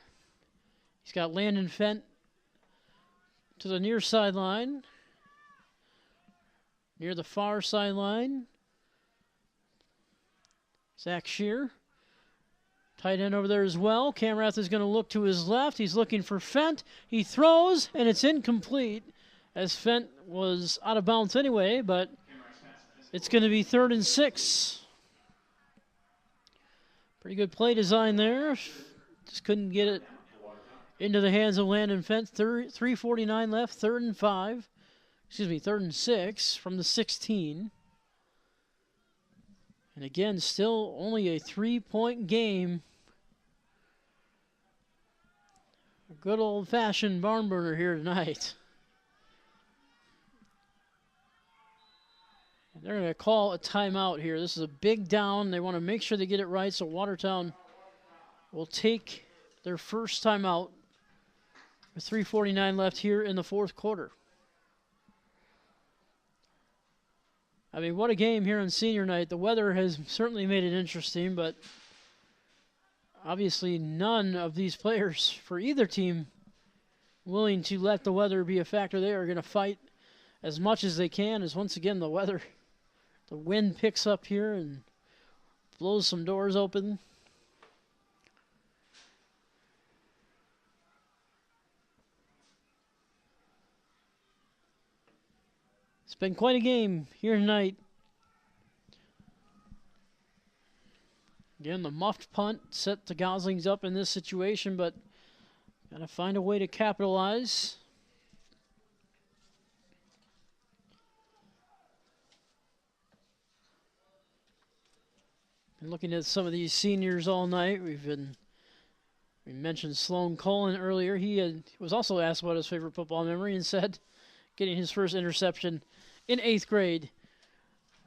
He's got Landon Fent to the near sideline. Near the far sideline. Zach Shear. Tight end over there as well. Camrath is going to look to his left. He's looking for Fent. He throws, and it's incomplete, as Fent was out of bounds anyway, but it's going to be 3rd and 6. Pretty good play design there. Just couldn't get it into the hands of Landon Fent. 3:49 left, 3rd and 5. Excuse me, 3rd and 6 from the 16. And again, still only a 3-point game. A good old-fashioned barn burner here tonight. And they're going to call a timeout here. This is a big down. They want to make sure they get it right, so Watertown will take their first timeout with 3:49 left here in the 4th quarter. I mean, what a game here on senior night. The weather has certainly made it interesting, but obviously none of these players for either team willing to let the weather be a factor. They are going to fight as much as they can, as once again the wind picks up here and blows some doors open. It's been quite a game here tonight. Again, the muffed punt set the Goslings up in this situation, but got to find a way to capitalize. Been looking at some of these seniors all night. We mentioned Sloan Cullen earlier. He was also asked about his favorite football memory and said getting his first interception in 8th grade,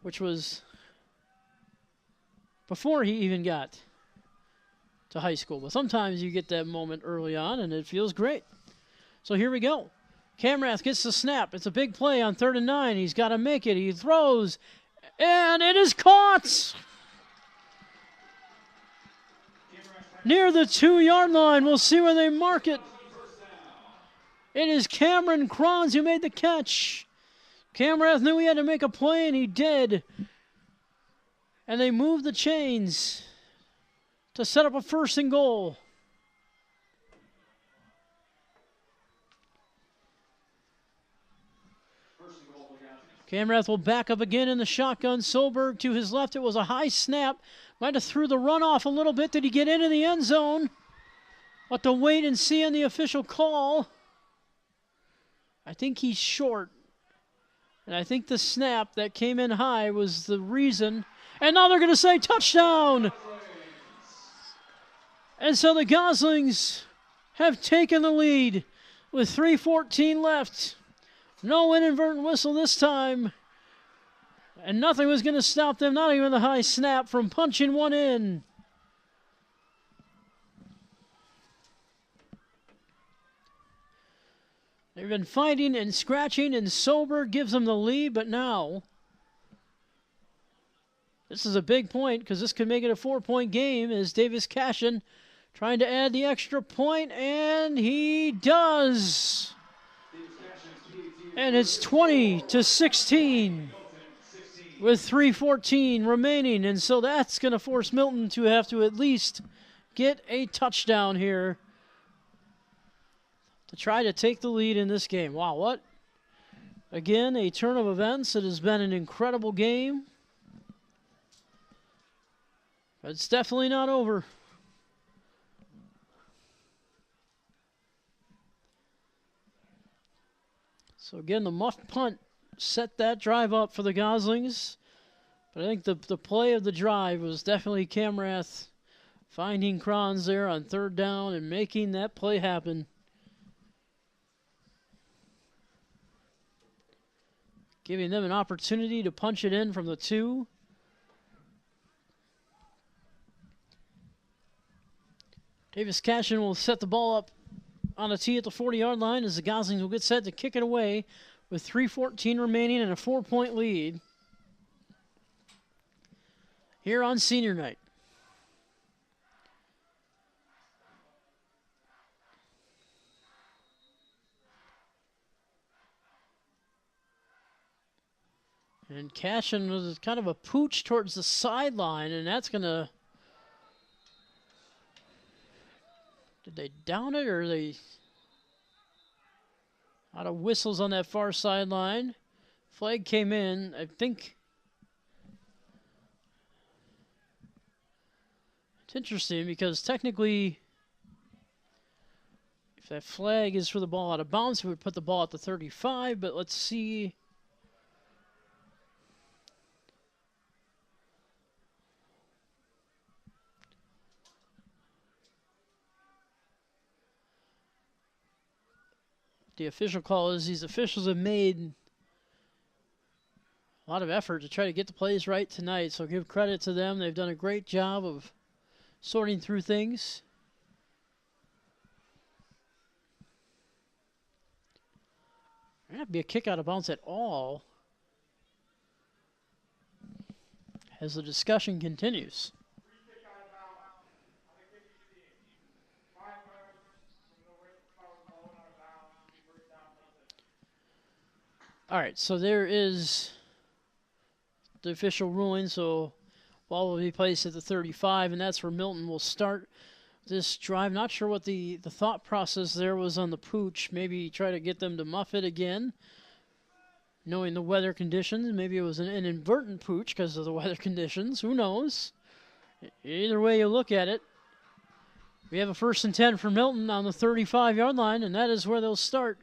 which was before he even got to high school. But sometimes you get that moment early on, and it feels great. So here we go. Camrath gets the snap. It's a big play on 3rd and 9. He's got to make it. He throws, and it is caught near the 2-yard line. We'll see where they mark it. It is Cameron Kranz who made the catch. Camrath knew he had to make a play, and he did. And they moved the chains to set up a 1st and goal. Camrath will back up again in the shotgun. Solberg to his left. It was a high snap. Might have threw the run off a little bit. Did he get into the end zone? We'll have to wait and see on the official call. I think he's short. And I think the snap that came in high was the reason. And now they're going to say touchdown. And so the Goslings have taken the lead with 3:14 left. No inadvertent whistle this time. And nothing was going to stop them, not even the high snap, from punching one in. They've been fighting and scratching, and Solberg gives them the lead, but now this is a big point because this could make it a 4-point game as Davis Cashin trying to add the extra point, and he does. And it's 20-16 with 3:14 remaining, and so that's going to force Milton to have to at least get a touchdown here to try to take the lead in this game. Wow, what? Again, a turn of events. It has been an incredible game. But it's definitely not over. So again, the muff punt set that drive up for the Goslings. But I think the play of the drive was definitely Camrath finding Kranz there on third down and making that play happen. Giving them an opportunity to punch it in from the 2. Davis Cashin will set the ball up on a tee at the 40-yard line as the Goslings will get set to kick it away with 3:14 remaining and a 4-point lead here on senior night. And Cashin was kind of a pooch towards the sideline, and that's going to... Did they down it, or are they... Out of whistles on that far sideline. Flag came in, I think... It's interesting because technically, if that flag is for the ball out of bounds, it would put the ball at the 35, but let's see... The official call is these officials have made a lot of effort to try to get the plays right tonight, so give credit to them. They've done a great job of sorting through things. There not be a kick out of bounds at all as the discussion continues. All right, so there is the official ruling. So ball will be placed at the 35, and that's where Milton will start this drive. Not sure what the thought process there was on the pooch. Maybe try to get them to muff it again, knowing the weather conditions. Maybe it was an inadvertent pooch because of the weather conditions. Who knows? Either way you look at it, we have a 1st and 10 for Milton on the 35-yard line, and that is where they'll start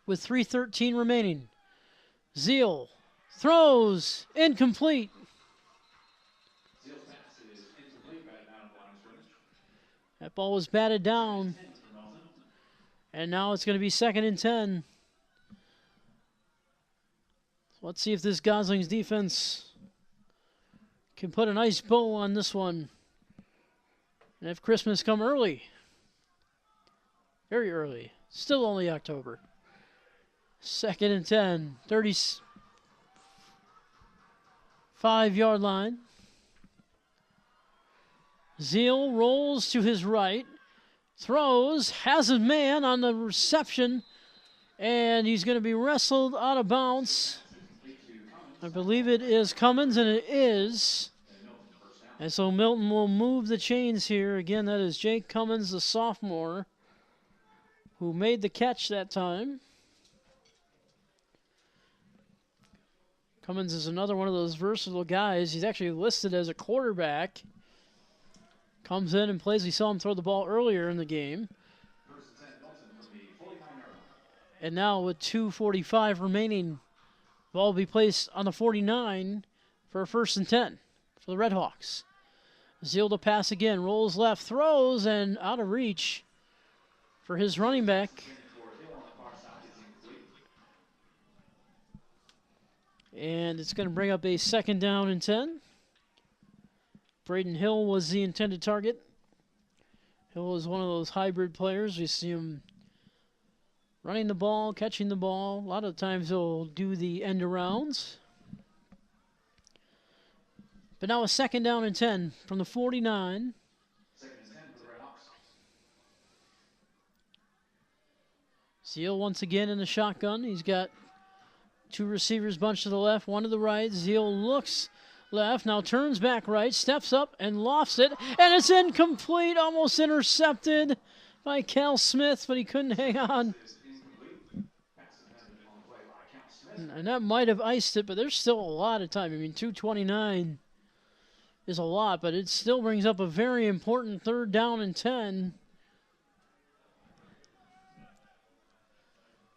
with 3:13 remaining. Zeal throws, incomplete. That ball was batted down. And now it's going to be 2nd and 10. Let's see if this Goslings defense can put a nice bow on this one. And if Christmas come early. Very early. Still only October. 2nd and 10. 35-yard line. Zeal rolls to his right. Throws. Has a man on the reception. And he's going to be wrestled out of bounds. I believe it is Cummins, and it is. And so Milton will move the chains here. Again, that is Jake Cummins, the sophomore, who made the catch that time. Cummins is another one of those versatile guys. He's actually listed as a quarterback. Comes in and plays. We saw him throw the ball earlier in the game. And now with 2:45 remaining, ball will be placed on the 49 for a 1st and 10 for the Red Hawks. Zeal to pass again. Rolls left, throws, and out of reach for his running back. And it's going to bring up a 2nd down and 10. Braden Hill was the intended target. Hill is one of those hybrid players. We see him running the ball, catching the ball. A lot of times he'll do the end arounds. But now a 2nd down and 10 from the 49. 2nd and 10 for the Red Hawks. Zeal once again in the shotgun. He's got 2 receivers bunched to the left, 1 to the right. Zeal looks left, now turns back right, steps up and lofts it, and it's incomplete, almost intercepted by Cal Smith, but he couldn't hang on. And that might have iced it, but there's still a lot of time. I mean, 2:29 is a lot, but it still brings up a very important 3rd down and 10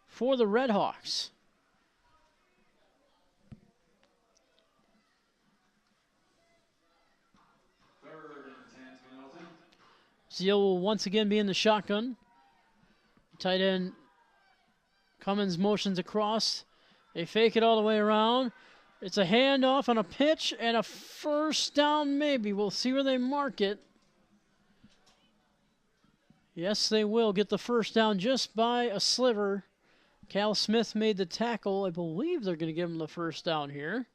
for the Red Hawks. Zeal will once again be in the shotgun. Tight end Cummins motions across. They fake it all the way around. It's a handoff on a pitch and a first down maybe. We'll see where they mark it. Yes, they will get the first down just by a sliver. Cal Smith made the tackle. I believe they're going to give him the first down here.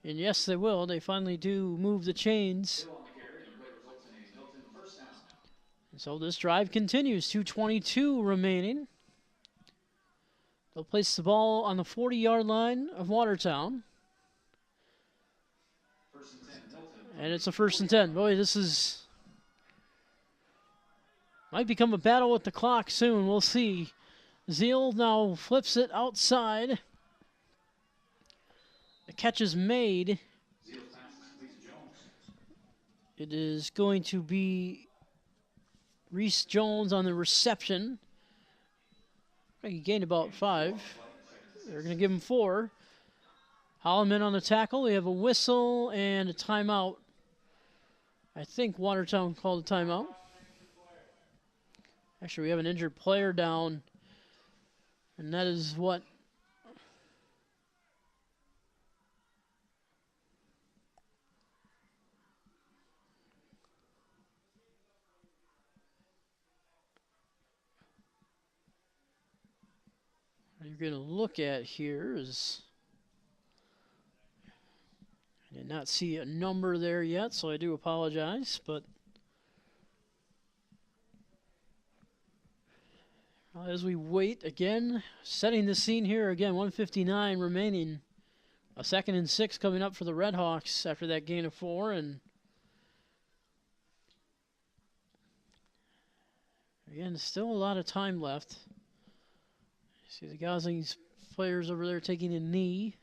And yes, they will. They finally do move the chains. And so this drive continues. 2:22 remaining. They'll place the ball on the 40-yard line of Watertown. And it's a 1st and 10. Boy, this is... might become a battle with the clock soon. We'll see. Zeal now flips it outside. The catch is made. It is going to be Reese Jones on the reception. He gained about 5. They're going to give him 4. Holloman on the tackle. We have a whistle and a timeout. I think Watertown called a timeout. Actually, we have an injured player down, and that is what you're going to look at here is, I did not see a number there yet, so I do apologize, but as we wait again, setting the scene here again, 1:59 remaining. A 2nd and 6 coming up for the Redhawks after that gain of 4, and again, still a lot of time left. See the Goslings players over there taking a knee.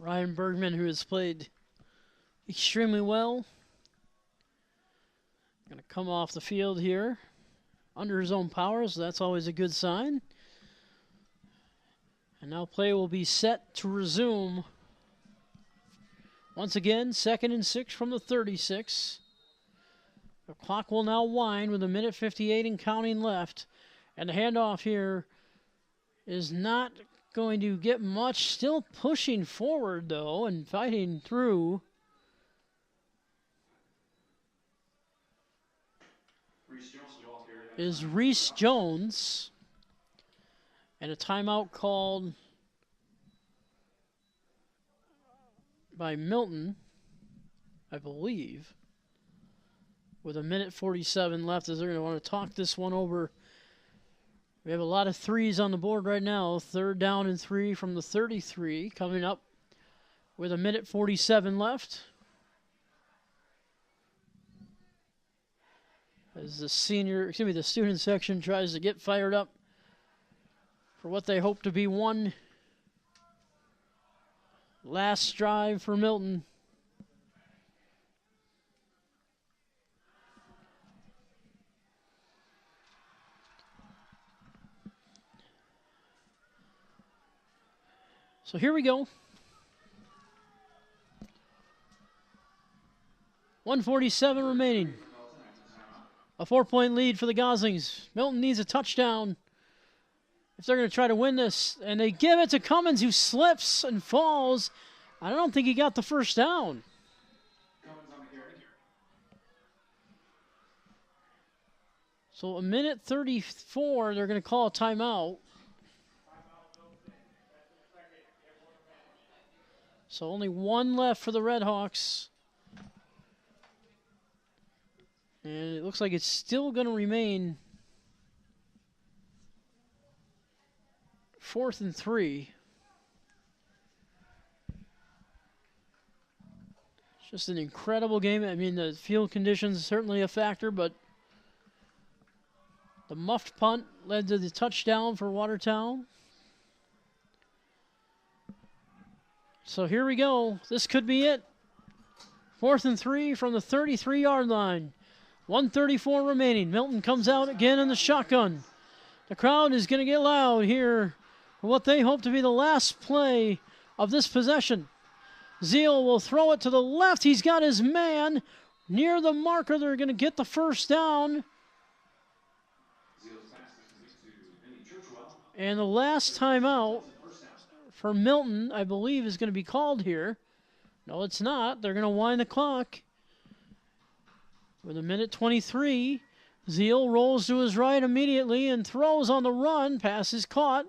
Ryan Bergman, who has played extremely well, going to come off the field here under his own power, so that's always a good sign. And now play will be set to resume. Once again, 2nd and 6 from the 36. The clock will now wind with 1:58 and counting left. And the handoff here is not going to get much. Still pushing forward, though, and fighting through. Is Reese Jones. And a timeout called by Milton, I believe, with 1:47 left, as they're going to want to talk this one over. We have a lot of threes on the board right now. 3rd down and 3 from the 33 coming up with 1:47 left. As the student section tries to get fired up for what they hope to be one last drive for Milton. So here we go. 1:47 remaining. A 4-point lead for the Goslings. Milton needs a touchdown if they're going to try to win this. And they give it to Cummins, who slips and falls. I don't think he got the first down. So 1:34, they're going to call a timeout. So only 1 left for the Redhawks. And it looks like it's still going to remain 4th and 3. It's just an incredible game. I mean, the field conditions are certainly a factor, but The muffed punt led to the touchdown for Watertown. So here we go. This could be it. 4th and 3 from the 33-yard line. 1:34 remaining. Milton comes out again in the shotgun. The crowd is going to get loud here for what they hope to be the last play of this possession. Zeal will throw it to the left. He's got his man near the marker. They're going to get the first down. And the last timeout for Milton, I believe, is going to be called here. No, it's not. They're going to wind the clock. With 1:23, Zeal rolls to his right immediately and throws on the run. Pass is caught.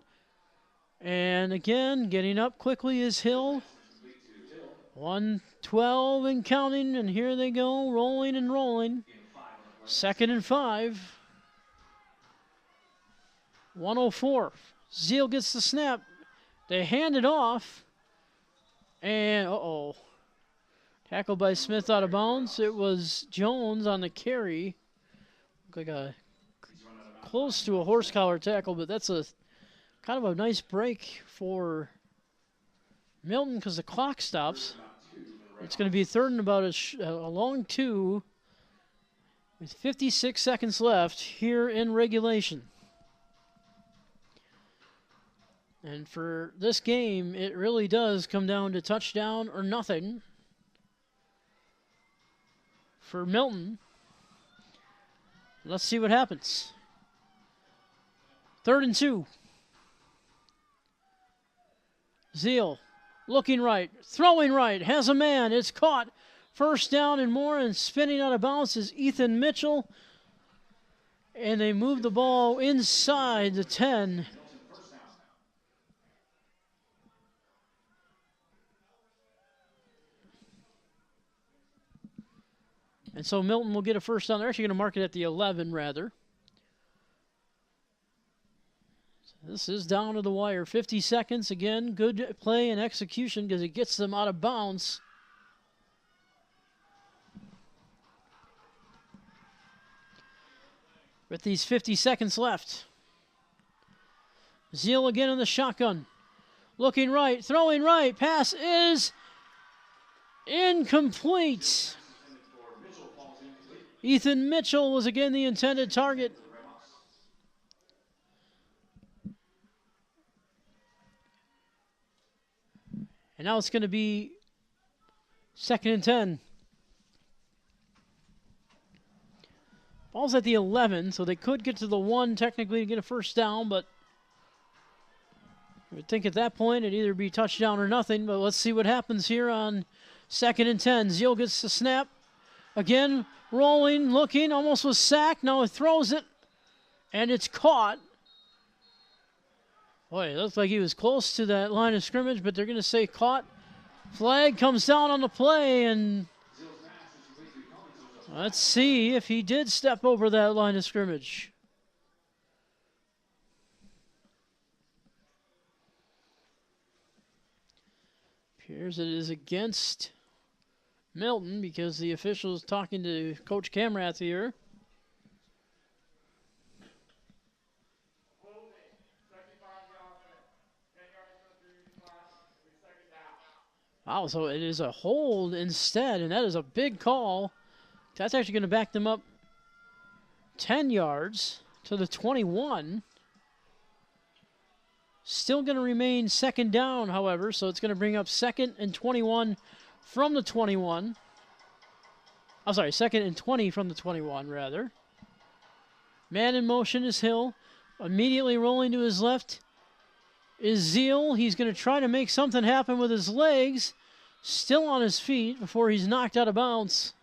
And again, getting up quickly is Hill. 1:12 and counting, and here they go, rolling and rolling. 2nd and 5. 1:04. Zeal gets the snap. They hand it off. And, uh-oh. Tackled by Smith out of bounds. It was Jones on the carry. Looked like a close to a horse collar tackle, but that's a kind of a nice break for Milton because the clock stops. It's going to be 3rd and about a long 2 with 56 seconds left here in regulation. And for this game, it really does come down to touchdown or nothing for Milton. Let's see what happens. 3rd and 2. Zeal looking right, throwing right, has a man. It's caught. First down and more, and spinning out of bounds is Ethan Mitchell. And they move the ball inside the 10. And so Milton will get a first down. They're actually going to mark it at the 11, rather. So this is down to the wire. 50 seconds. Again, good play and execution because it gets them out of bounds. With these 50 seconds left. Zeal again in the shotgun. Looking right, throwing right. Pass is incomplete. Ethan Mitchell was again the intended target. And now it's going to be 2nd and 10. Ball's at the 11, so they could get to the 1 technically to get a first down, but I would think at that point it'd either be touchdown or nothing, but let's see what happens here on 2nd and 10. Zeal gets the snap. Again, rolling, looking, almost was sacked. Now he throws it, and it's caught. Boy, it looks like he was close to that line of scrimmage, but they're going to say caught. Flag comes down on the play, and let's see if he did step over that line of scrimmage. Appears it is against Milton because the official is talking to Coach Camrath here. Wow, so it is a hold instead, and that is a big call. That's actually going to back them up 10 yards to the 21. Still going to remain 2nd down, however, so it's going to bring up 2nd and 21 from the 21. I'm sorry, 2nd and 20 from the 21, rather. Man in motion is Hill. Immediately rolling to his left is Zeal. He's going to try to make something happen with his legs. Still on his feet before he's knocked out of bounds.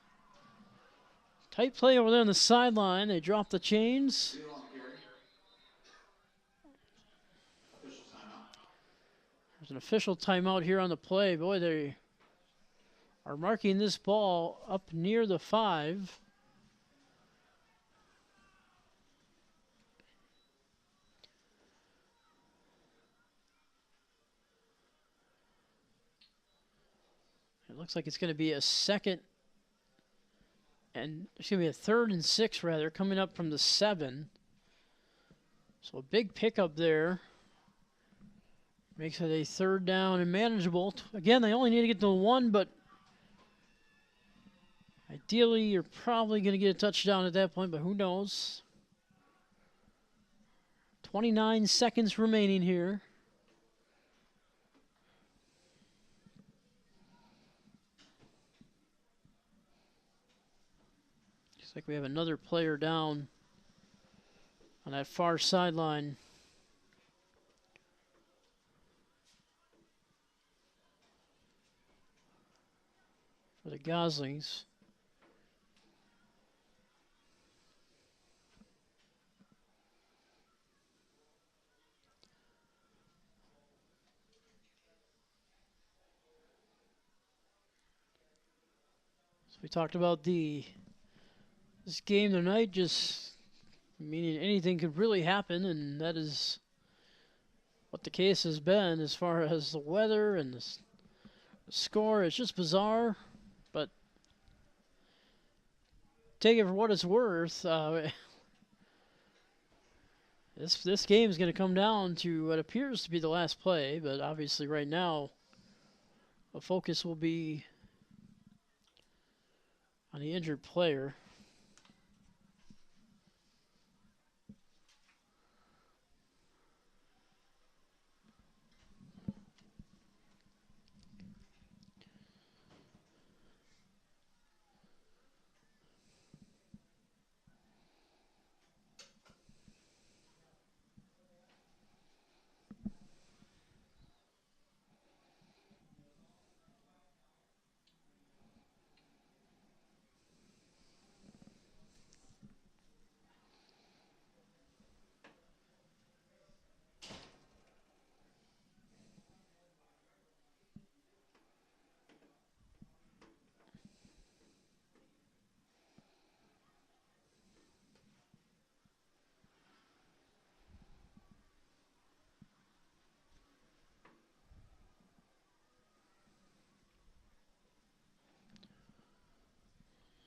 Tight play over there on the sideline. They drop the chains. There's an official timeout here on the play. Boy, they are marking this ball up near the 5. It looks like it's going to be a 2nd and it's going to be a 3rd and 6 rather, coming up from the 7. So a big pickup there. Makes it a 3rd down and manageable. Again, they only need to get to 1, but ideally you're probably going to get a touchdown at that point, but who knows. 29 seconds remaining here. Looks like we have another player down on that far sideline. For the Goslings. So we talked about this game tonight, just meaning anything could really happen, and that is what the case has been as far as the weather and the score. It's just bizarre, but take it for what it's worth. This game is going to come down to what appears to be the last play, but obviously right now the focus will be on the injured player.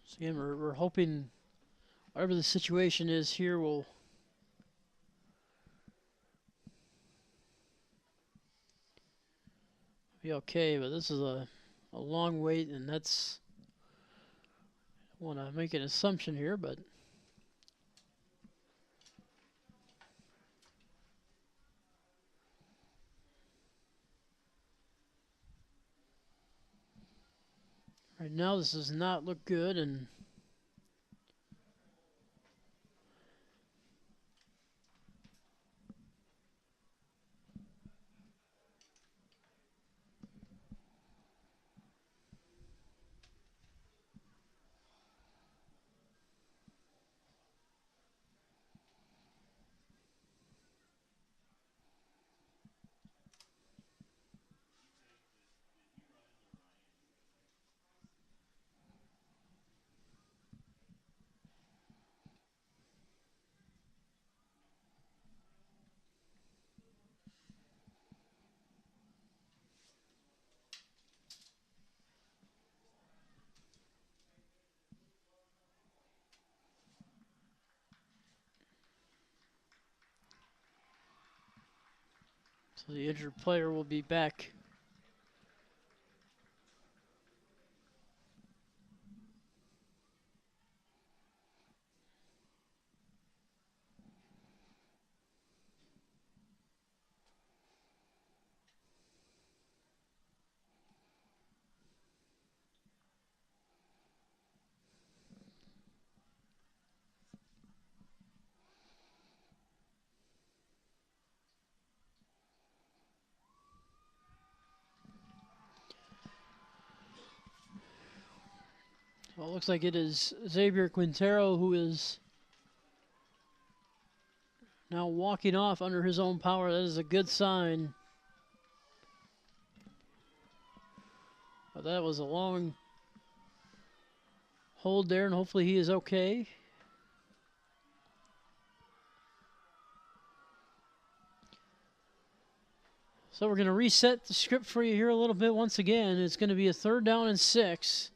So again, we're hoping whatever the situation is here will be okay, but this is a long wait, and that's, I want to make an assumption here, but right now this does not look good, and so the injured player will be back. Well, it looks like it is Xavier Quintero who is now walking off under his own power. That is a good sign. But that was a long hold there, and hopefully he is okay. So we're going to reset the script for you here a little bit once again. It's going to be a 3rd down and 6.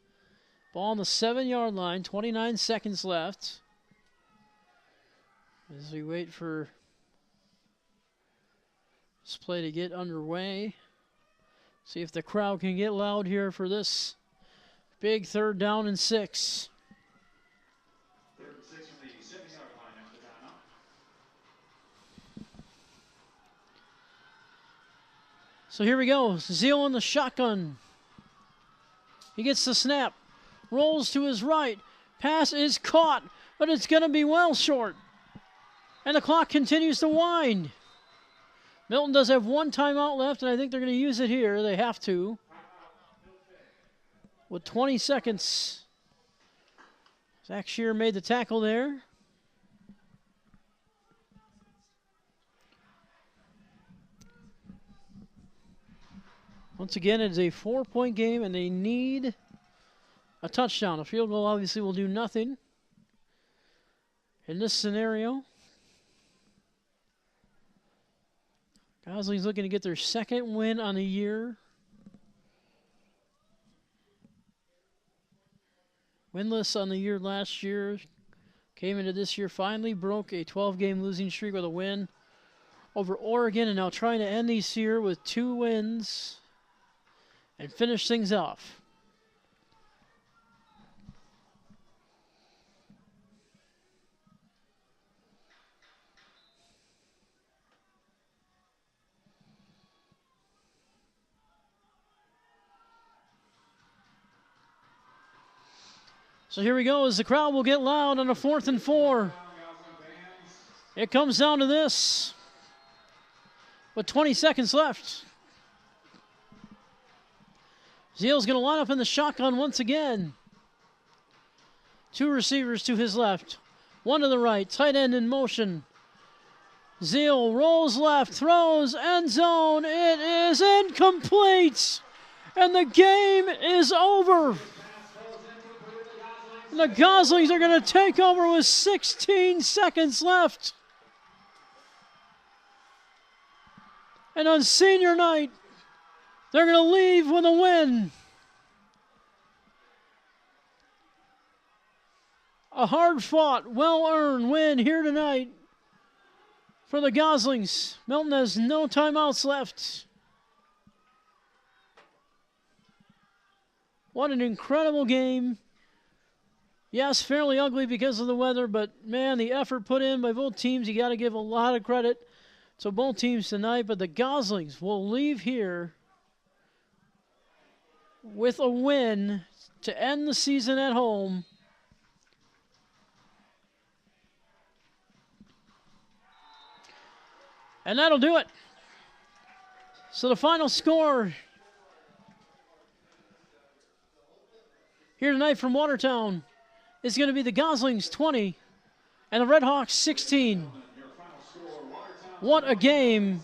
Ball on the 7-yard line, 29 seconds left. As we wait for This play to get underway. See if the crowd can get loud here for this big 3rd down and 6. 3rd and 6 from the 7-yard line after timeout. So here we go. Zeal in the shotgun. He gets the snap. Rolls to his right. Pass is caught, but it's going to be well short. And the clock continues to wind. Milton does have 1 timeout left, and I think they're going to use it here. They have to. With 20 seconds. Zach Shearer made the tackle there. Once again, it's a 4-point game, and they need a touchdown. A field goal obviously will do nothing in this scenario. Goslings looking to get their 2nd win on the year. Winless on the year last year. Came into this year, finally broke a 12-game losing streak with a win over Oregon, and now trying to end this year with 2 wins and finish things off. So here we go, as the crowd will get loud on a 4th and 4. It comes down to this, with 20 seconds left. Zeal's going to line up in the shotgun once again. 2 receivers to his left, 1 to the right, tight end in motion. Zeal rolls left, throws, end zone. It is incomplete, and the game is over. And the Goslings are going to take over with 16 seconds left. And on senior night, they're going to leave with a win. A hard-fought, well-earned win here tonight for the Goslings. Milton has no timeouts left. What an incredible game. Yes, fairly ugly because of the weather, but man, the effort put in by both teams, you got to give a lot of credit to both teams tonight. But the Goslings will leave here with a win to end the season at home. And that'll do it. So the final score here tonight from Watertown is going to be the Goslings 20 and the Redhawks 16. What a game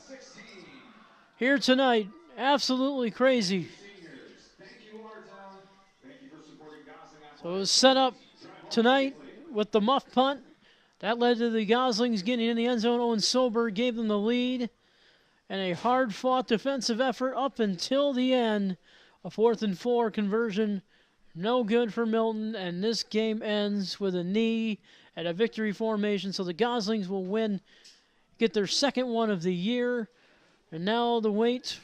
here tonight. Absolutely crazy. So it was set up tonight with the muff punt. That led to the Goslings getting in the end zone. Owen Soberg gave them the lead. And a hard-fought defensive effort up until the end. A 4th and 4 conversion. No good for Milton, and this game ends with a knee and a victory formation. So the Goslings will win, get their 2nd one of the year. And now the wait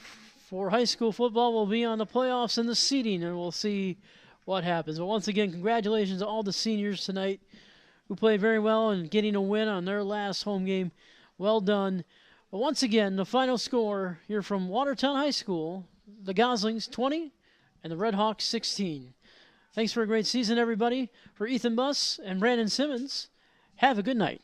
for high school football will be on the playoffs and the seeding, and we'll see what happens. But once again, congratulations to all the seniors tonight who played very well and getting a win on their last home game. Well done. But once again, the final score here from Watertown High School, the Goslings 20 and the Redhawks 16. Thanks for a great season, everybody. For Ethan Buss and Brandon Simmons, have a good night.